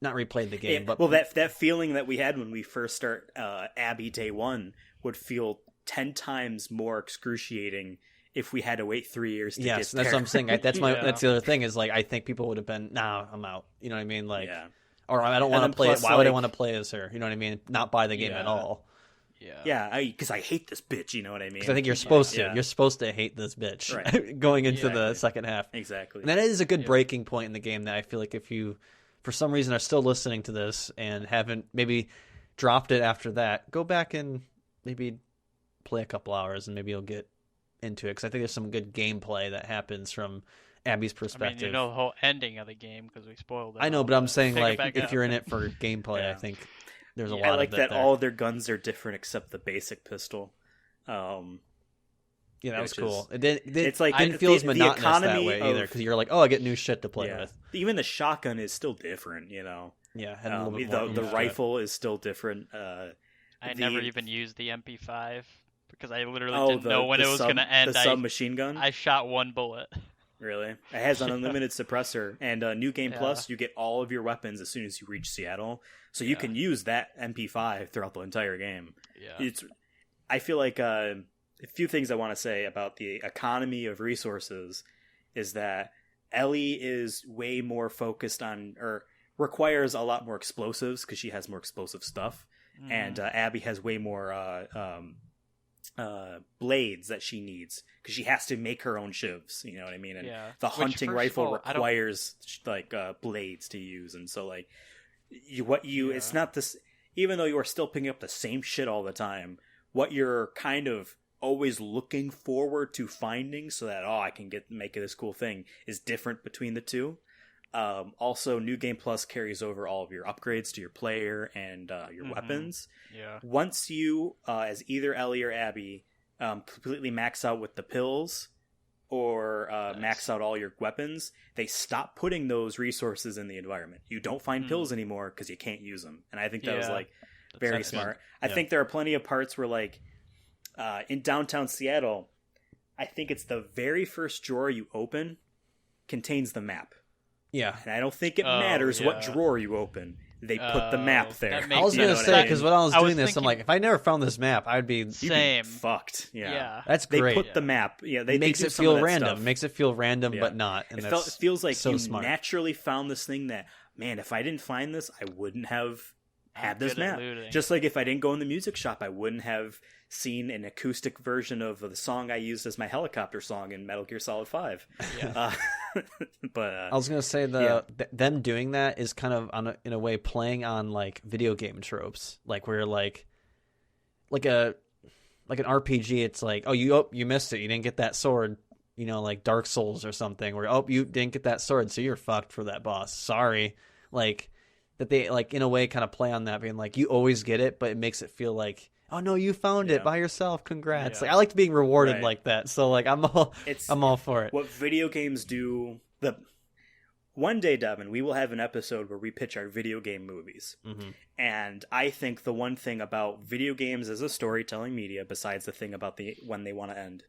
Not replayed the game, but that feeling that we had when we first start Abby Day 1 would feel 10 times more excruciating if we had to wait 3 years to get there. Yes, that's what I'm saying. That's the other thing is like I think people would have been, nah, I'm out. You know what I mean? Like, or I don't want to play it. Why would I want to play as her? You know what I mean? Not buy the game at all. Yeah, because I hate this bitch. You know what I mean? Because I think you're supposed to. You're supposed to hate this bitch going into the second half. Exactly. And that is a good breaking point in the game that I feel like if you, for some reason, are still listening to this and haven't maybe dropped it after that, go back and maybe play a couple hours and maybe you'll get into it. Because I think there's some good gameplay that happens from Abby's perspective. I mean, you know the whole ending of the game because we spoiled it. I know, but I'm saying like if you're in it for gameplay, I think there's a lot. I like of that there. all their guns are different except the basic pistol. Yeah, that was cool. It's like didn't feel as monotonous that way either because you're like, oh, I get new shit to play with. Even the shotgun is still different, you know. Yeah, had a little bit more the rifle is still different. I never even used the MP5 because I literally didn't know when it was going to end. The submachine gun? I shot one bullet. Really? It has an unlimited suppressor, and New Game Plus, you get all of your weapons as soon as you reach Seattle, so you can use that MP5 throughout the entire game. Yeah, I feel like a few things I want to say about the economy of resources is that Ellie is way more focused on, or requires a lot more explosives because she has more explosive stuff, and Abby has way more blades that she needs because she has to make her own shivs, you know what I mean? And the hunting rifle requires like blades to use, and so like it's not this, even though you are still picking up the same shit all the time, what you're kind of always looking forward to finding so that I can make this cool thing is different between the two. Also, New Game Plus carries over all of your upgrades to your player and your weapons. Yeah. Once you, as either Ellie or Abby, completely max out with the pills or max out all your weapons, they stop putting those resources in the environment. You don't find pills anymore because you can't use them. And I think that was like very smart. I think there are plenty of parts where like in downtown Seattle, I think it's the very first drawer you open contains the map. Yeah. And I don't think it matters what drawer you open. They put the map there. I was going to say, because when I was doing this, I'm like, if I never found this map, I'd be fucked. Yeah. That's great. They put the map. Yeah, they makes it feel random. Makes it feel random, but not. And it feels like so you smart. naturally found this thing that, man, if I didn't find this, I wouldn't have had this map. Just like if I didn't go in the music shop, I wouldn't have seen an acoustic version of the song I used as my helicopter song in Metal Gear Solid 5. Yeah. But I was gonna say them doing that is kind of in a way playing on like video game tropes, like where like an RPG, it's like you missed it, you didn't get that sword, you know, like Dark Souls or something, where you didn't get that sword, so you're fucked for that boss. Sorry, like that they like in a way kind of play on that, being like you always get it, but it makes it feel like, oh no, you found it by yourself. Congrats! Like I liked being rewarded like that. So like I'm all for it. What video games do. One day, Devin, we will have an episode where we pitch our video game movies. Mm-hmm. And I think the one thing about video games as a storytelling media, besides the thing about when they want to end,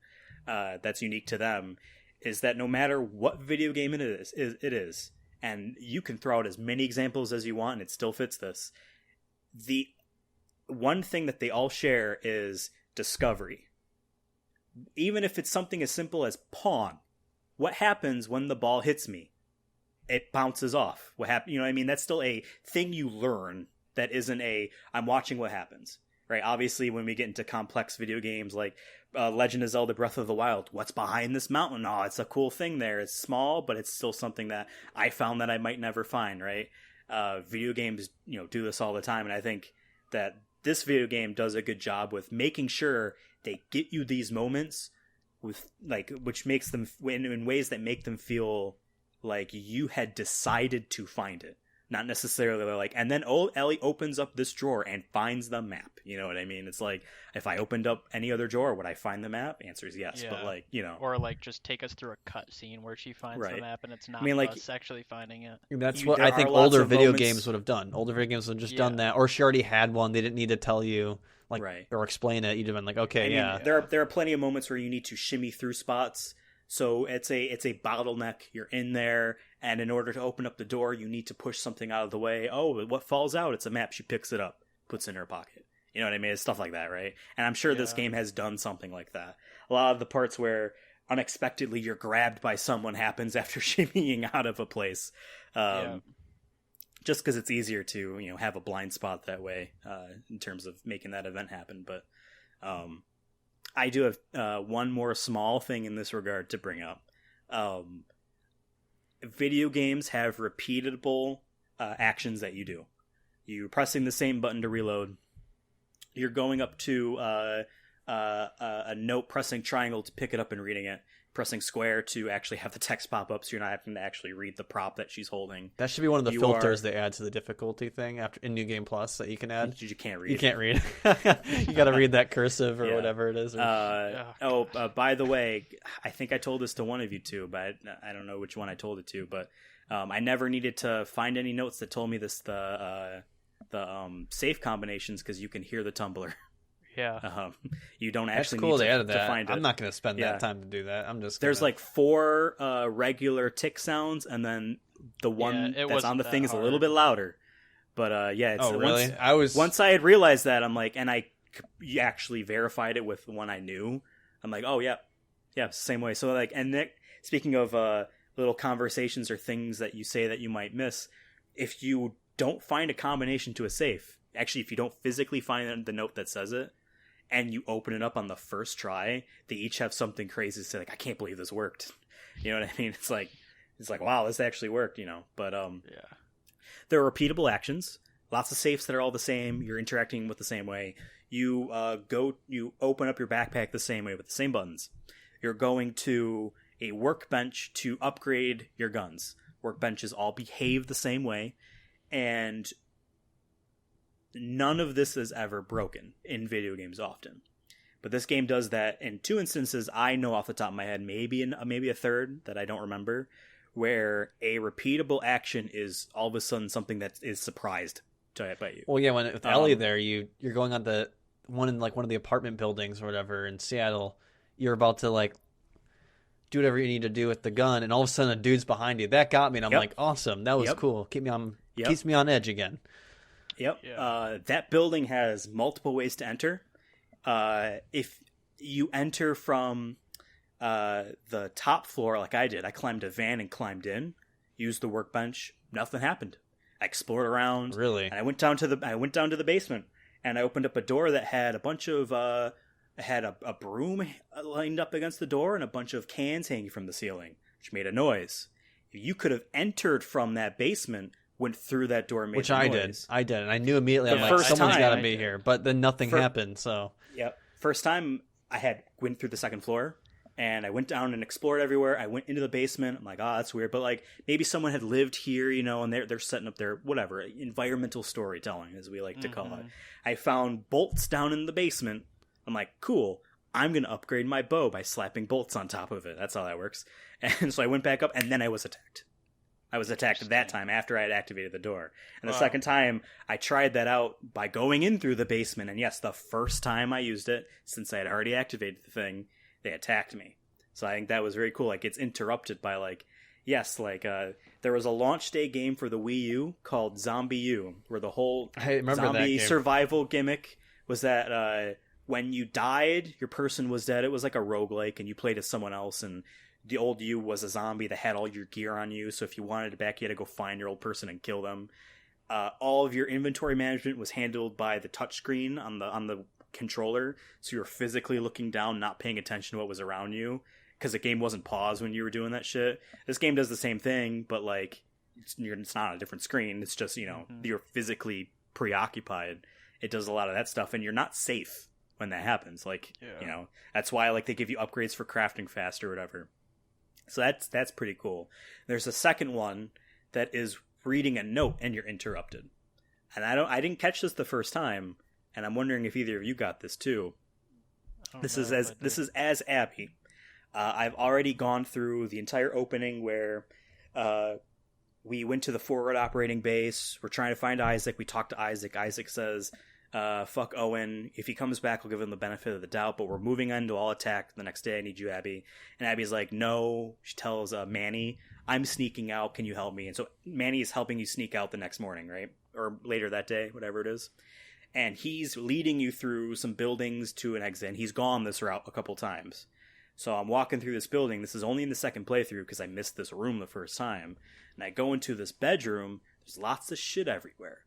that's unique to them, is that no matter what video game it is, and you can throw out as many examples as you want, and it still fits this. The one thing that they all share is discovery. Even if it's something as simple as pawn, what happens when the ball hits me? It bounces off. What happens? You know what I mean? That's still a thing you learn. That isn't I'm watching what happens, right? Obviously, when we get into complex video games like Legend of Zelda: Breath of the Wild, what's behind this mountain? Oh, it's a cool thing there. It's small, but it's still something that I found that I might never find, right? Video games, do this all the time, and I think that this video game does a good job with making sure they get you these moments with which makes them in ways that make them feel like you had decided to find it, Not necessarily like, and then Ellie opens up this drawer and finds the map. You know what I mean? It's like, if I opened up any other drawer, would I find the map? Answer is yes. Yeah. But like, you know, or like just take us through a cut scene where she finds the map and it's not us actually finding it. That's what I think older video games would have done. Older video games would have just done that, or she already had one. They didn't need to tell you like or explain it. You'd have been like, okay, I mean, there are plenty of moments where you need to shimmy through spots. So it's a bottleneck. You're in there, and in order to open up the door, you need to push something out of the way. Oh, what falls out? It's a map. She picks it up, puts it in her pocket. You know what I mean? It's stuff like that, right? And I'm sure this game has done something like that. A lot of the parts where unexpectedly you're grabbed by someone happens after shimmying out of a place. Just because it's easier to, you know, have a blind spot that way in terms of making that event happen. But I do have one more small thing in this regard to bring up. Video games have repeatable actions that you do. You're pressing the same button to reload. You're going up to a note, pressing triangle to pick it up and reading it. Pressing square to actually have the text pop up, so you're not having to actually read the prop that she's holding. That should be one of the filters they add to the difficulty thing after in New Game Plus that you can add. You can't read. You can't read. You got to read that cursive or whatever it is. By the way, I think I told this to one of you too, but I don't know which one I told it to. But I never needed to find any notes that told me the safe combinations because you can hear the tumbler. Yeah. You don't actually cool need to to find it. I'm not going to spend that time to do that. I'm just There's like 4 regular tick sounds, and then the one that's on the thing is a little bit louder. But it's really? Once I had realized that, I'm like, and I actually verified it with the one I knew. I'm like, oh yeah, same way. So like, and Nick, speaking of little conversations or things that you say that you might miss, if you don't find a combination to a safe, actually, if you don't physically find the note that says it, and you open it up on the first try, they each have something crazy to say, like, I can't believe this worked. You know what I mean? It's like, wow, this actually worked, you know? But, there are repeatable actions, lots of safes that are all the same, you're interacting with the same way. You open up your backpack the same way with the same buttons. You're going to a workbench to upgrade your guns. Workbenches all behave the same way, and none of this is ever broken in video games often. But this game does that in 2 instances I know off the top of my head, maybe a third that I don't remember, where a repeatable action is all of a sudden something that is surprised by you. Well, yeah, with Ellie there, you're going on one of the apartment buildings or whatever in Seattle. You're about to like do whatever you need to do with the gun, and all of a sudden a dude's behind you. That got me, and I'm like, awesome, that was cool. Keeps me on edge again. Yep. Yeah. That building has multiple ways to enter. If you enter from the top floor, like I did, I climbed a van and climbed in, used the workbench. Nothing happened. I explored around. Really? And I went down to the basement, and I opened up a door that had a bunch of had a broom lined up against the door and a bunch of cans hanging from the ceiling, which made a noise. You could have entered from that basement, went through that door, and made a noise. I did, and I knew immediately. I'm like, someone's got to be here. But then nothing happened. So first time I went through the second floor, and I went down and explored everywhere. I went into the basement. I'm like, that's weird, but like maybe someone had lived here, you know, and they're setting up their whatever environmental storytelling, as we like to call it. I found bolts down in the basement. I'm like, cool. I'm gonna upgrade my bow by slapping bolts on top of it. That's how that works. And so I went back up, and then I was attacked. I was attacked that time after I had activated the door. And the second time, I tried that out by going in through the basement. And yes, the first time I used it, since I had already activated the thing, they attacked me. So I think that was very cool. Like, it's interrupted by, like, there was a launch day game for the Wii U called Zombie U, where the whole zombie survival gimmick was that when you died, your person was dead. It was like a roguelike, and you played as someone else, and the old you was a zombie that had all your gear on you, so if you wanted it back, you had to go find your old person and kill them. All of your inventory management was handled by the touchscreen on the controller, so you were physically looking down, not paying attention to what was around you, because the game wasn't paused when you were doing that shit. This game does the same thing, but like it's not on a different screen. It's just, you know, you're physically preoccupied. It does a lot of that stuff, and you're not safe when that happens. Like, you know, that's why like they give you upgrades for crafting fast or whatever. So that's pretty cool. There's a second one that is reading a note and you're interrupted. And I didn't catch this the first time, and I'm wondering if either of you got this too. This is as Abby. I've already gone through the entire opening where we went to the forward operating base. We're trying to find Isaac. We talk to Isaac. Isaac says, fuck Owen. If he comes back, I'll give him the benefit of the doubt, but we're moving on to all attack the next day. I need you, Abby. And Abby's like, no. She tells Manny, I'm sneaking out. Can you help me? And so Manny is helping you sneak out the next morning, right? Or later that day, whatever it is. And he's leading you through some buildings to an exit. And he's gone this route a couple times. So I'm walking through this building. This is only in the second playthrough because I missed this room the first time. And I go into this bedroom. There's lots of shit everywhere.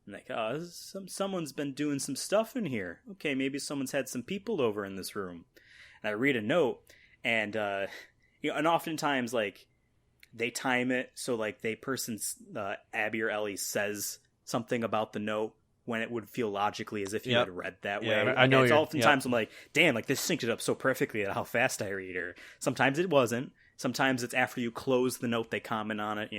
I'm like, oh, someone's been doing some stuff in here. Okay, maybe someone's had some people over in this room. And I read a note, and and oftentimes like they time it so like Abby or Ellie says something about the note when it would feel logically as if you had read that way. I know. It's oftentimes I'm like, damn, like this synced it up so perfectly at how fast I read her. Sometimes it wasn't. Sometimes it's after you close the note they comment on it,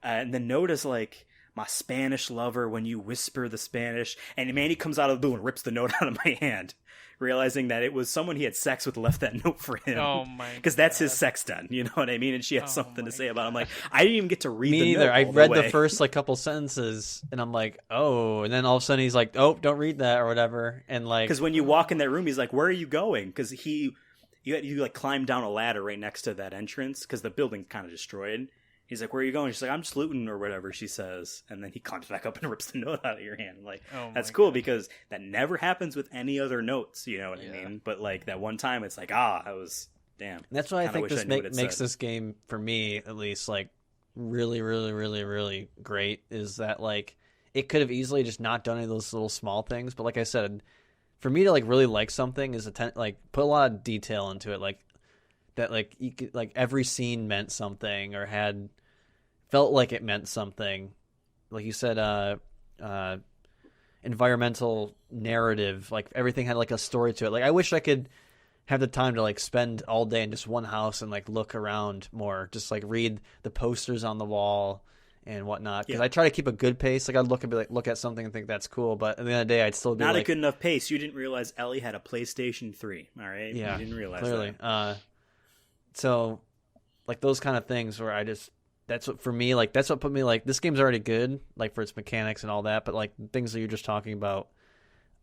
and the note is like, my Spanish lover, when you whisper the Spanish, and Manny comes out of the blue and rips the note out of my hand, realizing that it was someone he had sex with left that note for him. Oh my God. Because that's his sex den, you know what I mean? And she had something to say about it. I'm like, I didn't even get to read the either. note. I read the first like couple sentences, and I'm like, oh, and then all of a sudden he's like, oh, don't read that or whatever, and like, because when you walk in that room, he's like, where are you going? Because you like climb down a ladder right next to that entrance because the building's kind of destroyed. He's like, where are you going? She's like, I'm just looting or whatever she says. And then he climbs back up and rips the note out of your hand. Like, that's cool because that never happens with any other notes. You know what I mean? But like that one time, it's like, I was, damn. And that's why I think this makes this game, for me at least, like really, really, really, really great is that like it could have easily just not done any of those little small things. But like I said, for me to like really like something is like put a lot of detail into it. Like that, like you could, like every scene meant something or felt like it meant something. Like you said, environmental narrative, like everything had like a story to it. Like I wish I could have the time to like spend all day in just one house and like look around more, just like read the posters on the wall and whatnot. Because I try to keep a good pace. Like I'd look at something and think that's cool, but at the end of the day, I'd still be not like, a good enough pace. You didn't realize Ellie had a PlayStation 3. All right, yeah, you didn't realize clearly. that. So like those kind of things where that's what put me like, this game's already good, like for its mechanics and all that, but like things that you're just talking about,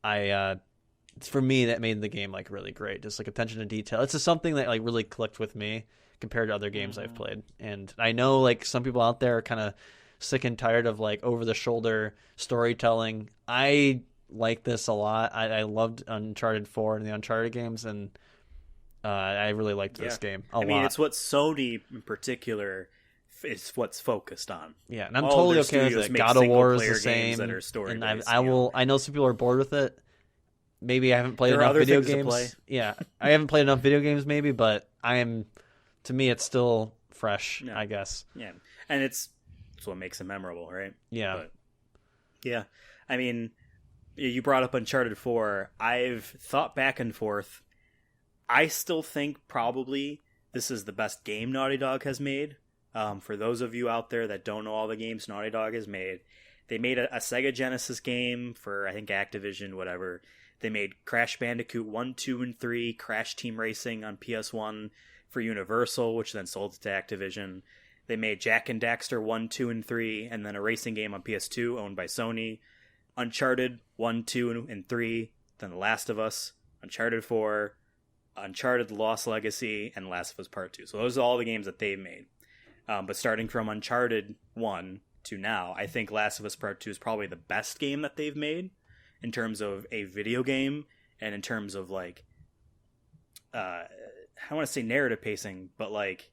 for me, that made the game like really great. Just like attention to detail. It's just something that like really clicked with me compared to other games I've played. And I know like some people out there are kind of sick and tired of like over the shoulder storytelling. I like this a lot. I loved Uncharted 4 and the Uncharted games, and I really liked this game a lot. I mean, it's what Sony in particular is what's focused on. Yeah, and I'm totally okay with it. God of War is the same. That are story and based, I know some people are bored with it. Maybe I haven't played enough video games. Yeah, I haven't played enough video games maybe, but to me it's still fresh, I guess. Yeah, and it's what makes it memorable, right? Yeah. But, yeah, I mean, you brought up Uncharted 4. I've thought back and forth. I still think probably this is the best game Naughty Dog has made. For those of you out there that don't know all the games Naughty Dog has made, they made a Sega Genesis game for, I think, Activision, whatever. They made Crash Bandicoot 1, 2, and 3, Crash Team Racing on PS1 for Universal, which then sold it to Activision. They made Jak and Daxter 1, 2, and 3, and then a racing game on PS2 owned by Sony. Uncharted 1, 2, and 3, then The Last of Us, Uncharted 4, Uncharted The Lost Legacy, and Last of Us Part 2. So those are all the games that they've made. But starting from Uncharted 1 to now, I think Last of Us Part 2 is probably the best game that they've made in terms of a video game and in terms of, like, I don't want to say narrative pacing, but, like,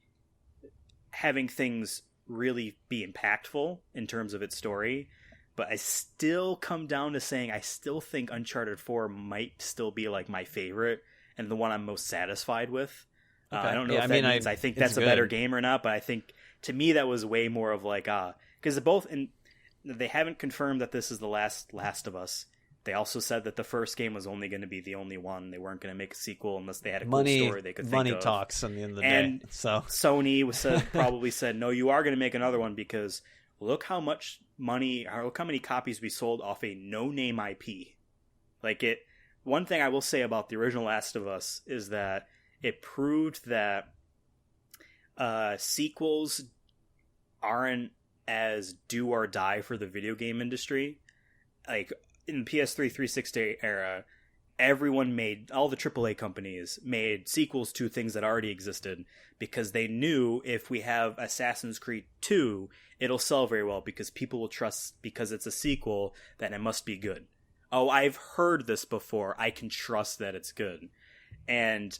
having things really be impactful in terms of its story. But I still come down to saying I still think Uncharted 4 might still be, like, my favorite and the one I'm most satisfied with. Okay. I don't know if that means I think that's a better game or not, but I think, to me, that was way more of like, because they haven't confirmed that this is the last of Us. They also said that the first game was only going to be the only one. They weren't going to make a sequel unless they had a cool story they could think of. Money talks in the end of the day. And so Sony probably said, no, you are going to make another one because look how much money, or look how many copies we sold off a no-name IP. Like it. One thing I will say about the original Last of Us is that it proved that sequels aren't as do or die for the video game industry. Like in the PS3 360 era, everyone made, all the AAA companies made sequels to things that already existed because they knew if we have Assassin's Creed 2, it'll sell very well because people will trust, because it's a sequel, that it must be good. Oh, I've heard this before. I can trust that it's good. And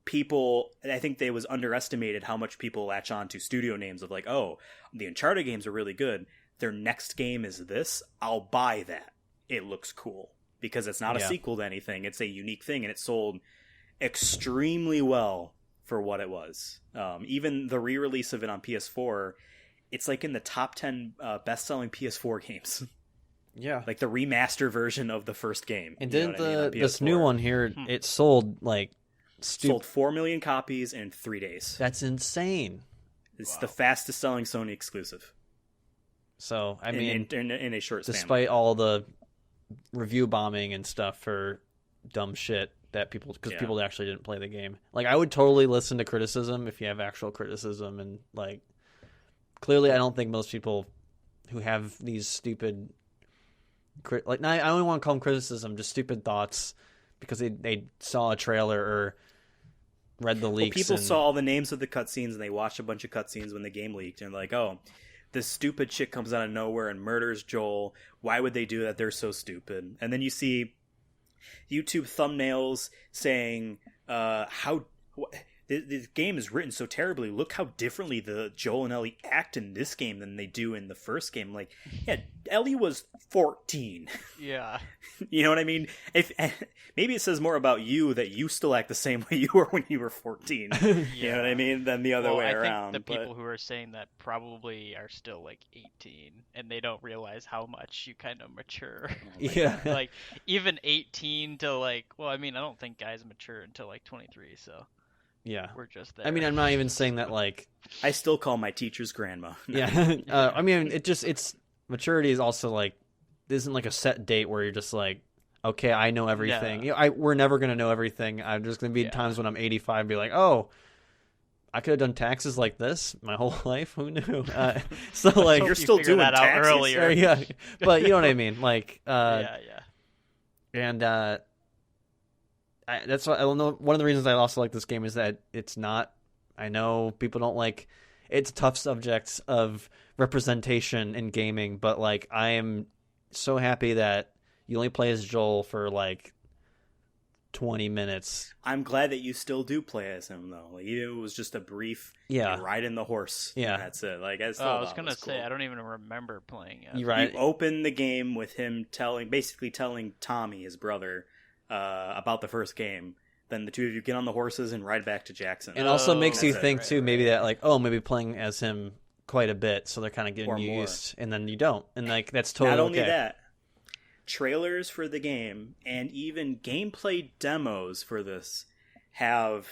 people, I think they was underestimated how much people latch on to studio names of like, oh, the Uncharted games are really good. Their next game is this. I'll buy that. It looks cool. Because it's not a sequel to anything. It's a unique thing, and it sold extremely well for what it was. Even the re-release of it on PS4, it's like in the top 10 best-selling PS4 games. Yeah. Like the remaster version of the first game. And didn't this new one here, it sold like... Sold 4 million copies in 3 days. That's insane. It's the fastest selling Sony exclusive. So, I mean... In a short span. Despite all the review bombing and stuff for dumb shit that people... Because people actually didn't play the game. Like, I would totally listen to criticism if you have actual criticism. And, like, clearly I don't think most people who have these stupid... Like, I only want to call them criticism, just stupid thoughts, because they saw a trailer or read the leaks. Well, people saw all the names of the cutscenes, and they watched a bunch of cutscenes when the game leaked, and like, oh, this stupid chick comes out of nowhere and murders Joel. Why would they do that? They're so stupid. And then you see YouTube thumbnails saying, the game is written so terribly. Look how differently the Joel and Ellie act in this game than they do in the first game. Like, yeah, Ellie was 14. Yeah. You know what I mean? If maybe it says more about you that you still act the same way you were when you were 14. You know what I mean? Than the other way around. I think the people who are saying that probably are still like 18, and they don't realize how much you kind of mature. Yeah. Like even 18 to like, well, I mean, I don't think guys mature until like 23. So. Yeah, we're just there. I mean, I'm not even saying that like... I still call my teacher's grandma. Yeah, I mean, it's maturity is also like, isn't like a set date where you're just like, okay, I know everything. You know, we're never gonna know everything. I'm just gonna be times when I'm 85, and be like, oh, I could have done taxes like this my whole life. Who knew? So like, you're still doing that taxes out earlier. Yeah, but you know what I mean. Like, yeah. And that's why I don't know. One of the reasons I also like this game is that it's not. I know people don't like. It's tough subjects of representation in gaming, but like I am so happy that you only play as Joel for like 20 minutes. I'm glad that you still do play as him though. Like even if it was just a brief, riding the horse. Yeah, that's it. Like I was gonna say, cool. I don't even remember playing it. You open the game with him basically telling Tommy, his brother, about the first game. Then the two of you get on the horses and ride back to Jackson. It also makes you think too, maybe that like, oh, maybe playing as him quite a bit, so they're kind of getting used, and then you don't, and like that's totally not only okay. that. Trailers for the game and even gameplay demos for this have,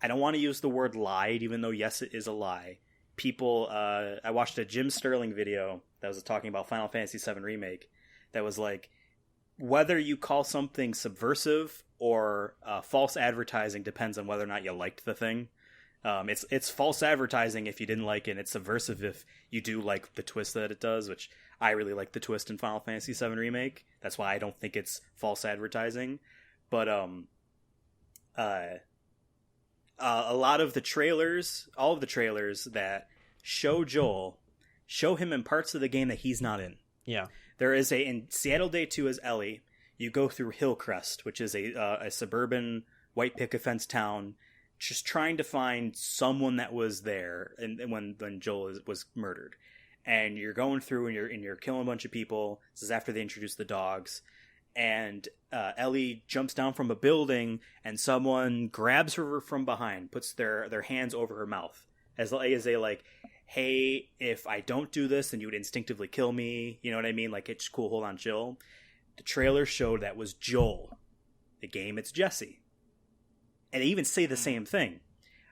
I don't want to use the word lied, even though yes, it is a lie. People, I watched a Jim Sterling video that was talking about Final Fantasy VII Remake that was like, whether you call something subversive or false advertising depends on whether or not you liked the thing. It's false advertising if you didn't like it, and it's subversive if you do like the twist that it does, which I really like the twist in Final Fantasy VII Remake. That's why I don't think it's false advertising. But a lot of the trailers, all of the trailers that show Joel, show him in parts of the game that he's not in. Yeah. There is in Seattle Day 2 as Ellie, you go through Hillcrest, which is a suburban white picket fence town, just trying to find someone that was there and when Joel was murdered. And you're going through and you're killing a bunch of people. This is after they introduce the dogs. And Ellie jumps down from a building and someone grabs her from behind, puts their hands over her mouth as they like, hey, if I don't do this, then you would instinctively kill me. You know what I mean? Like, it's cool, hold on, chill. The trailer showed that was Joel. The game, it's Jesse. And they even say the same thing.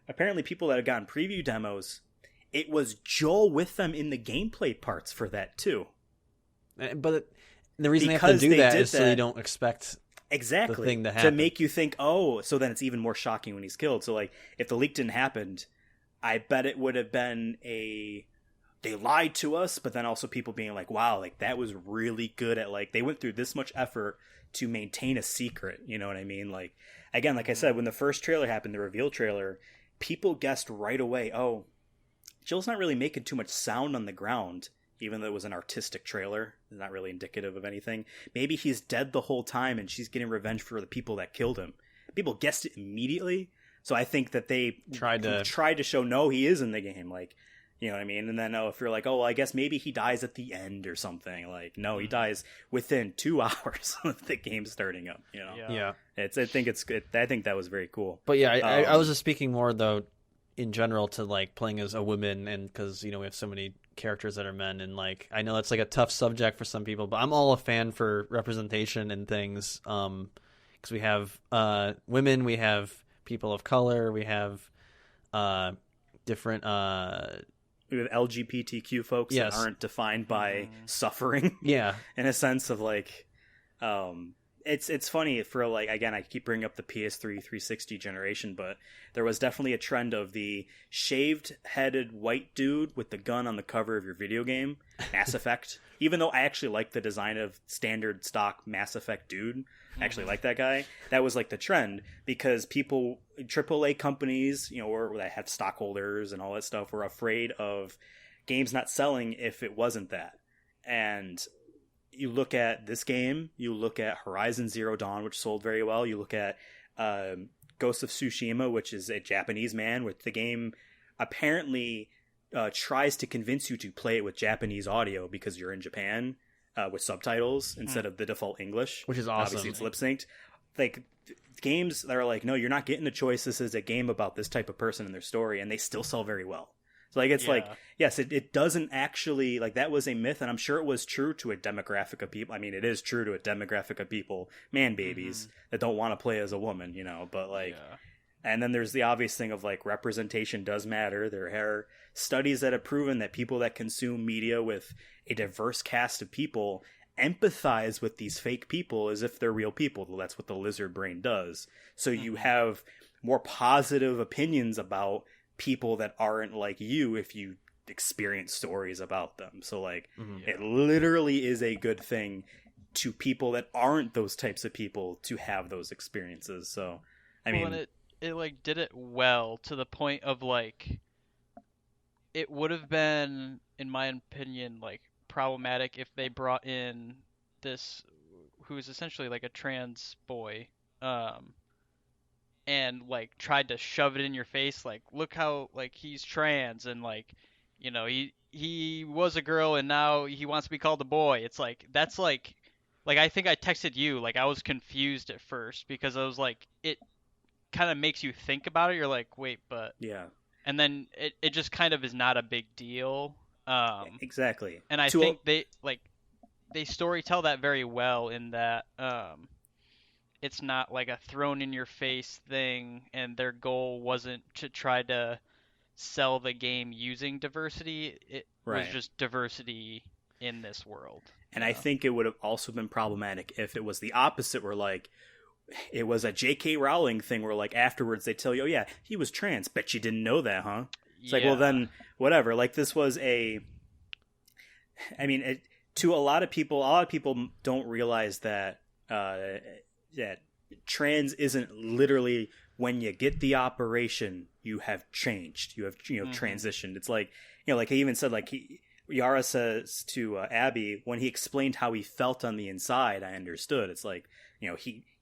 Apparently, people that have gotten preview demos, it was Joel with them in the gameplay parts for that too. But the reason they have to do that is so you don't expect exactly the thing to happen. To make you think, oh, so then it's even more shocking when he's killed. So like, if the leak didn't happen, I bet it would have been they lied to us, but then also people being like, wow, like that was really good at like, they went through this much effort to maintain a secret. You know what I mean? Like, again, like I said, when the first trailer happened, the reveal trailer, people guessed right away, oh, Jill's not really making too much sound on the ground, even though it was an artistic trailer. It's not really indicative of anything. Maybe he's dead the whole time and she's getting revenge for the people that killed him. People guessed it immediately. So I think that they tried to show, no, he is in the game. Like, you know what I mean? And then, if you're like, oh, well, I guess maybe he dies at the end or something. Like, no, he dies within 2 hours of the game starting up. You know? Yeah. I think that was very cool. But yeah, I was just speaking more though, in general, to like playing as a woman, and because we have so many characters that are men, and like I know that's like a tough subject for some people, but I'm all a fan for representation and things. Because we have women, we have people of color, we have different. We have LGBTQ folks that aren't defined by suffering. Yeah, in a sense of like, it's funny for like, again, I keep bringing up the PS3 360 generation, but there was definitely a trend of the shaved-headed white dude with the gun on the cover of your video game, Mass Effect. Even though I actually like the design of standard stock Mass Effect dude, I actually like that guy. That was like the trend because people, AAA companies, or that have stockholders and all that stuff, were afraid of games not selling if it wasn't that. And you look at this game, you look at Horizon Zero Dawn, which sold very well. You look at Ghost of Tsushima, which is a Japanese man, with the game apparently tries to convince you to play it with Japanese audio because you're in Japan with subtitles instead of the default English, which is awesome. Obviously, it's lip synced. Like games that are like, no, you're not getting the choice. This is a game about this type of person and their story, and they still sell very well. So like it's like, yes, it doesn't actually, like, that was a myth, and I'm sure it was true to a demographic of people. I mean, it is true to a demographic of people, man babies, that don't want to play as a woman, but like, and then there's the obvious thing of like representation does matter. There are studies that have proven that people that consume media with a diverse cast of people empathize with these fake people as if they're real people. Well, that's what the lizard brain does. So you have more positive opinions about people that aren't like you if you experience stories about them. So like it literally is a good thing to people that aren't those types of people to have those experiences. So I mean, and it like did it well to the point of like, it would have been, in my opinion, like problematic if they brought in this who is essentially like a trans boy and like tried to shove it in your face, like, look how like he's trans, and like, he was a girl and now he wants to be called a boy. It's like, that's like I think I texted you, like I was confused at first because I was like, it kind of makes you think about it. You're like, wait, but and then it just kind of is not a big deal. Exactly. And I think they story tell that very well in that it's not like a thrown in your face thing, and their goal wasn't to try to sell the game using diversity. It was just diversity in this world. And I think it would have also been problematic if it was the opposite, where like it was a J.K. Rowling thing where like afterwards they tell you, oh yeah, he was trans. Bet you didn't know that, huh? It's like, well then whatever. Like this was to a lot of people don't realize that that trans isn't literally when you get the operation you have changed, you have transitioned. It's like, like he even said, like Yara says to Abby when he explained how he felt on the inside, I understood. It's like,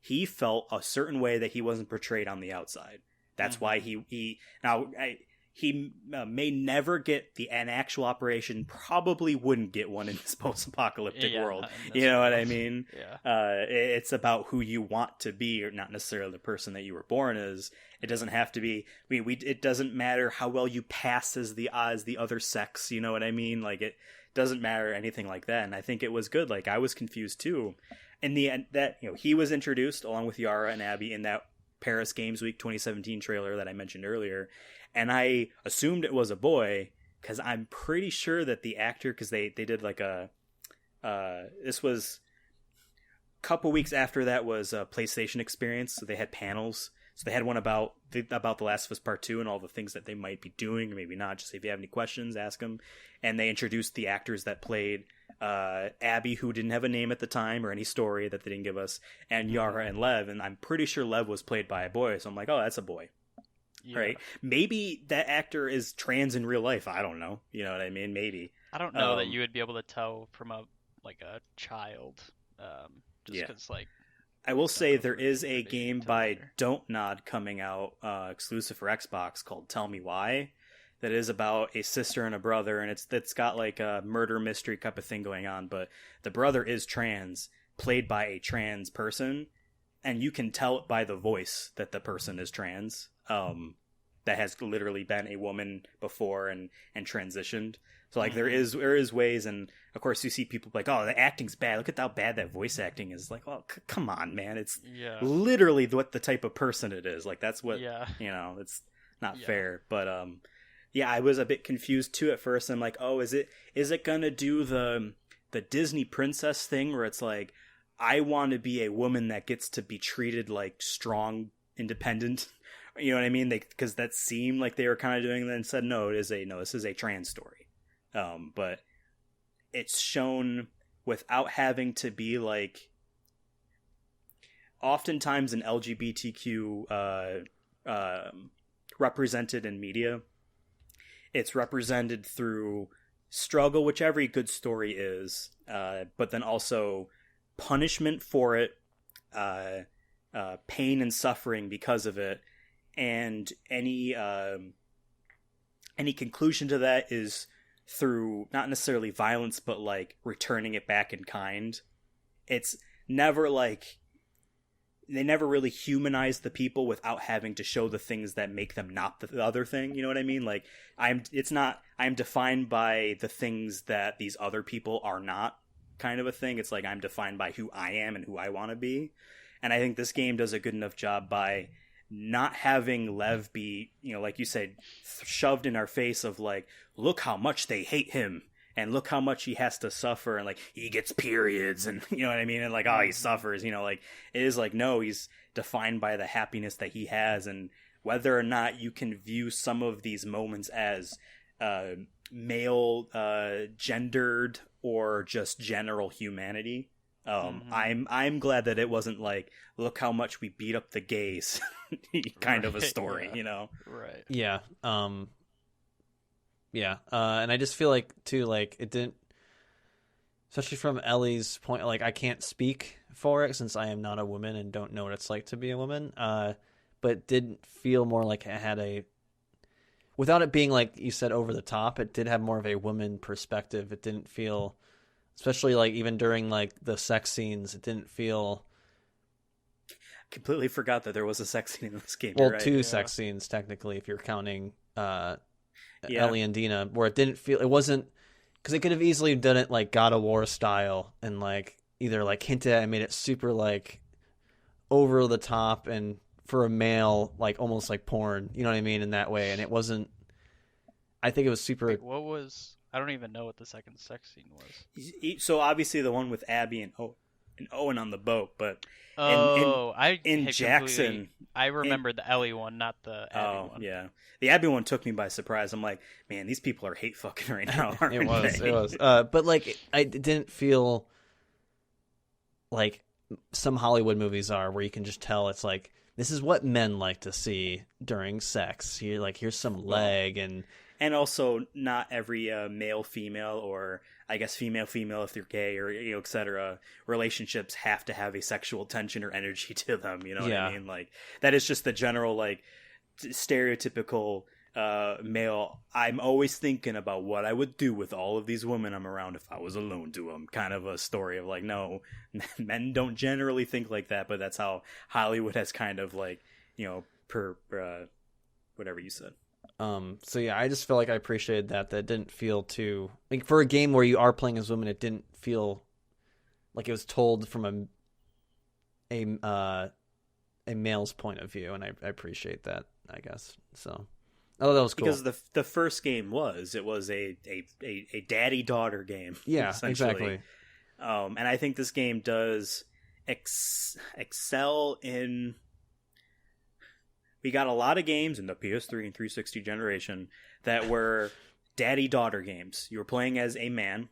he felt a certain way that he wasn't portrayed on the outside. That's why he may never get an actual operation, probably wouldn't get one in this post-apocalyptic world. You know what I mean? It's about who you want to be, or not necessarily the person that you were born as. It doesn't have to be, it doesn't matter how well you pass as the other sex, you know what I mean? Like, it doesn't matter anything like that. And I think it was good. Like, I was confused too. In the end, that, he was introduced along with Yara and Abby in that Paris Games Week 2017 trailer that I mentioned earlier. And I assumed it was a boy, because I'm pretty sure that the actor, because they did like this was a couple weeks after that was a PlayStation Experience, so they had panels. So they had one about The Last of Us Part 2 and all the things that they might be doing, or maybe not. Just if you have any questions, ask them. And they introduced the actors that played Abby, who didn't have a name at the time or any story that they didn't give us, and Yara and Lev. And I'm pretty sure Lev was played by a boy, so I'm like, oh, that's a boy. Yeah. Right? Maybe that actor is trans in real life. I don't know. You know what I mean? Maybe. I don't know that you would be able to tell from a child. Just because, I will say there is a game by Don't Nod coming out exclusive for Xbox called Tell Me Why, that is about a sister and a brother, and it's got like a murder mystery type of thing going on, but the brother is trans, played by a trans person, and you can tell it by the voice that the person is trans, that has literally been a woman before and transitioned. So like there is ways, and of course you see people like, oh, the acting's bad. Look at how bad that voice acting is. Like, oh, come on, man. It's literally what the type of person it is. Like that's what it's not fair. But I was a bit confused too at first. I'm like, oh, is it gonna do the Disney princess thing where it's like, I want to be a woman that gets to be treated like strong, independent. You know what I mean? Because that seemed like they were kind of doing that, and said, no, this is a trans story. But it's shown without having to be like, oftentimes an LGBTQ represented in media, it's represented through struggle, which every good story is, but then also punishment for it, pain and suffering because of it, and any conclusion to that is through not necessarily violence, but like returning it back in kind. It's never like, they never really humanize the people without having to show the things that make them not the other thing. You know what I mean? Like I'm defined by the things that these other people are not, kind of a thing. It's like I'm defined by who I am and who I want to be. And I think this game does a good enough job by not having Lev be, like you said, shoved in our face of like, look how much they hate him and look how much he has to suffer, and like he gets periods, and you know what I mean, and like, oh, he suffers, like it is like, no, he's defined by the happiness that he has, and whether or not you can view some of these moments as male gendered or just general humanity. I'm glad that it wasn't like, look how much we beat up the gays kind of a story, Right. Yeah. And I just feel like too, like it didn't, especially from Ellie's point, like I can't speak for it since I am not a woman and don't know what it's like to be a woman. But it didn't feel more like it had without it being like you said, over the top, it did have more of a woman perspective. It didn't feel, especially like even during like the sex scenes, it didn't feel. Completely forgot that there was a sex scene in this game. Well, right. Two sex scenes technically, if you're counting Ellie and Dina, where it wasn't, because it could have easily done it like God of War style and like either like hinted at and made it super like over the top and for a male, like almost like porn, you know what I mean, in that way. And it wasn't. I think it was super. Wait, what was? I don't even know what the second sex scene was. So obviously the one with Abby and Owen on the boat, but in Jackson, I remembered the Ellie one, not the Abby one. Yeah, the Abby one took me by surprise. I'm like, man, these people are hate fucking right now, aren't it was, they? It was. But like, I didn't feel like some Hollywood movies are, where you can just tell it's like, this is what men like to see during sex. Here's some leg and also not every male female, or I guess female if they're gay, or etc. relationships have to have a sexual tension or energy to them. You know what I mean? Like that is just the general like stereotypical male. I'm always thinking about what I would do with all of these women I'm around if I was alone to them. Kind of a story of like, no, men don't generally think like that, but that's how Hollywood has kind of like, whatever you said. So yeah, I just feel like I appreciated that didn't feel too, like, for a game where you are playing as women, it didn't feel like it was told from a male's point of view, and I appreciate that, I guess. So Oh, that was cool. Because the first game was a daddy daughter game. Yeah, exactly. And I think this game does excel in. We got a lot of games in the PS3 and 360 generation that were daddy daughter games. You were playing as a man.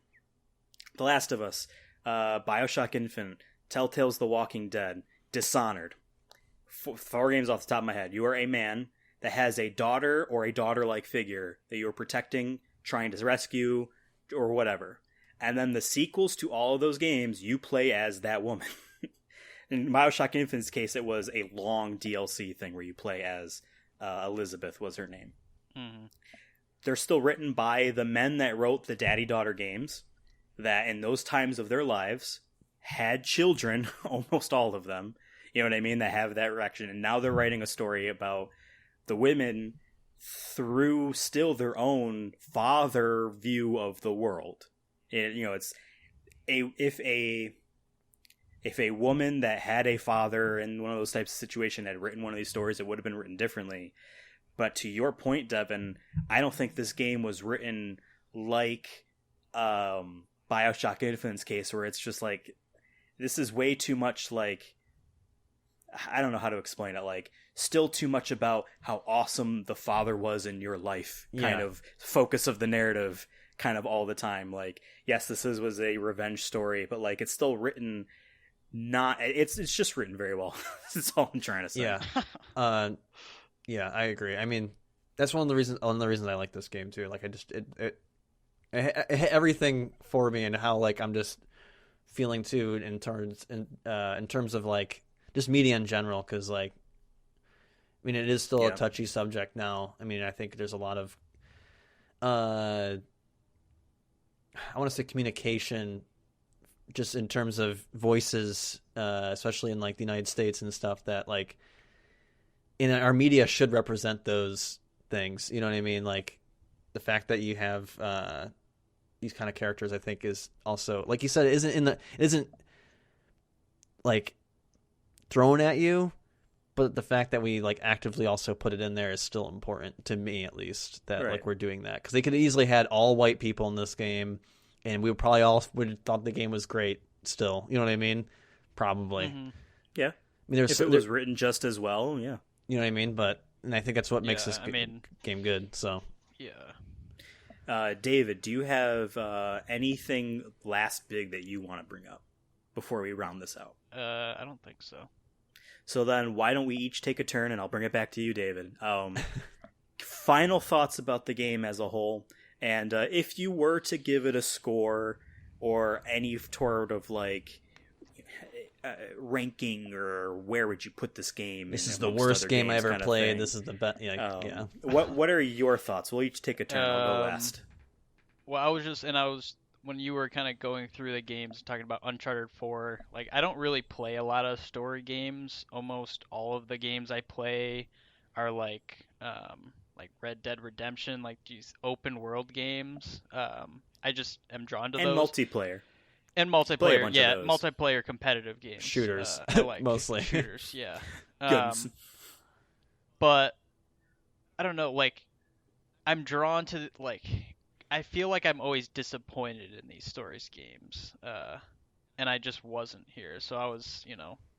The Last of Us, BioShock Infinite, Telltale's The Walking Dead, Dishonored. 4 games off the top of my head. You are a man that has a daughter or a daughter-like figure that you are protecting, trying to rescue, or whatever. And then the sequels to all of those games, you play as that woman. In BioShock Infinite's case, it was a long DLC thing where you play as Elizabeth was her name. Mm-hmm. They're still written by the men that wrote the daddy-daughter games that in those times of their lives had children, almost all of them, you know what I mean, that have that reaction. And now they're writing a story about the women through still their own father view of the world. It's if a woman that had a father in one of those types of situation had written one of these stories, it would have been written differently. But to your point, Devin, I don't think this game was written like BioShock Infinite's case, where it's just like, this is way too much like, I don't know how to explain it, like still too much about how awesome the father was in your life, kind of focus of the narrative kind of all the time. Like, yes, this was a revenge story, but like it's still written it's just written very well. That's all I'm trying to say. Yeah, I agree. I mean, that's one of the reasons I like this game too. Like, it hit everything for me, and how like I'm just feeling too in terms of like just media in general, because like, I mean, it is still a touchy subject now. I mean, I think there's a lot of I want to say communication, just in terms of voices, especially in like the United States and stuff, that like in our media should represent those things. You know what I mean? Like the fact that you have these kind of characters, I think, is also, like you said, it isn't like thrown at you, but the fact that we like actively also put it in there is still important to me, at least, that like we're doing that, because they could have easily had all white people in this game, and we probably all would have thought the game was great still. You know what I mean? Probably. Mm-hmm. Yeah. I mean, if it was written just as well, yeah. You know what I mean? And I think that's what makes this game good. So. Yeah. David, do you have anything last big that you want to bring up before we round this out? I don't think so. So then why don't we each take a turn, and I'll bring it back to you, David. Final thoughts about the game as a whole. And if you were to give it a score or any sort of like ranking, or where would you put this game? This is the worst game I ever played. This is the best. Yeah. What are your thoughts? We'll each take a turn. I'll go last. Well, I was when you were kind of going through the games, talking about Uncharted 4. Like, I don't really play a lot of story games. Almost all of the games I play are like Red Dead Redemption, like these open world games. I just am drawn to those. And multiplayer, yeah, multiplayer competitive games. Shooters, I like mostly shooters, yeah. Guns. But I don't know, like I'm drawn to like I feel like I'm always disappointed in these stories games, and I just wasn't here, so I was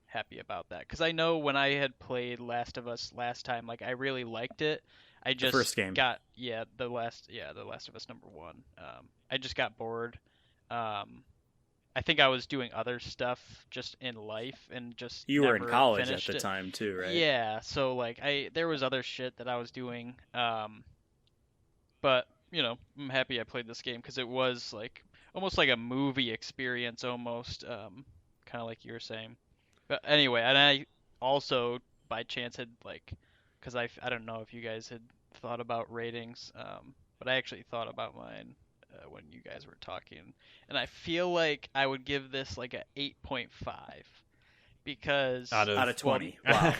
happy about that, because I know when I had played Last of Us last time, like I really liked it. I just the first game. The Last of Us #1. I just got bored. I think I was doing other stuff just in life, and just you were in college at the time too, right? Yeah, so like there was other shit that I was doing, but I'm happy I played this game, because it was like almost like a movie experience, almost, kind of like you were saying. But anyway, and I also by chance had because I don't know if you guys had thought about ratings, but I actually thought about mine when you guys were talking, and I feel like I would give this like a 8.5, because out of 20. Wow.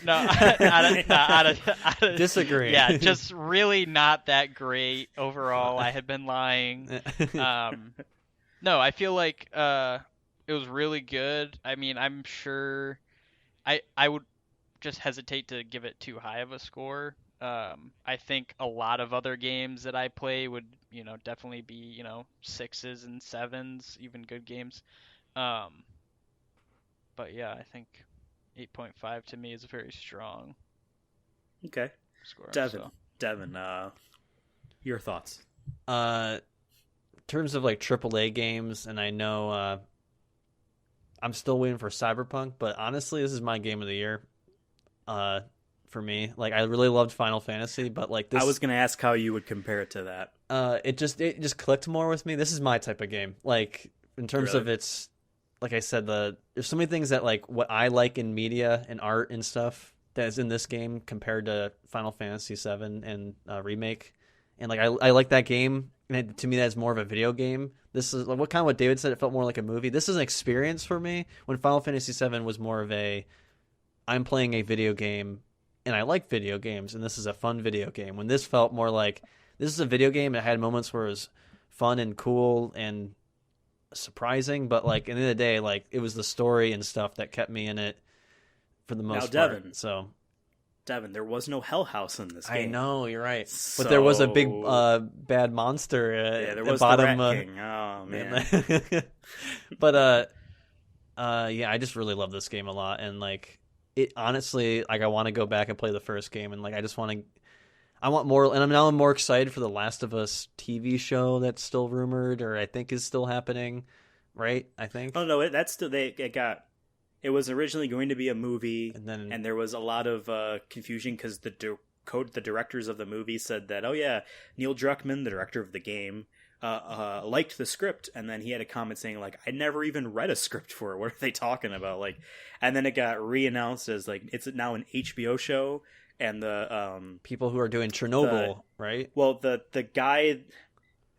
No, out of disagree. Yeah, just really not that great overall. I had been lying. No, I feel like it was really good. I mean, I'm sure I would just hesitate to give it too high of a score. I think a lot of other games that I play would, definitely be, 6s and 7s, even good games. But yeah, I think 8.5 to me is a very strong Okay. score. Devin, So. Devin, your thoughts? In terms of like AAA games, and I know I'm still waiting for Cyberpunk, but honestly, this is my game of the year. For me, like I really loved Final Fantasy, but like this, I was gonna ask how you would compare it to that. It just clicked more with me. This is my type of game. Like in terms of its, like I said, there's so many things that like what I like in media and art and stuff that is in this game compared to Final Fantasy VII and remake, and like I like that game. And to me, that's more of a video game. This is like what David said. It felt more like a movie. This is an experience for me. When Final Fantasy VII was more of I'm playing a video game, and I like video games, and this is a fun video game. When this felt more like this is a video game, it had moments where it was fun and cool and surprising, but like at the end of the day, like it was the story and stuff that kept me in it for the most part. Devin, so Devin, there was no Hell House in this game. I know, you're right. But there was a big bad monster there at was the bottom. The Rat King. Oh, man. But yeah, I just really love this game a lot. And like it honestly, like I want to go back and play the first game. And like I want more. And I'm more excited for the Last of Us TV show that's still rumored, or I think is still happening. Right? I think. Oh, no, that's still, it was originally going to be a movie, and there was a lot of confusion because the directors of the movie said that, oh yeah, Neil Druckmann, the director of the game, liked the script, and then he had a comment saying like, I never even read a script for it. What are they talking about? Like, and then it got re-announced as like it's now an HBO show, and the people who are doing Chernobyl, right? Well, the guy,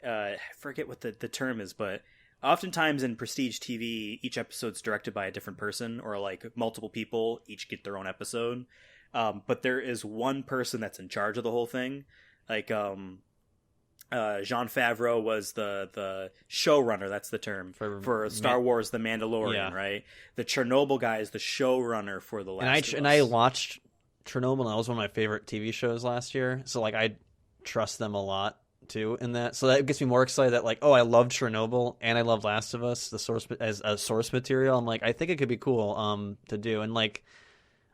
I forget what the term is, but oftentimes in prestige TV, each episode's directed by a different person, or like multiple people each get their own episode. But there is one person that's in charge of the whole thing. Like Jean Favreau was the showrunner. That's the term for Star Wars: The Mandalorian, right? The Chernobyl guy is the showrunner for the Last of Us. And I watched Chernobyl, and that was one of my favorite TV shows last year. So like I trust them a lot too in that, so that gets me more excited that like, oh, I love Chernobyl and I love Last of Us, the source as a source material. I'm like, I think it could be cool to do. And like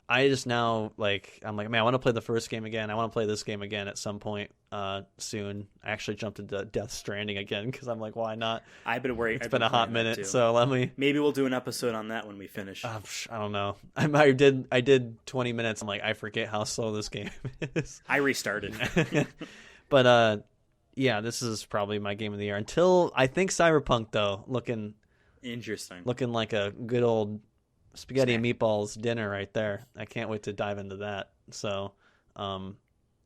I just now like I'm like, man, I want to play the first game again. I want to play this game again at some point soon. I actually jumped into Death Stranding again because I'm like, why not? I've been worried. It's been a hot minute, so maybe we'll do an episode on that when we finish. I don't know. I did 20 minutes. I'm like, I forget how slow this game is. I restarted. But yeah, this is probably my game of the year. Until I think Cyberpunk, though, looking like a good old spaghetti and meatballs dinner right there. I can't wait to dive into that. So,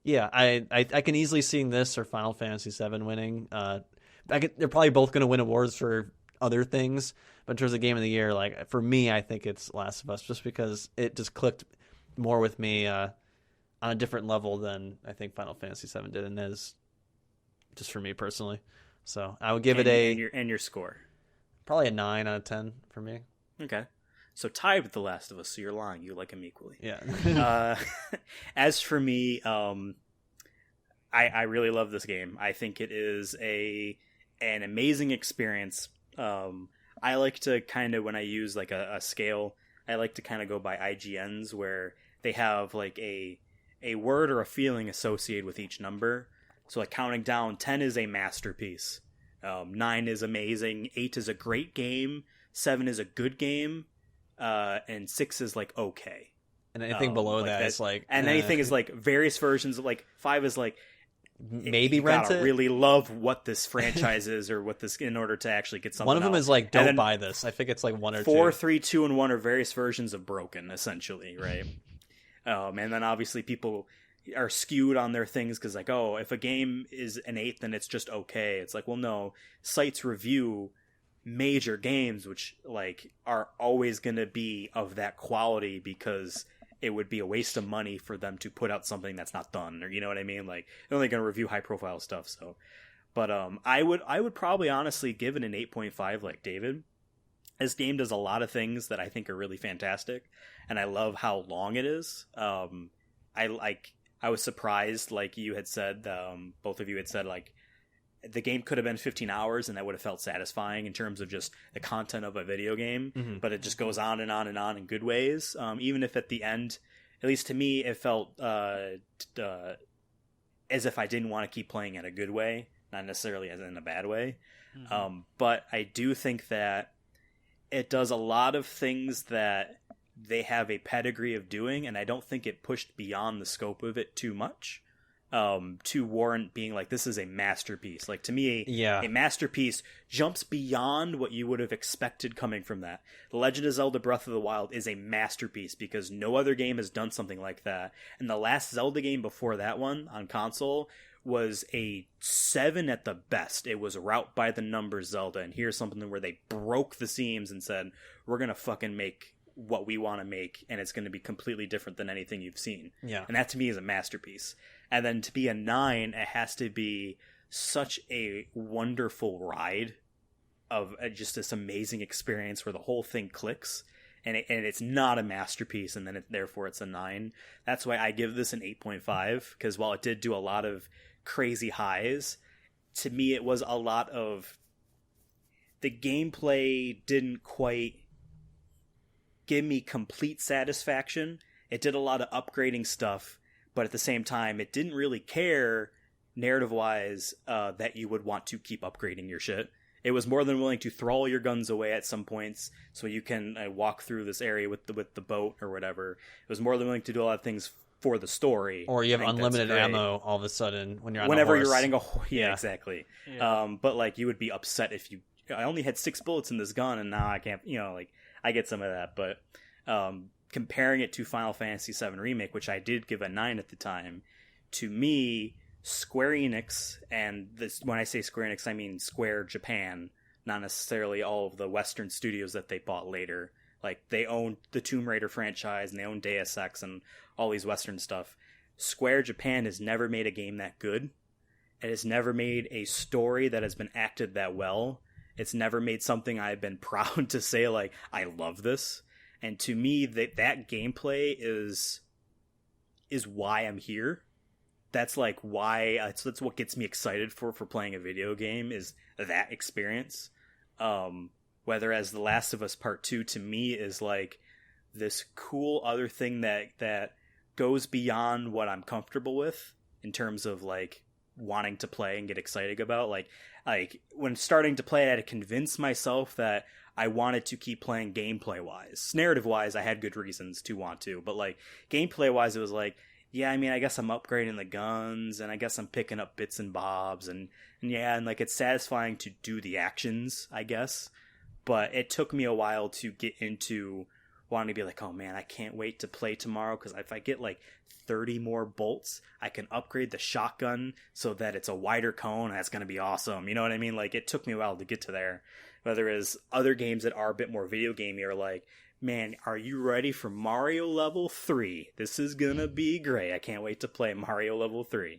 yeah, I can easily see this or Final Fantasy VII winning. They're probably both going to win awards for other things, but in terms of game of the year, like for me, I think it's Last of Us, just because it just clicked more with me on a different level than I think Final Fantasy VII did, and is just for me personally. So I would give it your score, probably a 9 out of 10 for me. Okay, so tied with The Last of Us. So you're lying. You like him equally. Yeah. As for me, I really love this game. I think it is an amazing experience. I like to kind of, when I use like a scale, I like to kind of go by IGNs, where they have like a word or a feeling associated with each number. So like counting down, 10 is a masterpiece, 9 is amazing, 8 is a great game, 7 is a good game, and 6 is like okay. And anything below that is like... And anything is like various versions of like 5 is like... Maybe rent it? Really love what this franchise is, or what this, in order to actually get something. One of them is like, don't buy this. I think it's like 1 or 2. 4, 3, 2, and 1 are various versions of broken, essentially, right? And then obviously people are skewed on their things because like, oh, if a game is an 8, then it's just okay. It's like, well, no, sites review major games which like are always going to be of that quality, because it would be a waste of money for them to put out something that's not done, or you know what I mean? Like they're only going to review high profile stuff. So, but I would probably honestly give it an 8.5 like David. This game does a lot of things that I think are really fantastic, and I love how long it is. I was surprised, like you had said, both of you had said, like, the game could have been 15 hours and that would have felt satisfying in terms of just the content of a video game, but it just goes on and on and on in good ways. Even if at the end, at least to me, it felt as if I didn't want to keep playing in a good way, not necessarily as in a bad way. But I do think that it does a lot of things that they have a pedigree of doing, and I don't think it pushed beyond the scope of it too much. To warrant being like, this is a masterpiece. Like, to me, a masterpiece jumps beyond what you would have expected coming from that. The Legend of Zelda Breath of the Wild is a masterpiece because no other game has done something like that. And the last Zelda game before that one on console was a 7 at the best. It was route by the numbers Zelda, and here's something where they broke the seams and said, we're gonna fucking make what we want to make, and it's going to be completely different than anything you've seen. And that to me is a masterpiece. And then to be a 9, it has to be such a wonderful ride of just this amazing experience where the whole thing clicks, and it's not a masterpiece, and then therefore it's a 9. That's why I give this an 8.5, because while it did do a lot of crazy highs, to me it was a lot of the gameplay didn't quite give me complete satisfaction. It did a lot of upgrading stuff, but at the same time, it didn't really care narrative-wise that you would want to keep upgrading your shit. It was more than willing to throw all your guns away at some points so you can walk through this area with the boat or whatever. It was more than willing to do a lot of things for the story. Or you have unlimited ammo all of a sudden when you're on whenever a horse. You're riding a horse. Yeah, exactly. Yeah. But like, you would be upset if I only had 6 bullets in this gun and now I can't, I get some of that, but comparing it to Final Fantasy VII Remake, which I did give a 9 at the time, to me, Square Enix, and this, when I say Square Enix, I mean Square Japan, not necessarily all of the Western studios that they bought later. Like, they own the Tomb Raider franchise, and they own Deus Ex, and all these Western stuff. Square Japan has never made a game that good. It has never made a story that has been acted that well. It's never made something I've been proud to say, like, I love this. And to me, that gameplay is why I'm here. That's like why that's what gets me excited for playing a video game, is that experience. Whether as The Last of Us Part 2 to me is like this cool other thing that goes beyond what I'm comfortable with in terms of like wanting to play and get excited about. Like when starting to play, I had to convince myself that I wanted to keep playing gameplay-wise. Narrative-wise, I had good reasons to want to, but like gameplay-wise, it was like, yeah, I mean, I guess I'm upgrading the guns, and I guess I'm picking up bits and bobs, and like it's satisfying to do the actions, I guess. But it took me a while to get into wanting to be like, oh man, I can't wait to play tomorrow, because if I get like 30 more bolts, I can upgrade the shotgun so that it's a wider cone, and that's going to be awesome. You know what I mean? Like, it took me a while to get to there. Whether it's other games that are a bit more video gamey are like, man, are you ready for Mario Level 3? This is gonna be great. I can't wait to play Mario Level 3,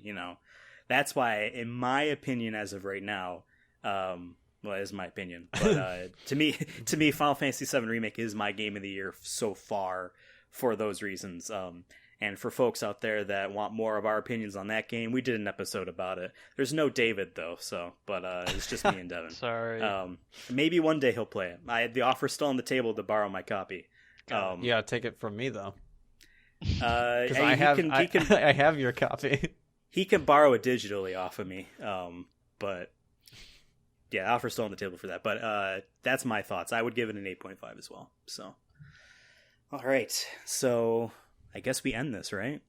That's why, in my opinion, as of right now, well, it is my opinion, but to me, Final Fantasy VII Remake is my game of the year so far for those reasons. And for folks out there that want more of our opinions on that game, we did an episode about it. There's no David, though, but it's just me and Devin. Sorry. Maybe one day he'll play it. The offer's still on the table to borrow my copy. Yeah, take it from me, though. Because I have your copy. He can borrow it digitally off of me. But yeah, the offer's still on the table for that. But that's my thoughts. I would give it an 8.5 as well. So, all right. So I guess we end this, right?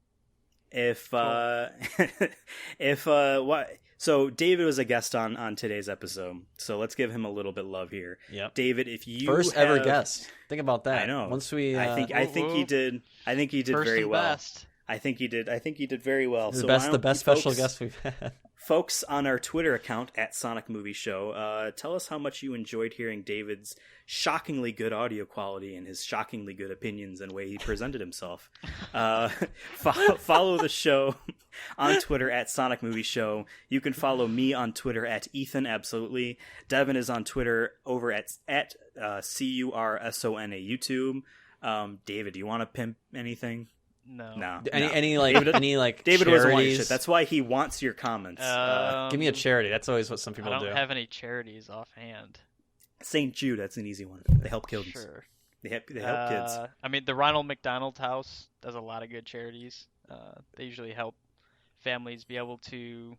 So David was a guest on today's episode, so let's give him a little bit of love here. Yep. David, if you ever guest, think about that. I know. Once we, I think he did. I think he did First very and well. Best. I think he did very well. The best special guest we've had. Folks on our Twitter account at Sonic Movie Show, tell us how much you enjoyed hearing David's shockingly good audio quality and his shockingly good opinions and way he presented himself. Follow the show on Twitter at Sonic Movie Show. You can follow me on Twitter at Ethan Absolutely. Devin is on Twitter over at CURSONA YouTube. David, do you want to pimp anything? No. Any like David doesn't want your charities? shit. That's why he wants your comments. Give me a charity. That's always what some people do. I don't have any charities offhand. St. Jude, that's an easy one. They help kids. Sure. They help kids. I mean, the Ronald McDonald House does a lot of good charities. They usually help families be able to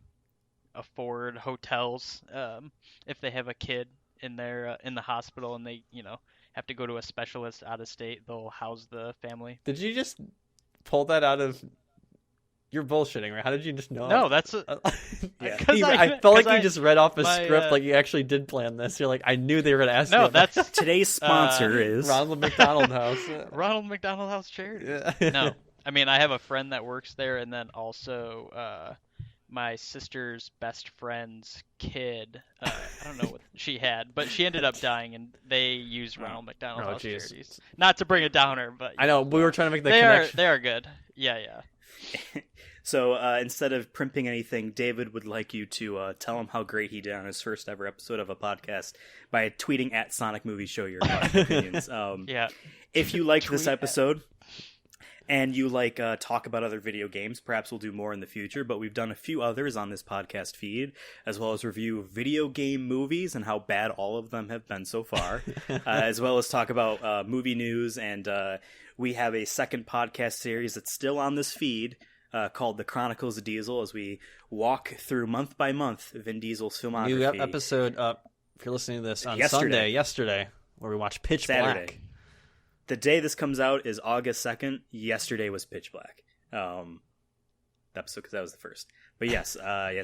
afford hotels if they have a kid in the hospital and they have to go to a specialist out of state. They'll house the family. Did you just pull that out of? You're bullshitting, right? How did you just know? No, that's Yeah. I felt like you just read off a script, like you actually did plan this. You're like, I knew they were going to ask. No, you that's today's sponsor is Ronald McDonald House. Ronald McDonald House charity. Yeah. No, I mean I have a friend that works there, and then also my sister's best friend's kid. I don't know what she had, but she ended up dying, and they use Ronald McDonald House charities. Not to bring it downer, but I know we were trying to make the connection. They are good. Yeah. So instead of primping anything, David would like you to tell him how great he did on his first ever episode of a podcast by tweeting at Sonic Movie Show your opinions. Yeah. If you liked this episode and you like talk about other video games, perhaps we'll do more in the future, but we've done a few others on this podcast feed, as well as review video game movies and how bad all of them have been so far, as well as talk about movie news, and we have a second podcast series that's still on this feed, called The Chronicles of Diesel, as we walk through month by month Vin Diesel's filmography. New episode up, if you're listening to this, on yesterday, where we watch Pitch Black. The day this comes out is August 2nd. Yesterday was Pitch Black. Episode, because that was the first. But yes,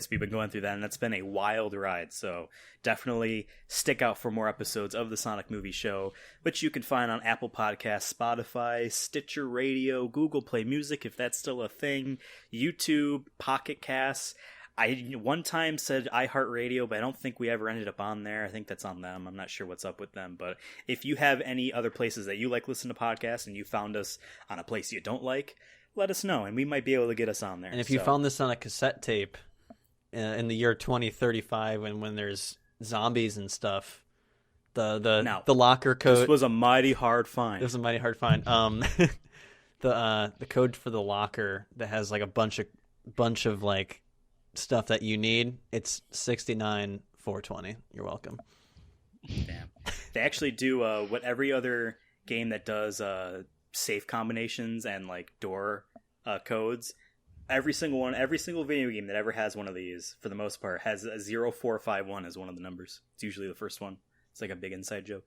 we've been going through that, and that's been a wild ride. So definitely stick out for more episodes of the Sonic Movie Show, which you can find on Apple Podcasts, Spotify, Stitcher Radio, Google Play Music, if that's still a thing, YouTube, Pocket Casts. I one time said iHeartRadio, but I don't think we ever ended up on there. I think that's on them. I'm not sure what's up with them. But if you have any other places that you like listen to podcasts and you found us on a place you don't like, let us know, and we might be able to get us on there. And if you found this on a cassette tape in the year 2035, when there's zombies and stuff, the locker code. This was a mighty hard find. It was a mighty hard find. The code for the locker that has like a bunch of like stuff that you need. It's 69420. You're welcome. Damn. They actually do what every other game that does safe combinations and like door codes. Every single video game that ever has one of these, for the most part, has a 0451 as one of the numbers. It's usually the first one. It's like a big inside joke.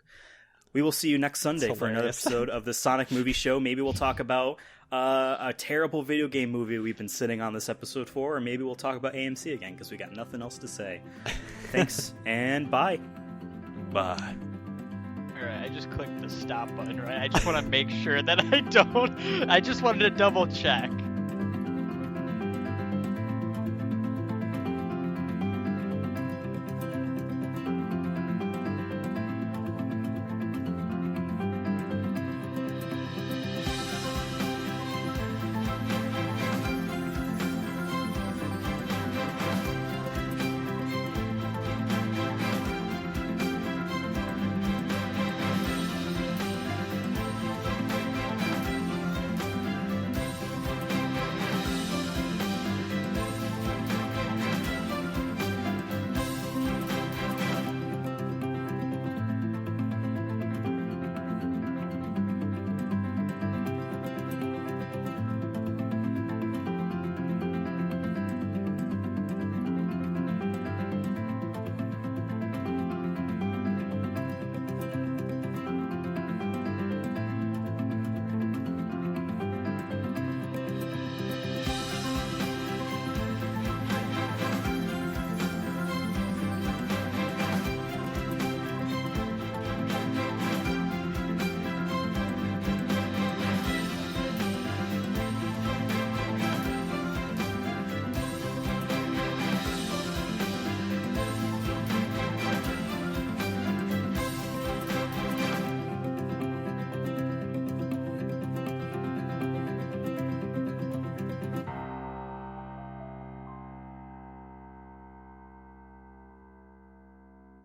We will see you next Sunday for another episode of the Sonic Movie Show. Maybe we'll talk about a terrible video game movie we've been sitting on this episode for, or maybe we'll talk about AMC again, because we got nothing else to say. Thanks, and bye. Bye. Alright, I just clicked the stop button, right? I just want to make sure that I just wanted to double check.